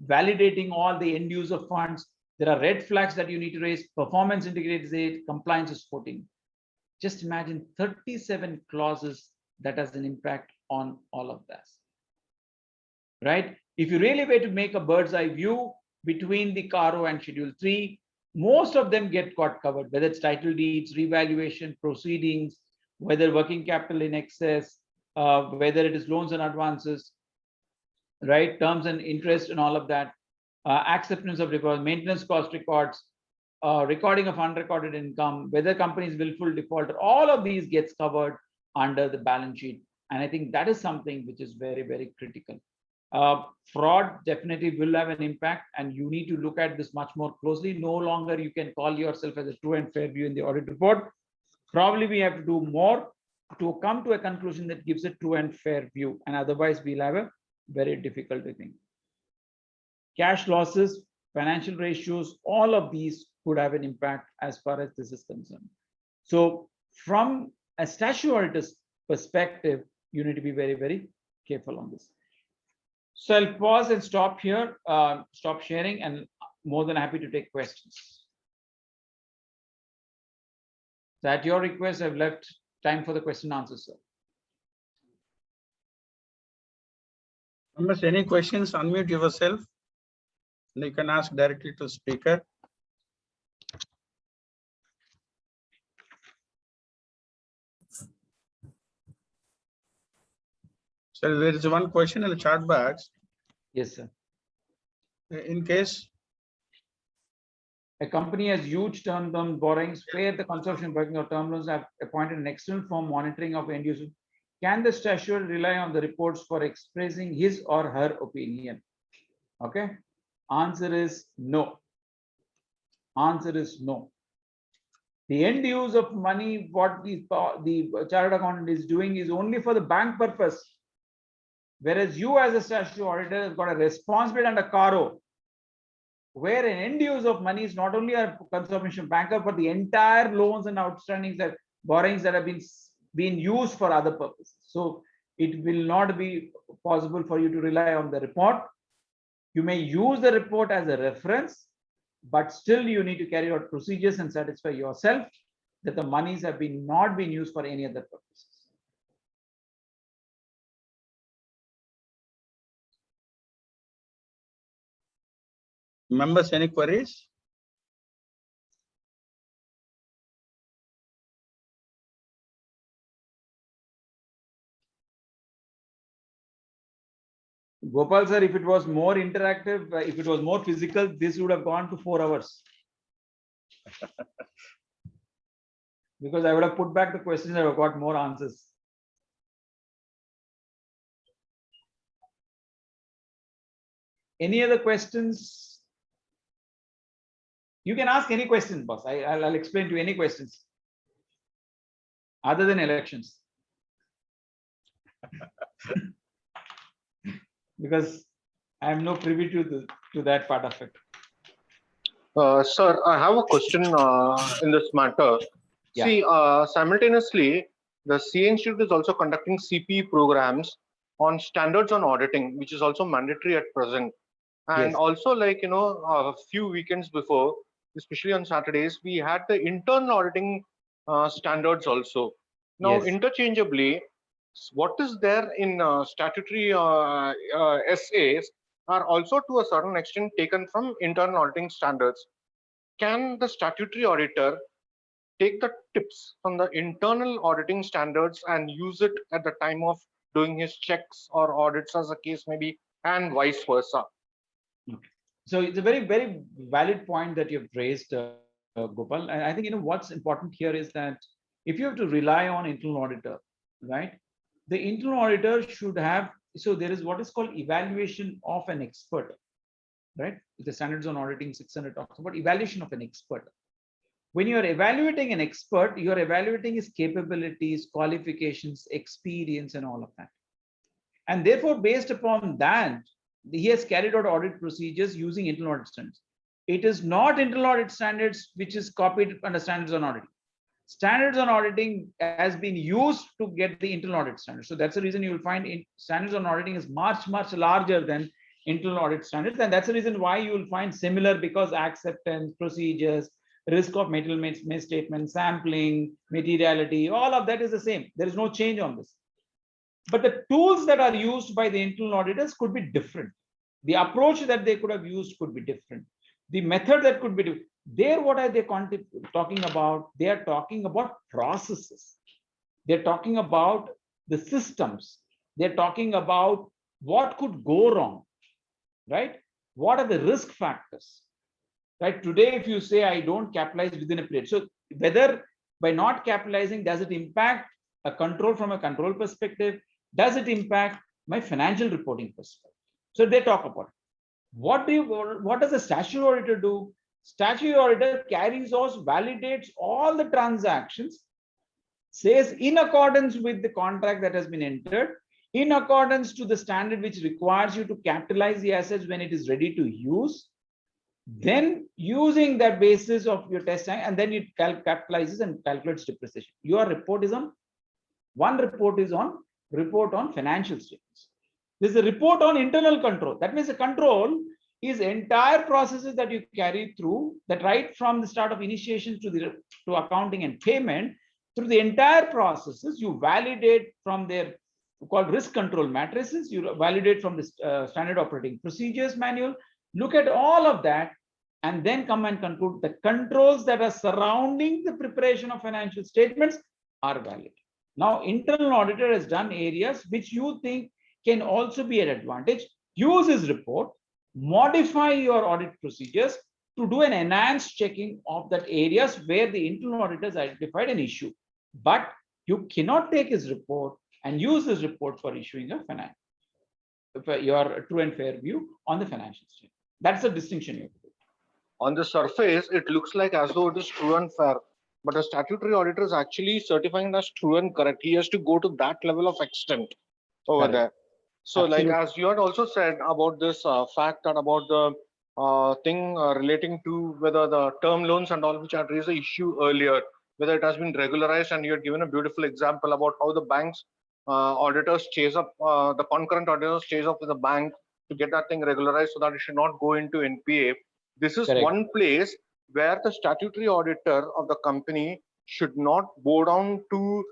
validating all the end use of funds. There are red flags that you need to raise. Performance indicators 8, compliance is 14. Just imagine 37 clauses that has an impact on all of that. Right? If you really were to make a bird's eye view between the CARO and Schedule 3, most of them got covered, whether it's title deeds, revaluation, proceedings, whether working capital in excess, whether it is loans and advances, right? Terms and interest and all of that, acceptance of records, maintenance cost records, recording of unrecorded income, whether company is willful defaulter, all of these gets covered under the balance sheet. And I think that is something which is very, very critical. Fraud definitely will have an impact, and you need to look at this much more closely. No longer you can call yourself as a true and fair view in the audit report. Probably we have to do more to come to a conclusion that gives a true and fair view, and otherwise we'll have a very difficult thing. Cash losses, financial ratios, all of these could have an impact as far as this is concerned. So from a statutory auditor's perspective, you need to be very, very careful on this. So I'll pause and stop here, stop sharing, and more than happy to take questions. So at your request, I've left time for the question and answer, sir. Unless any questions, unmute yourself. You can ask directly to speaker. So there is one question in the chat box. Yes, sir. In case a company has huge term loan borrowings where the consortium working on term loans have appointed an external firm monitoring of end users, can the statutory rely on the reports for expressing his or her opinion? Okay. Answer is no. Answer is no. The end use of money, what the chartered accountant is doing is only for the bank purpose. Whereas you as a statutory auditor have got a responsibility under CARO where an end use of money is not only a consumption banker, but the entire loans and outstandings that borrowings that have been used for other purposes. So it will not be possible for you to rely on the report. You may use the report as a reference, but still you need to carry out procedures and satisfy yourself that the monies have not been used for any other purposes. Members, any queries? Gopal sir, if it was more interactive, if it was more physical, this would have gone to 4 hours. Because I would have put back the questions, I would have got more answers. Any other questions? You can ask any questions, boss. I'll explain to you any questions other than elections. Because I am no privy to that part of it. Sir, I have a question in this matter. Yeah. See, simultaneously, the CA Institute is also conducting CPE programs on standards on auditing, which is also mandatory at present. And Yes. also, like, you know, a few weekends before, especially on Saturdays, we had the internal auditing standards also. Now, Yes. interchangeably, what is there in statutory SAs are also to a certain extent taken from internal auditing standards. Can the statutory auditor take the tips from the internal auditing standards and use it at the time of doing his checks or audits, as the case may be, and vice versa? Okay. So it's a very, very valid point that you've raised, Gopal. And I think, you know, what's important here is that if you have to rely on internal auditor, right? The internal auditor should have, so there is what is called evaluation of an expert, right? The standards on auditing 600 talks about evaluation of an expert. When you're evaluating an expert, you're evaluating his capabilities, qualifications, experience, and all of that. And therefore, based upon that, he has carried out audit procedures using internal audit standards. It is not internal audit standards which is copied under standards on auditing. Standards on auditing has been used to get the internal audit standards. So that's the reason you will find standards on auditing is much, much larger than internal audit standards. And that's the reason why you will find similar, because acceptance, procedures, risk of material misstatement, sampling, materiality, all of that is the same. There is no change on this. But the tools that are used by the internal auditors could be different. The approach that they could have used could be different. The method that could be different. There, what are they talking about? They are talking about processes. They're talking about the systems. They're talking about what could go wrong, right? What are the risk factors, right? Today, if you say I don't capitalize within a period, so whether by not capitalizing, does it impact a control from a control perspective? Does it impact my financial reporting perspective? So they talk about it. What does a statutory auditor do? Statutory auditor carries out, validates all the transactions, says in accordance with the contract that has been entered, in accordance to the standard which requires you to capitalize the assets when it is ready to use, then using that basis of your test time, and then it capitalizes and calculates depreciation. Your report is on, one report is on report on financial statements. This is a report on internal control. That means the control is entire processes that you carry through, that right from the start of initiation to accounting and payment, through the entire processes, you validate from their called risk control matrices, you validate from the standard operating procedures manual, look at all of that, and then come and conclude the controls that are surrounding the preparation of financial statements are valid. Now, internal auditor has done areas which you think can also be an advantage. Use his report, modify your audit procedures to do an enhanced checking of that areas where the internal auditors identified an issue. But you cannot take his report and use this report for issuing a finance, your true and fair view on the financial statement. That's the distinction you have to do. On the surface, it looks like as though it is true and fair, but a statutory auditor is actually certifying it as true and correct. He has to go to that level of extent over Correct. there. So, Absolutely. like as you had also said about this fact that about the thing relating to whether the term loans and all, which had raised the issue earlier, whether it has been regularized, and you had given a beautiful example about how the banks auditors chase up, the concurrent auditors chase up with the bank to get that thing regularized so that it should not go into NPA. This is Correct. one place where the statutory auditor of the company should not bow down to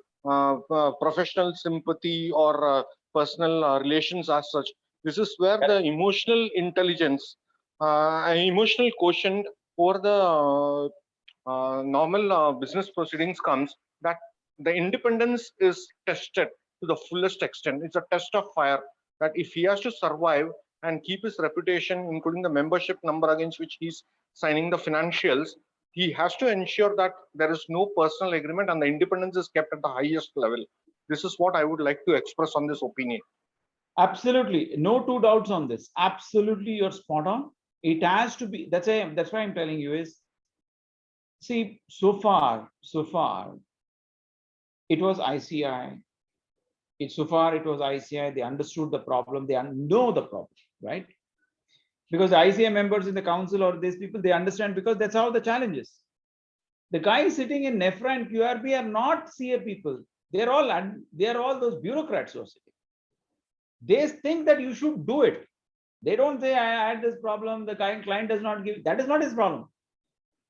professional sympathy or personal relations as such. This is where the emotional intelligence, an emotional quotient for the normal business proceedings comes, that the independence is tested to the fullest extent. It's a test of fire that if he has to survive and keep his reputation, including the membership number against which he's signing the financials, he has to ensure that there is no personal agreement and the independence is kept at the highest level. This is what I would like to express on this opinion. Absolutely, no two doubts on this. Absolutely, you're spot on. It has to be. That's why I'm telling you is, see, so far, it was ICI. So far it was ICI. They understood the problem. They know the problem, right? Because the ICI members in the council or these people, they understand, because that's how the challenge is. The guys sitting in NEFRA and QRB are not CA people. They're all those bureaucrats who are sitting. They think that you should do it. They don't say, I had this problem, the client does not give. That is not his problem.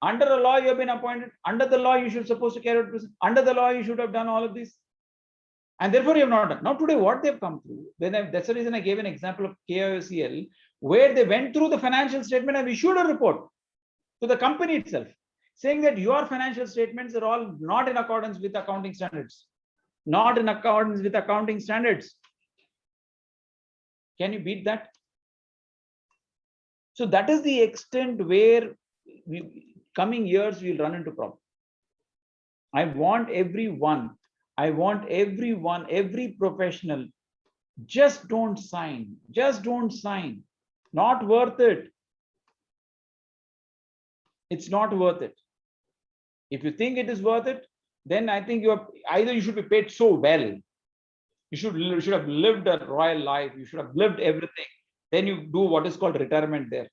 Under the law, you have been appointed. Under the law, you should supposed to carry out business. Under the law, you should have done all of this. And therefore, you have not done. Now, today, what they've come through, that's the reason I gave an example of KIOCL, where they went through the financial statement and issued a report to the company itself, saying that your financial statements are all not in accordance with accounting standards. Not in accordance with accounting standards. Can you beat that? So that is the extent where coming years we'll run into problems. I want everyone, every professional, just don't sign. Not worth it. It's not worth it. If you think it is worth it, then I think you should be paid so well. You should have lived a royal life. You should have lived everything. Then you do what is called retirement there.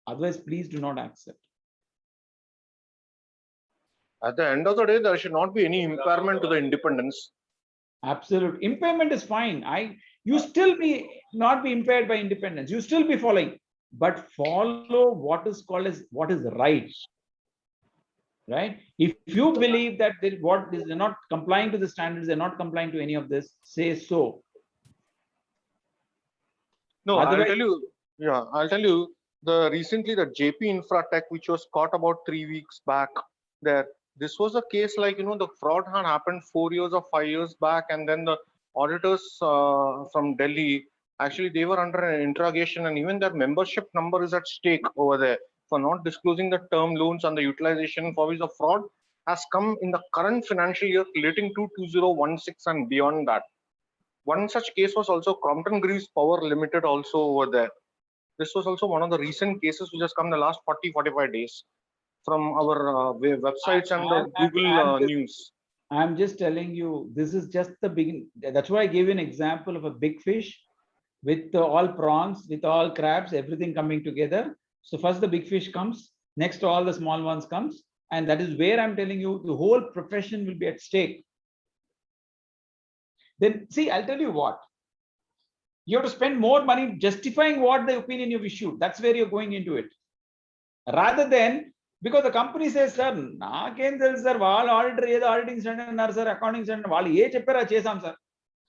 Otherwise, please do not accept. At the end of the day, there should not be any impairment to the independence. Absolute impairment is fine. You still not be impaired by independence. You still be following, but follow what is called as what is right. Right? If you believe that they're not complying to the standards, they're not complying to any of this, say so. No, I'll tell you. Yeah, I'll tell you. Recently the JP Infratech, which was caught about 3 weeks back, this was a case like, the fraud had happened 4 years or 5 years back, and then the auditors from Delhi, actually they were under an interrogation, and even their membership number is at stake over there for not disclosing the term loans and the utilization for which the fraud has come in the current financial year relating to 2016 and beyond that. One such case was also Crompton Greaves Power Limited also over there. This was also one of the recent cases which has come in the last 40-45 days from our websites and the Google News. I'm just telling you, this is just the beginning. That's why I gave you an example of a big fish with all prawns, with all crabs, everything coming together. So first the big fish comes, next all the small ones comes. And that is where I'm telling you, the whole profession will be at stake. Then see, I'll tell you what. You have to spend more money justifying what the opinion you've issued. That's where you're going into it. Rather than, because the company says, sir, sir, auditing standard, sir, accounting standard, sir.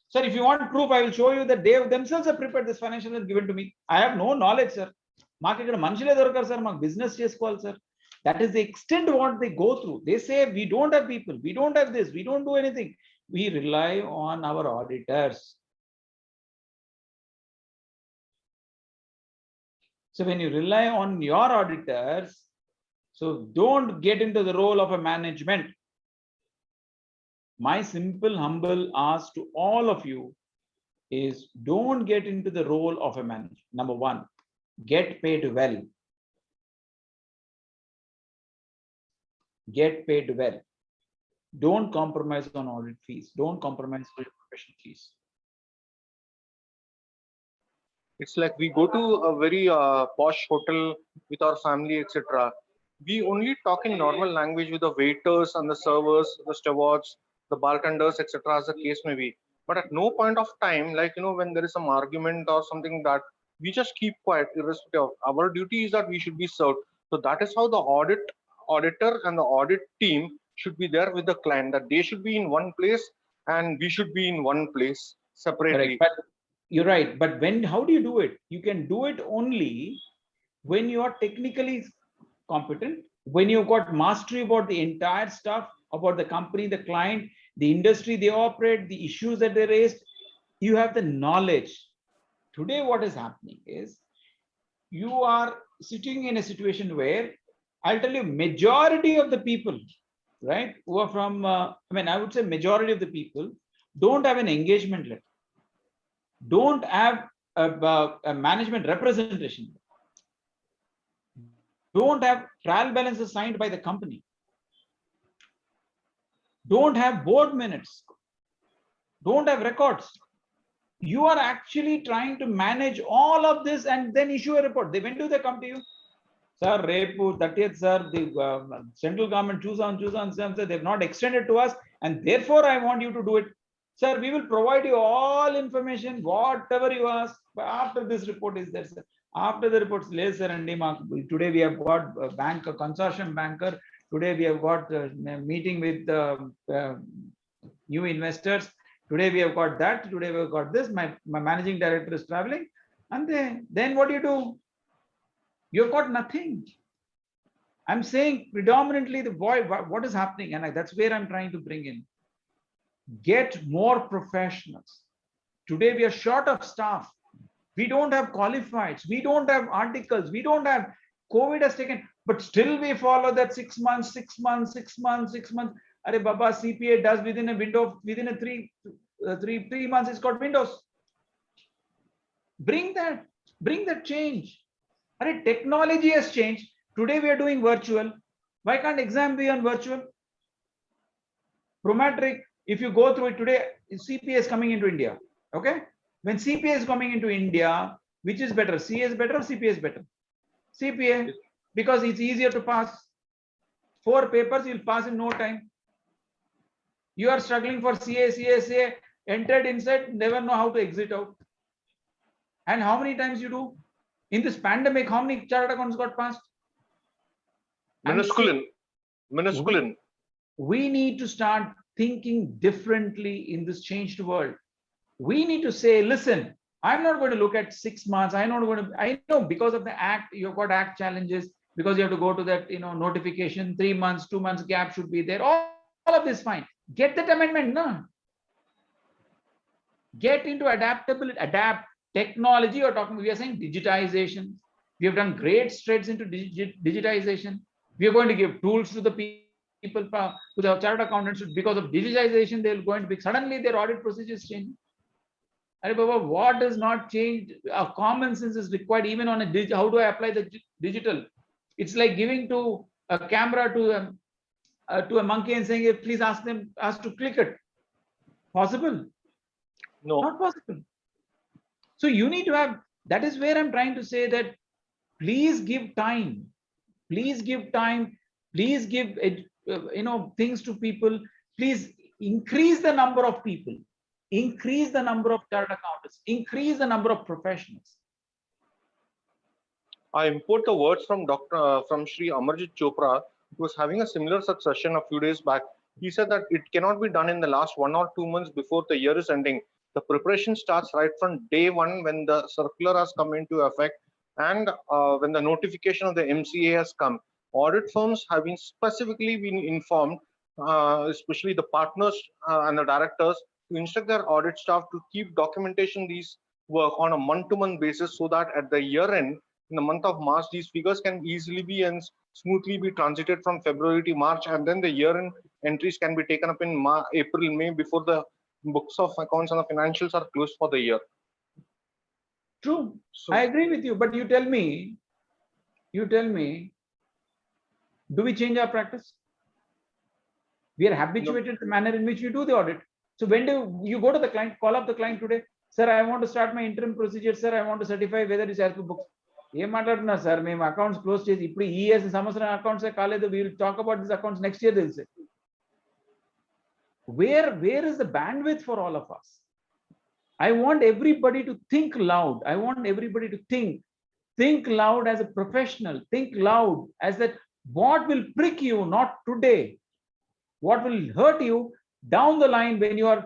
Sir, if you want proof, I will show you that they themselves have prepared this financial and given to me. I have no knowledge, sir. Business sir. That is the extent of what they go through. They say, we don't have people, we don't have this, we don't do anything. We rely on our auditors. So when you rely on your auditors, so don't get into the role of a management. My simple, humble ask to all of you is don't get into the role of a manager. Number one, get paid well. Get paid well. Don't compromise on audit fees. Don't compromise on your professional fees. It's like we go to a very posh hotel with our family, etc. We only talk in normal language with the waiters and the servers, the stewards, the bartenders, etc. as the case may be. But at no point of time, like, when there is some argument or something, that we just keep quiet irrespective of. Our duty is that we should be served. So that is how the auditor and the audit team should be there with the client, that they should be in one place and we should be in one place separately. Correct. But you're right. But how do you do it? You can do it only when you are technically competent, when you've got mastery about the entire stuff, about the company, the client, the industry they operate, the issues that they raised, you have the knowledge. Today, what is happening is you are sitting in a situation where I'll tell you, majority of the people, right, who are from, I would say majority of the people don't have an engagement letter, don't have a management representation, don't have trial balances signed by the company, don't have board minutes, don't have records. You are actually trying to manage all of this and then issue a report. When do they come to you? Sir, Repu, 30th, sir, the central government choose on, they've not extended to us, and therefore I want you to do it. Sir, we will provide you all information, whatever you ask, but after this report is there, sir. After the reports, later, and today we have got a bank, a consortium banker. Today we have got a meeting with new investors. Today we have got that. Today we have got this. My managing director is traveling, and then what do you do? You've got nothing. I'm saying predominantly what is happening, and that's where I'm trying to bring in. Get more professionals. Today we are short of staff. We don't have qualifieds. We don't have articles. We don't have. COVID has taken, but still we follow that 6 months, 6 months, 6 months, 6 months. Are Baba, CPA does within a window, within a three months, it's got windows. Bring that change. Are technology has changed. Today we are doing virtual. Why can't exam be on virtual? Prometric, if you go through it today, CPA is coming into India. Okay? When CPA is coming into India, which is better? CA is better or CPA is better? CPA, because it's easier to pass. 4 papers, you'll pass in no time. You are struggling for CA, entered inside, never know how to exit out. And how many times you do? In this pandemic, how many chartered accounts got passed? Minuscule. We need to start thinking differently in this changed world. We need to say, listen, I'm not going to look at 6 months. I know because of the act, you've got act challenges, because you have to go to that, notification, 3 months, 2 months gap should be there. All of this fine. Get that amendment, no? Get into adaptability, adapt technology. We are saying digitization. We have done great strides into digitization. We are going to give tools to the people, to the chartered accountants. Because of digitization, they're going to be, suddenly their audit procedures change. What does not change? Common sense is required even on a how do I apply the digital? It's like giving to a camera to a monkey and saying, hey, please ask to click it. Possible? No. Not possible. So you need to have, that is where I'm trying to say that please give time. Please give time. Please give things to people. Please increase the number of people. Increase the number of chartered accountants. Increase the number of professionals. I import the words from Shri Amarjit Chopra, who was having a similar such session a few days back. He said that it cannot be done in the last 1 or 2 months before the year is ending. The preparation starts right from day one when the circular has come into effect and when the notification of the MCA has come. Audit firms have been specifically informed, especially the partners and the directors, to instruct their audit staff to keep documentation these work on a month-to-month basis, so that at the year end, in the month of March, these figures can easily be and smoothly be transited from February to March, and then the year-end entries can be taken up in April, May, before the books of accounts and the financials are closed for the year. True. So, I agree with you, but you tell me, do we change our practice? We are habituated to the manner in which we do the audit. So when do you go to the client, call up the client today, Sir, I want to start my interim procedure. Sir, I want to certify whether it's as per books. ఏం మాట్లాడుతున్నా sir మేము accounts close చేసి ఇప్పుడు ఈ years సంవత్సరం accounts కాలేదు. We will talk about these accounts next year. They'll say. Where is the bandwidth for all of us? I want everybody to think loud. I want everybody to think loud as a professional. Think loud as that what will prick you not today, what will hurt you down the line when you are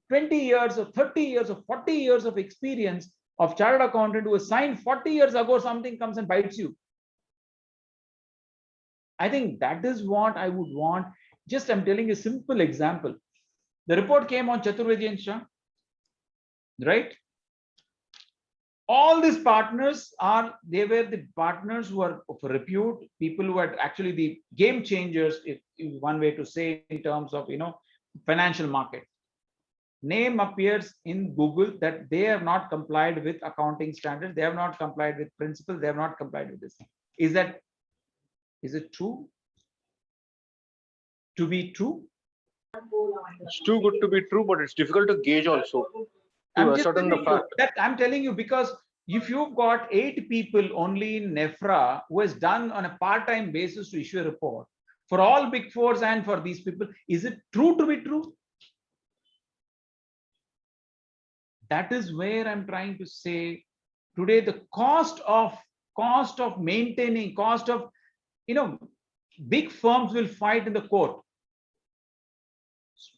20 years or 30 years or 40 years of experience of chartered accountant who was signed 40 years ago, something comes and bites you. I think that is what I would want. Just I'm telling you a simple example. The report came on Chaturvedi and Shah, right? All these partners they were the partners who are of repute, people who are actually the game changers, if one way to say, in terms of, financial market. Name appears in Google that they have not complied with accounting standards. They have not complied with principles. They have not complied with this. Is it true? To be true? It's too good to be true, but it's difficult to gauge also. I'm To just ascertain the telling you fact. that I'm telling you because if you've got 8 people only in NEFRA who has done on a part-time basis to issue a report for all big fours and for these people, is it true to be true? That is where I'm trying to say today the cost of maintaining, cost of, big firms will fight in the court.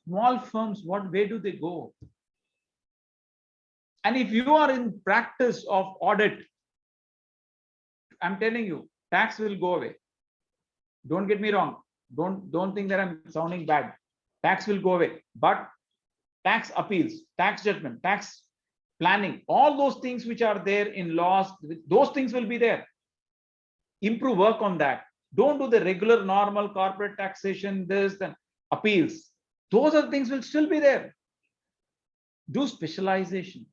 Small firms, where do they go? And if you are in practice of audit, I'm telling you, tax will go away. Don't get me wrong. Don't think that I'm sounding bad. Tax will go away, but tax appeals, tax judgment, tax planning, all those things which are there in laws, those things will be there. Improve, work on that. Don't do the regular normal corporate taxation, this and appeals. Those are things will still be there. Do specialization.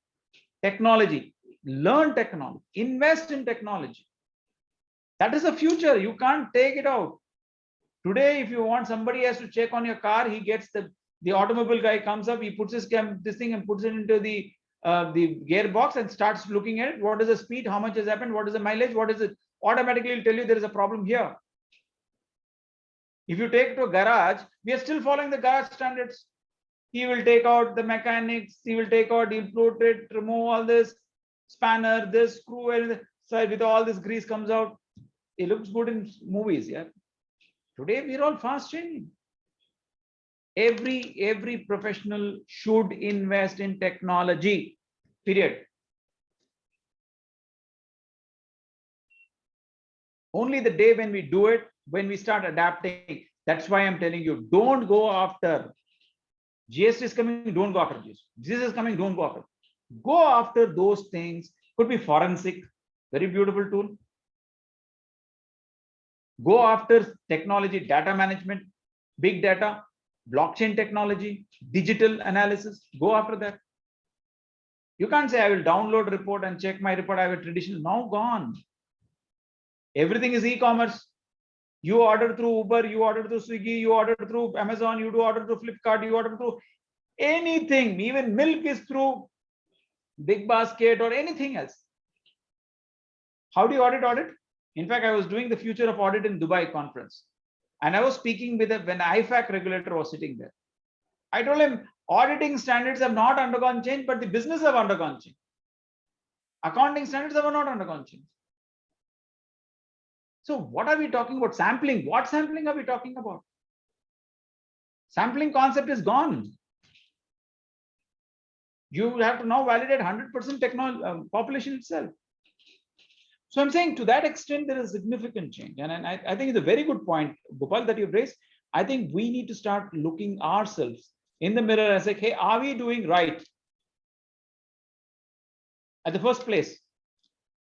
Technology, learn technology, invest in technology. That is the future. You can't take it out. Today, if you want, somebody has to check on your car, he gets the automobile guy comes up, he puts his this thing and puts it into the gearbox and starts looking at it. What is the speed? How much has happened? What is the mileage? What is it? Automatically, he'll tell you there is a problem here. If you take to a garage, we are still following the garage standards. He will take out the mechanics, he'll put it, remove all this spanner, this screw, and so with all this grease comes out. It looks good in movies, yeah. Today we're all fast changing. Every professional should invest in technology, period. Only the day when we do it, when we start adapting, that's why I'm telling you, don't go after GST is coming, don't go after GST. This is coming, don't go after. Go after those things. Could be forensic, very beautiful tool. Go after technology, data management, big data, blockchain technology, digital analysis. Go after that. You can't say I will download report and check my report. I have a traditional. Now gone. Everything is e-commerce. You order through Uber, you order through Swiggy, you order through Amazon, you do order through Flipkart, you order through anything. Even milk is through Big Basket or anything else. How do you audit? In fact, I was doing the future of audit in Dubai conference. And I was speaking with when IFAC regulator was sitting there. I told him, auditing standards have not undergone change, but the business have undergone change. Accounting standards have not undergone change. So what are we talking about? Sampling. What sampling are we talking about? Sampling concept is gone. You have to now validate 100% technology population itself. So I'm saying to that extent, there is significant change. And I think it's a very good point, Gopal, that you've raised. I think we need to start looking ourselves in the mirror and say, hey, are we doing right? At the first place,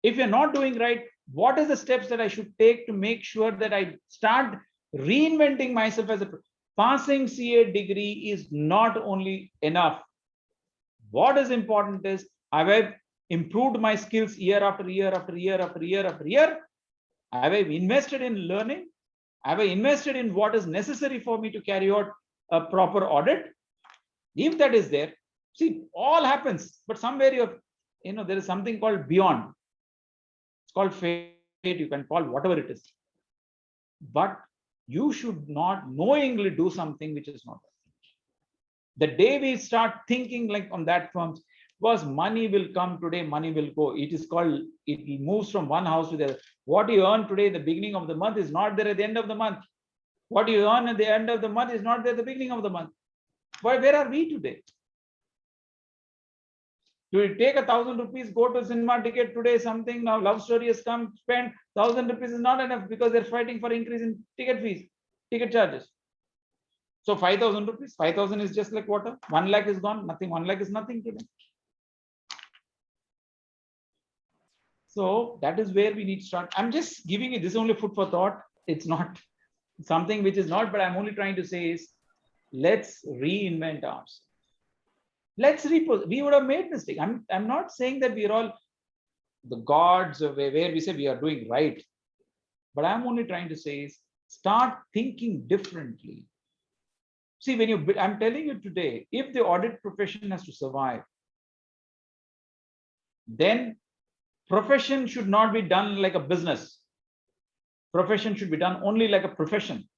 if you're not doing right, what are the steps that I should take to make sure that I start reinventing myself as a passing CA degree is not only enough. What is important is have I improved my skills year after year after year after year after year? Have I invested in learning? Have I invested in what is necessary for me to carry out a proper audit? If that is there, See, all happens, but somewhere there is something called beyond. It's called fate. You can call whatever it is, but you should not knowingly do something which is not. The day we start thinking like on that terms, because money will come today, money will go. It is called, it moves from one house to the other. What you earn today at the beginning of the month is not there at the end of the month. What you earn at the end of the month is not there at the beginning of the month. But where are we today? You take 1,000 rupees, go to cinema ticket today, something now love story has come, spend 1,000 rupees is not enough because they're fighting for increase in ticket fees, ticket charges. So 5,000 rupees, 5,000 is just like water. 1 lakh is gone, nothing. 1 lakh is nothing today. So that is where we need to start. I'm just giving you this only food for thought. It's not something which is not, but I'm only trying to say is let's reinvent ourselves. Let's repose. We would have made mistake. I'm not saying that we are all the gods where we say we are doing right, but I'm only trying to say is start thinking differently. See, I'm telling you today, if the audit profession has to survive, then profession should not be done like a business. Profession should be done only like a profession.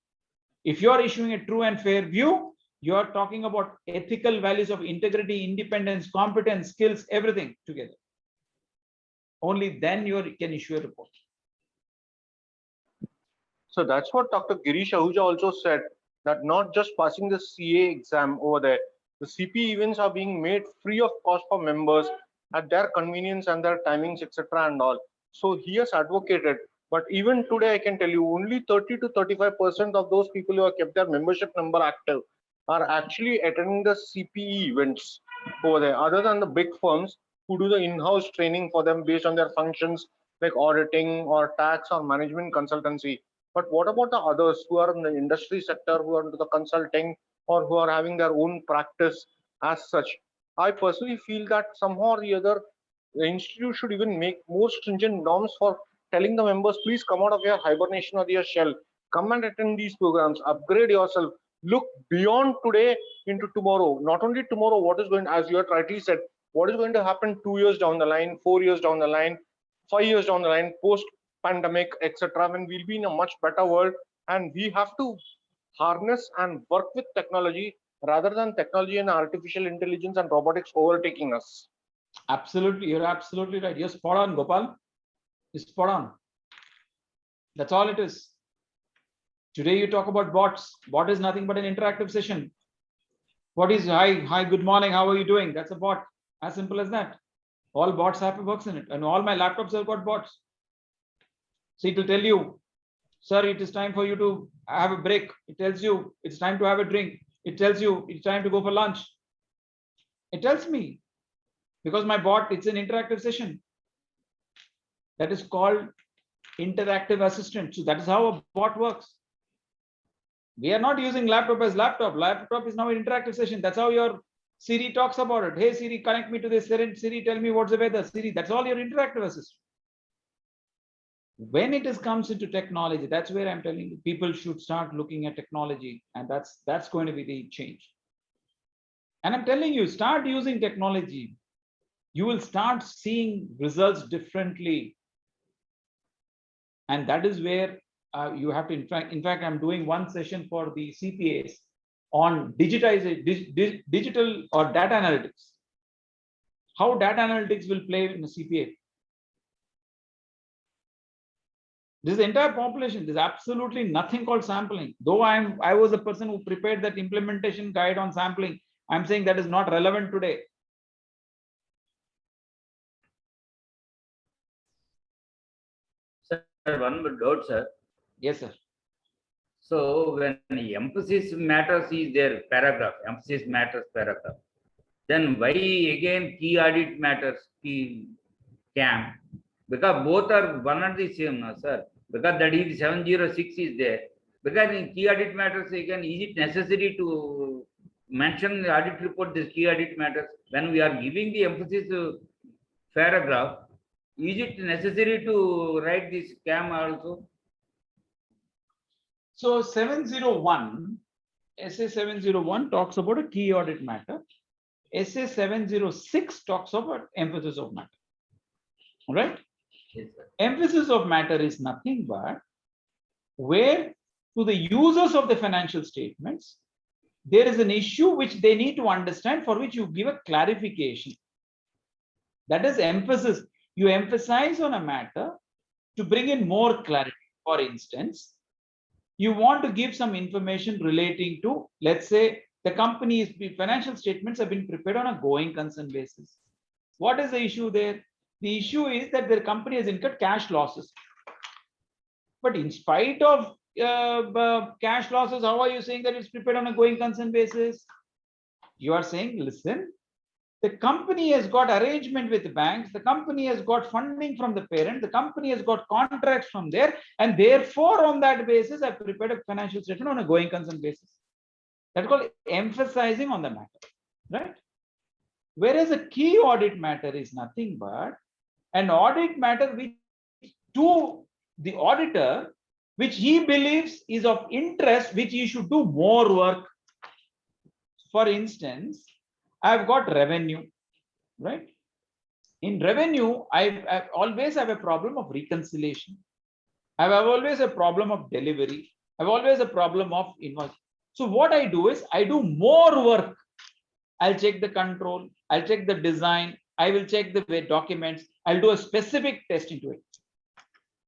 If you are issuing a true and fair view, you are talking about ethical values of integrity, independence, competence, skills, everything together. Only then you can issue a report. So that's what Dr. Girish Ahuja also said, that not just passing the CA exam over there, the CPE events are being made free of cost for members at their convenience and their timings, etc. and all. So he has advocated, but even today I can tell you only 30 to 35% of those people who have kept their membership number active are actually attending the CPE events over there, other than the big firms who do the in-house training for them based on their functions like auditing or tax or management consultancy. But what about the others who are in the industry sector, who are into the consulting or who are having their own practice as such? I personally feel that somehow or the other, the institute should even make more stringent norms for telling the members, please come out of your hibernation or your shell, come and attend these programs, upgrade yourself, look beyond today into tomorrow. Not only tomorrow, what is going, as you had rightly said, what is going to happen 2 years down the line, 4 years down the line, 5 years down the line, post pandemic, etc., when we'll be in a much better world, and we have to harness and work with technology rather than technology and artificial intelligence and robotics overtaking us. Absolutely, you're absolutely right. You're spot on, Gopal. You're spot on. That's all it is. Today you talk about bots. Bot is nothing but an interactive session. What is hi, good morning, how are you doing? That's a bot. As simple as that. All bots have works in it, and all my laptops have got bots. So it will tell you, sir, it is time for you to have a break. It tells you it's time to have a drink. It tells you it's time to go for lunch. It tells me, because my bot, it's an interactive session. That is called interactive assistant. So that is how a bot works. We are not using laptop as laptop. Laptop is now an interactive session. That's how your Siri talks about it. Hey Siri, connect me to this. Siri, tell me what's the weather. Siri, that's all your interactive assistant. When it comes into technology, that's where I'm telling you, people should start looking at technology, and that's going to be the change. And I'm telling you, start using technology. You will start seeing results differently. And that is where you have to, in fact, I'm doing one session for the CPAs on digitization, digital or data analytics. How data analytics will play in a CPA. This is the entire population. There's absolutely nothing called sampling. Though I was the person who prepared that implementation guide on sampling, I'm saying that is not relevant today. Sir, one more doubt, sir. Yes, sir. So when emphasis matters is there paragraph, emphasis matters paragraph, then why again key audit matters, key CAM? Because both are one and the same, no, sir. Because that is 706 is there. Because in key audit matters again, is it necessary to mention the audit report, this key audit matters? When we are giving the emphasis paragraph, is it necessary to write this CAM also? So 701, SA 701 talks about a key audit matter. SA 706 talks about emphasis of matter. All right? Yes, sir. Emphasis of matter is nothing but where to the users of the financial statements, there is an issue which they need to understand, for which you give a clarification. That is emphasis. You emphasize on a matter to bring in more clarity. For instance, you want to give some information relating to, let's say, the company's financial statements have been prepared on a going concern basis. What is the issue there? The issue is that their company has incurred cash losses. But in spite of cash losses, how are you saying that it's prepared on a going concern basis? You are saying, listen, the company has got arrangement with the banks, the company has got funding from the parent, the company has got contracts from there, and therefore on that basis, I prepared a financial statement on a going concern basis. That's called emphasizing on the matter, right? Whereas a key audit matter is nothing but an audit matter which to the auditor, which he believes is of interest, which he should do more work. For instance, I've got revenue, right? In revenue, I always have a problem of reconciliation. I have always a problem of delivery. I have always a problem of invoice. So what I do is I do more work. I'll check the control. I'll check the design. I will check the documents. I'll do a specific test into it.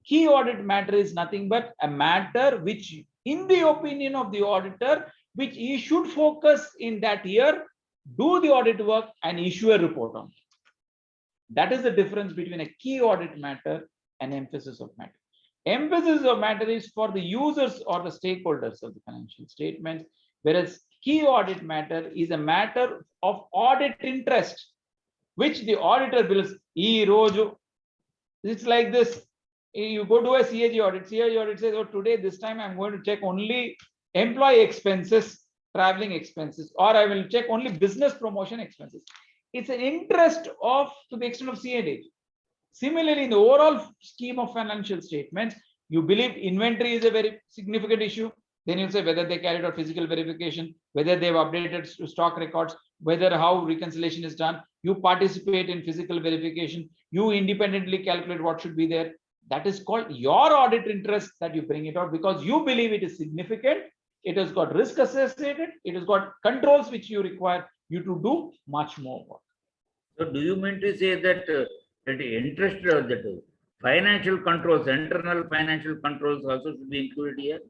Key audit matter is nothing but a matter which, in the opinion of the auditor, which he should focus in that year, do the audit work and issue a report on. That is the difference between a key audit matter and emphasis of matter. Emphasis of matter is for the users or the stakeholders of the financial statements, whereas key audit matter is a matter of audit interest, which the auditor bills. It's like this. You go to a CAG audit. CAG audit says, oh, today, this time I'm going to check only employee expenses, traveling expenses, or I will check only business promotion expenses. It's an interest of to the extent of CAG. Similarly, in the overall scheme of financial statements, you believe inventory is a very significant issue. Then you say whether they carried out physical verification, whether they've updated stock records, whether how reconciliation is done. You participate in physical verification. You independently calculate what should be there. That is called your audit interest, that you bring it out because you believe it is significant. It has got risk associated. It has got controls which you require you to do much more work. So do you mean to say that that interest that financial controls, internal financial controls also should be included here?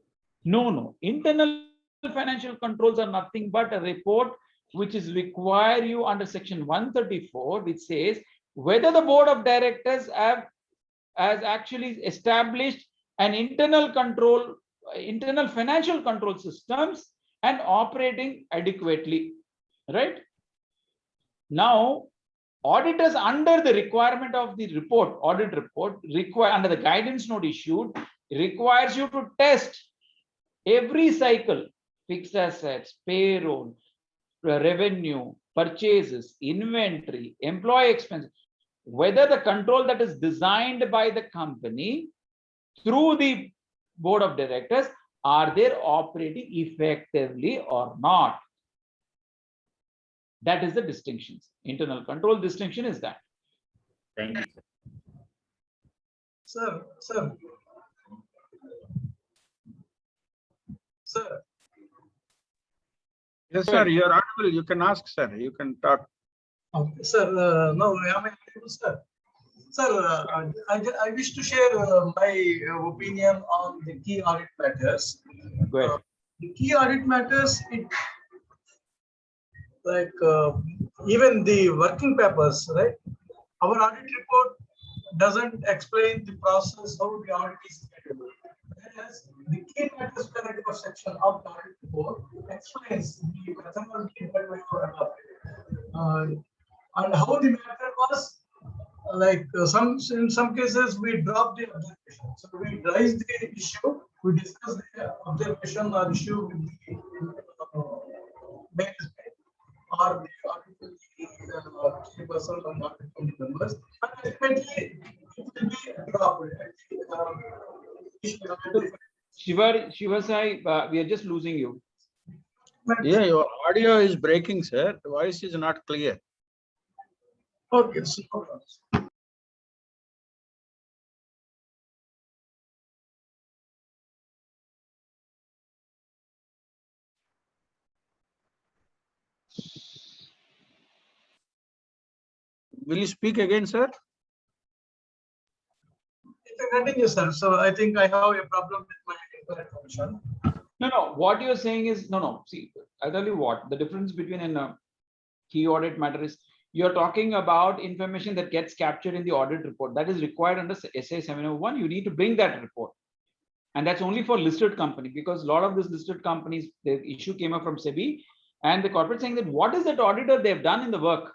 No. Internal financial controls are nothing but a report which is require you under section 134, which says whether the board of directors has actually established an internal control, internal financial control systems and operating adequately, right? Now, auditors under the requirement of the report, audit report, require under the guidance note issued, requires you to test every cycle, fixed assets, payroll, revenue, purchases, inventory, employee expenses, whether the control that is designed by the company through the board of directors, are they operating effectively or not? That is the distinction. Internal control distinction is that. Thank you, sir. Sir. Yes, sir. You are audible. You can ask, sir. You can talk. Okay, sir. Now, am I audible, sir? Sir, I wish to share my opinion on the key audit matters. Go ahead. The key audit matters, even the working papers, right? Our audit report doesn't explain the process how the audit is carried out. Whereas the key matters paragraph section of the audit report explains the methodology that we have adopted and how the matter was. In some cases we drop the observation. So we raise the issue, we discuss the observation or issue with the management or the key person or audit committee members, and ultimately it will be dropped. Shiva Sai, we are just losing you. Yeah, your audio is breaking, sir. The voice is not clear. Okay, so hold on. Will you speak again, sir? You can continue, sir. So I think I have a problem with my internet connection. No. What you're saying is no. See, I'll tell you what the difference between a key audit matter is. You're talking about information that gets captured in the audit report that is required under SA 701. You need to bring that report, and that's only for listed company, because a lot of these listed companies, the issue came up from SEBI and the corporate saying that what is that auditor they've done in the work.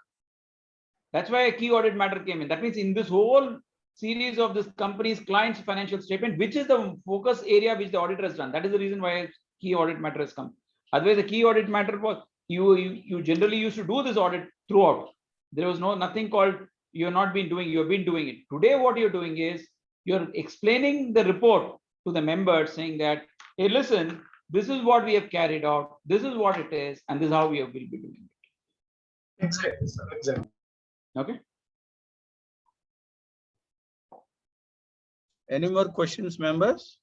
That's why a key audit matter came in. That means in this whole series of this company's client's financial statement, which is the focus area which the auditor has done. That is the reason why key audit matter has come. Otherwise, the key audit matter was you generally used to do this audit throughout. There was nothing called you're not been doing, you've been doing it. Today, what you're doing is you're explaining the report to the members, saying that, hey, listen, this is what we have carried out, this is what it is, and this is how we will be doing it. Exactly, sir. Exactly. Okay. Any more questions, members?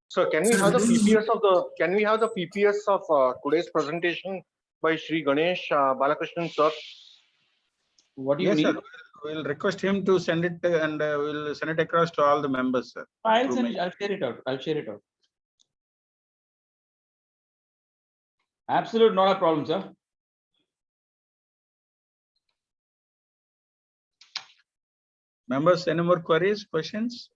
So can we have the PPS of today's presentation by Shri Ganesh Balakrishnan sir? What do you Yes, need? sir. We'll request him to send it and we'll send it across to all the members, sir. I'll send it. I'll share it out. I'll share it out. Absolute, not a problem, sir. Members, any more queries, questions?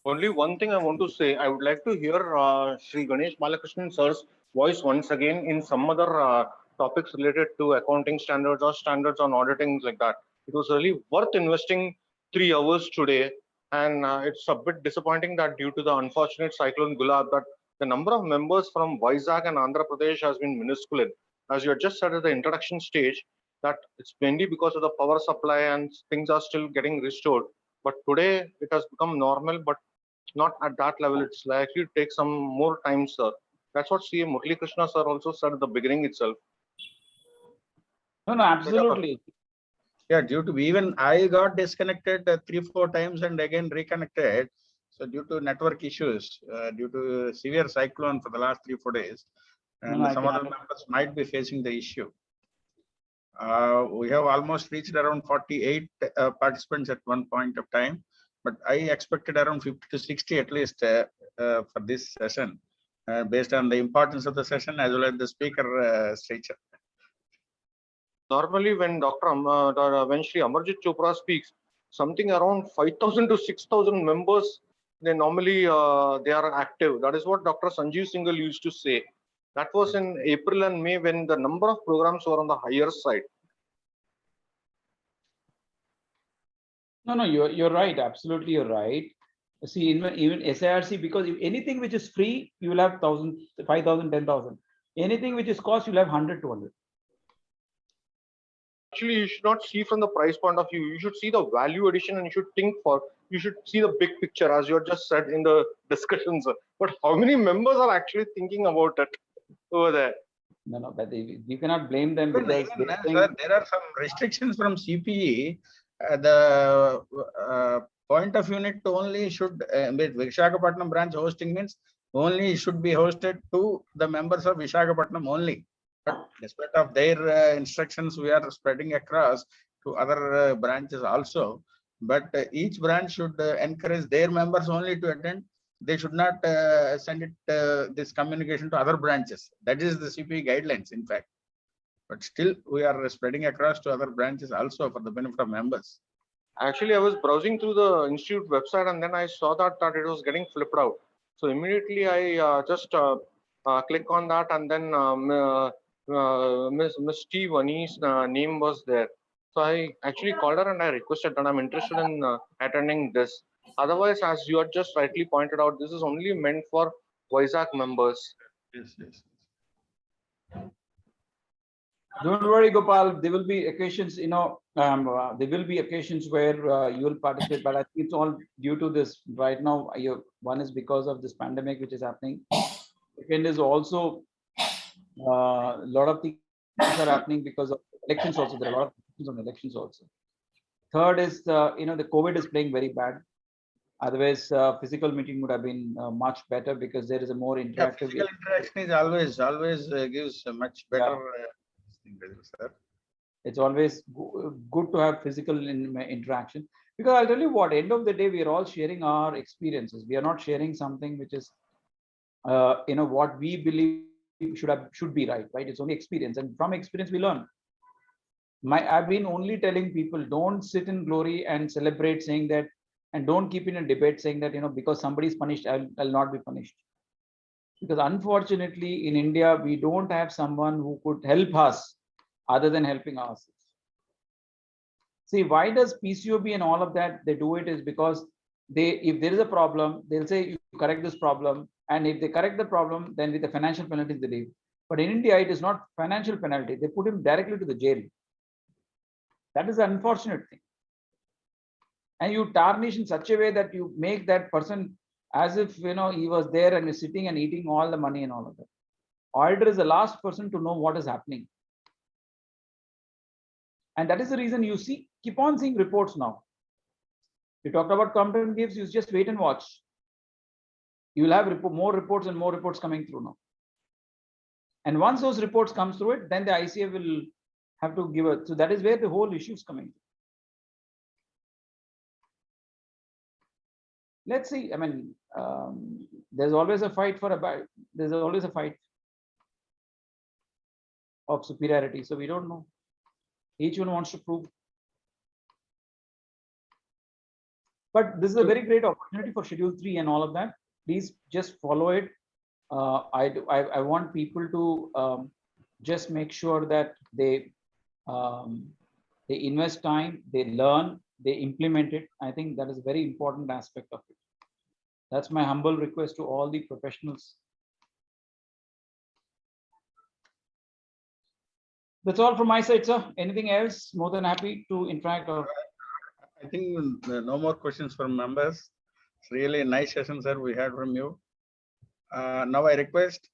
Only one thing I want to say, I would like to hear Shri Ganesh Balakrishnan sir's voice once again in some other topics related to accounting standards or standards on auditing like that. It was really worth investing 3 hours today, and it's a bit disappointing that due to the unfortunate cyclone Gulab, that the number of members from Vizag and Andhra Pradesh has been minuscule. As you had just said at the introduction stage, that it's mainly because of the power supply and things are still getting restored. But today it has become normal, but not at that level. It's likely to take some more time, sir. That's what CA Murali Krishna sir also said at the beginning itself. No, absolutely. Yeah, due to even I got disconnected 3-4 times and again reconnected. So due to network issues, due to severe cyclone for the last 3-4 days, and some other members might be facing the issue. We have almost reached around 48 participants at one point of time, but I expected around 50 to 60 at least for this session, based on the importance of the session as well as the speaker stature. Normally, when when Shri Amarjit Chopra speaks, something around 5,000 to 6,000 members, they normally they are active. That is what Dr. Sanjeev Singhal used to say. That was in April and May when the number of programs were on the higher side. No, you're right. Absolutely, you're right. See, even SIRC, because if anything which is free, you will have 1,000, 5,000, 10,000. Anything which is cost, you'll have 100, 200. Actually, you should not see from the price point of view. You should see the value addition, and you should see the big picture, as you had just said in the discussions. But how many members are actually thinking about it over there? No, but you cannot blame them because sir, there are some restrictions from CPE. The point of unit only should with Visakhapatnam branch hosting means only should be hosted to the members of Visakhapatnam only. But despite of their instructions, we are spreading across to other branches also. But each branch should encourage their members only to attend. They should not send it this communication to other branches. That is the CPE guidelines, in fact. But still, we are spreading across to other branches also for the benefit of members. Actually, I was browsing through the institute website and then I saw that it was getting flipped out. So immediately I just click on that, and then Miss T. Vani's name was there. So I actually called her and I requested that I'm interested in attending this. Otherwise, as you had just rightly pointed out, this is only meant for Vizag members. Yes, yes. Don't worry, Gopal. There will be occasions, there will be occasions where you will participate, but I think it's all due to this right now. One is because of this pandemic, which is happening. Second is also a lot of things are happening because of elections also. There are a lot of things on elections also. Third is, the COVID is playing very bad. Otherwise, physical meeting would have been much better because there is a more Yeah, interactive. physical interaction is always gives a much better thing, sir. It's always good to have physical interaction, because I'll tell you what, end of the day, we are all sharing our experiences. We are not sharing something which is, what we believe should be right. It's only experience, and from experience we learn. I've been only telling people, don't sit in glory and celebrate saying that, and don't keep in a debate saying that, because somebody is punished, I'll not be punished. Because unfortunately in India, we don't have someone who could help us other than helping ourselves. See, why does PCOB and all of that, they do it is because if there is a problem, they'll say you correct this problem. And if they correct the problem, then with the financial penalties they leave. But in India, it is not financial penalty. They put him directly to the jail. That is the unfortunate thing. And you tarnish in such a way that you make that person as if, he was there and is sitting and eating all the money and all of that. Auditor is the last person to know what is happening. And that is the reason you keep on seeing reports now. You talked about competent gives, you just wait and watch. You will have more reports and more reports coming through now. And once those reports come through it, then the ICA will have to give it. So that is where the whole issue is coming. Let's see. I mean, there's always a fight there's always a fight of superiority. So we don't know. Each one wants to prove. But this is a very great opportunity for Schedule 3 and all of that. Please just follow it. I want people to just make sure that they invest time, they learn, they implement it. I think that is a very important aspect of it. That's my humble request to all the professionals. That's all from my side, sir. Anything else? More than happy to interact. Or I think no more questions from members. It's really a nice session, sir, we had from you. Now I request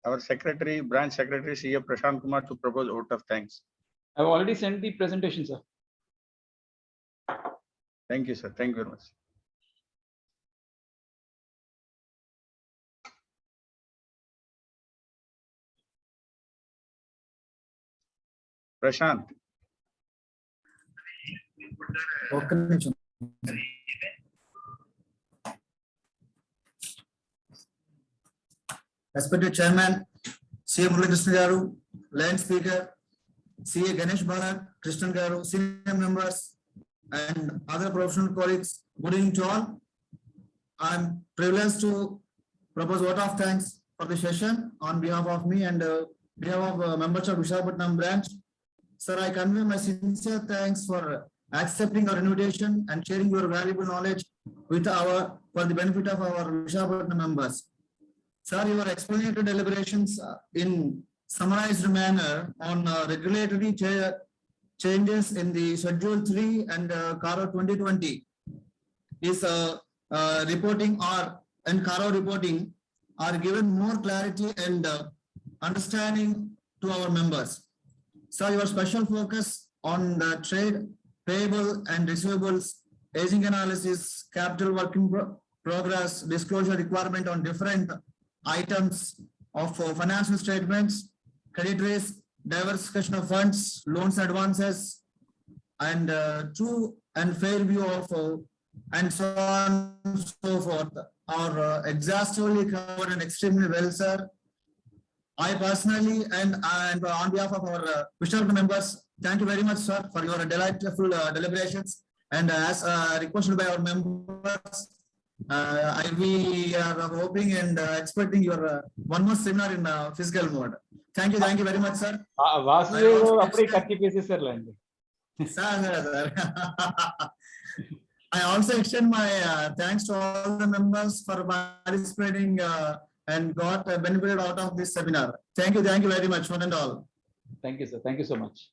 our secretary, branch secretary, CA Prashant Kumar, to propose vote of thanks. I've already sent the presentation, sir. Thank you, sir. Thank you very much. Prashant. Respected Chairman, CA Balakrishnan Garu, Land Speaker, CA Ganesh Balakrishnan Garu, senior members, and other professional colleagues, good evening to all. I'm privileged to propose vote of thanks for the session on behalf of me and behalf of members of Visakhapatnam branch. Sir, I convey my sincere thanks for accepting our invitation and sharing your valuable knowledge with for the benefit of our Visakhapatnam members. Sir, your explanatory deliberations in summarized manner on regulatory changes in the Schedule 3 and CARO 2020 is reporting and CARO reporting are given more clarity and understanding to our members. So your special focus on the trade, payable and receivables, aging analysis, capital working progress, disclosure requirement on different items of financial statements, credit risk, diversification of funds, loans, advances, and true and fair view of and so on and so forth are exhaustively covered and extremely well, sir. I personally and on behalf of our Visakhapatnam members, thank you very much, sir, for your delightful deliberations. And as requested by our members, we are hoping and expecting your one more seminar in physical mode. Thank you very much, sir. I also extend my thanks to all the members for participating and got benefited out of this seminar. Thank you very much, one and all. Thank you, sir. Thank you so much.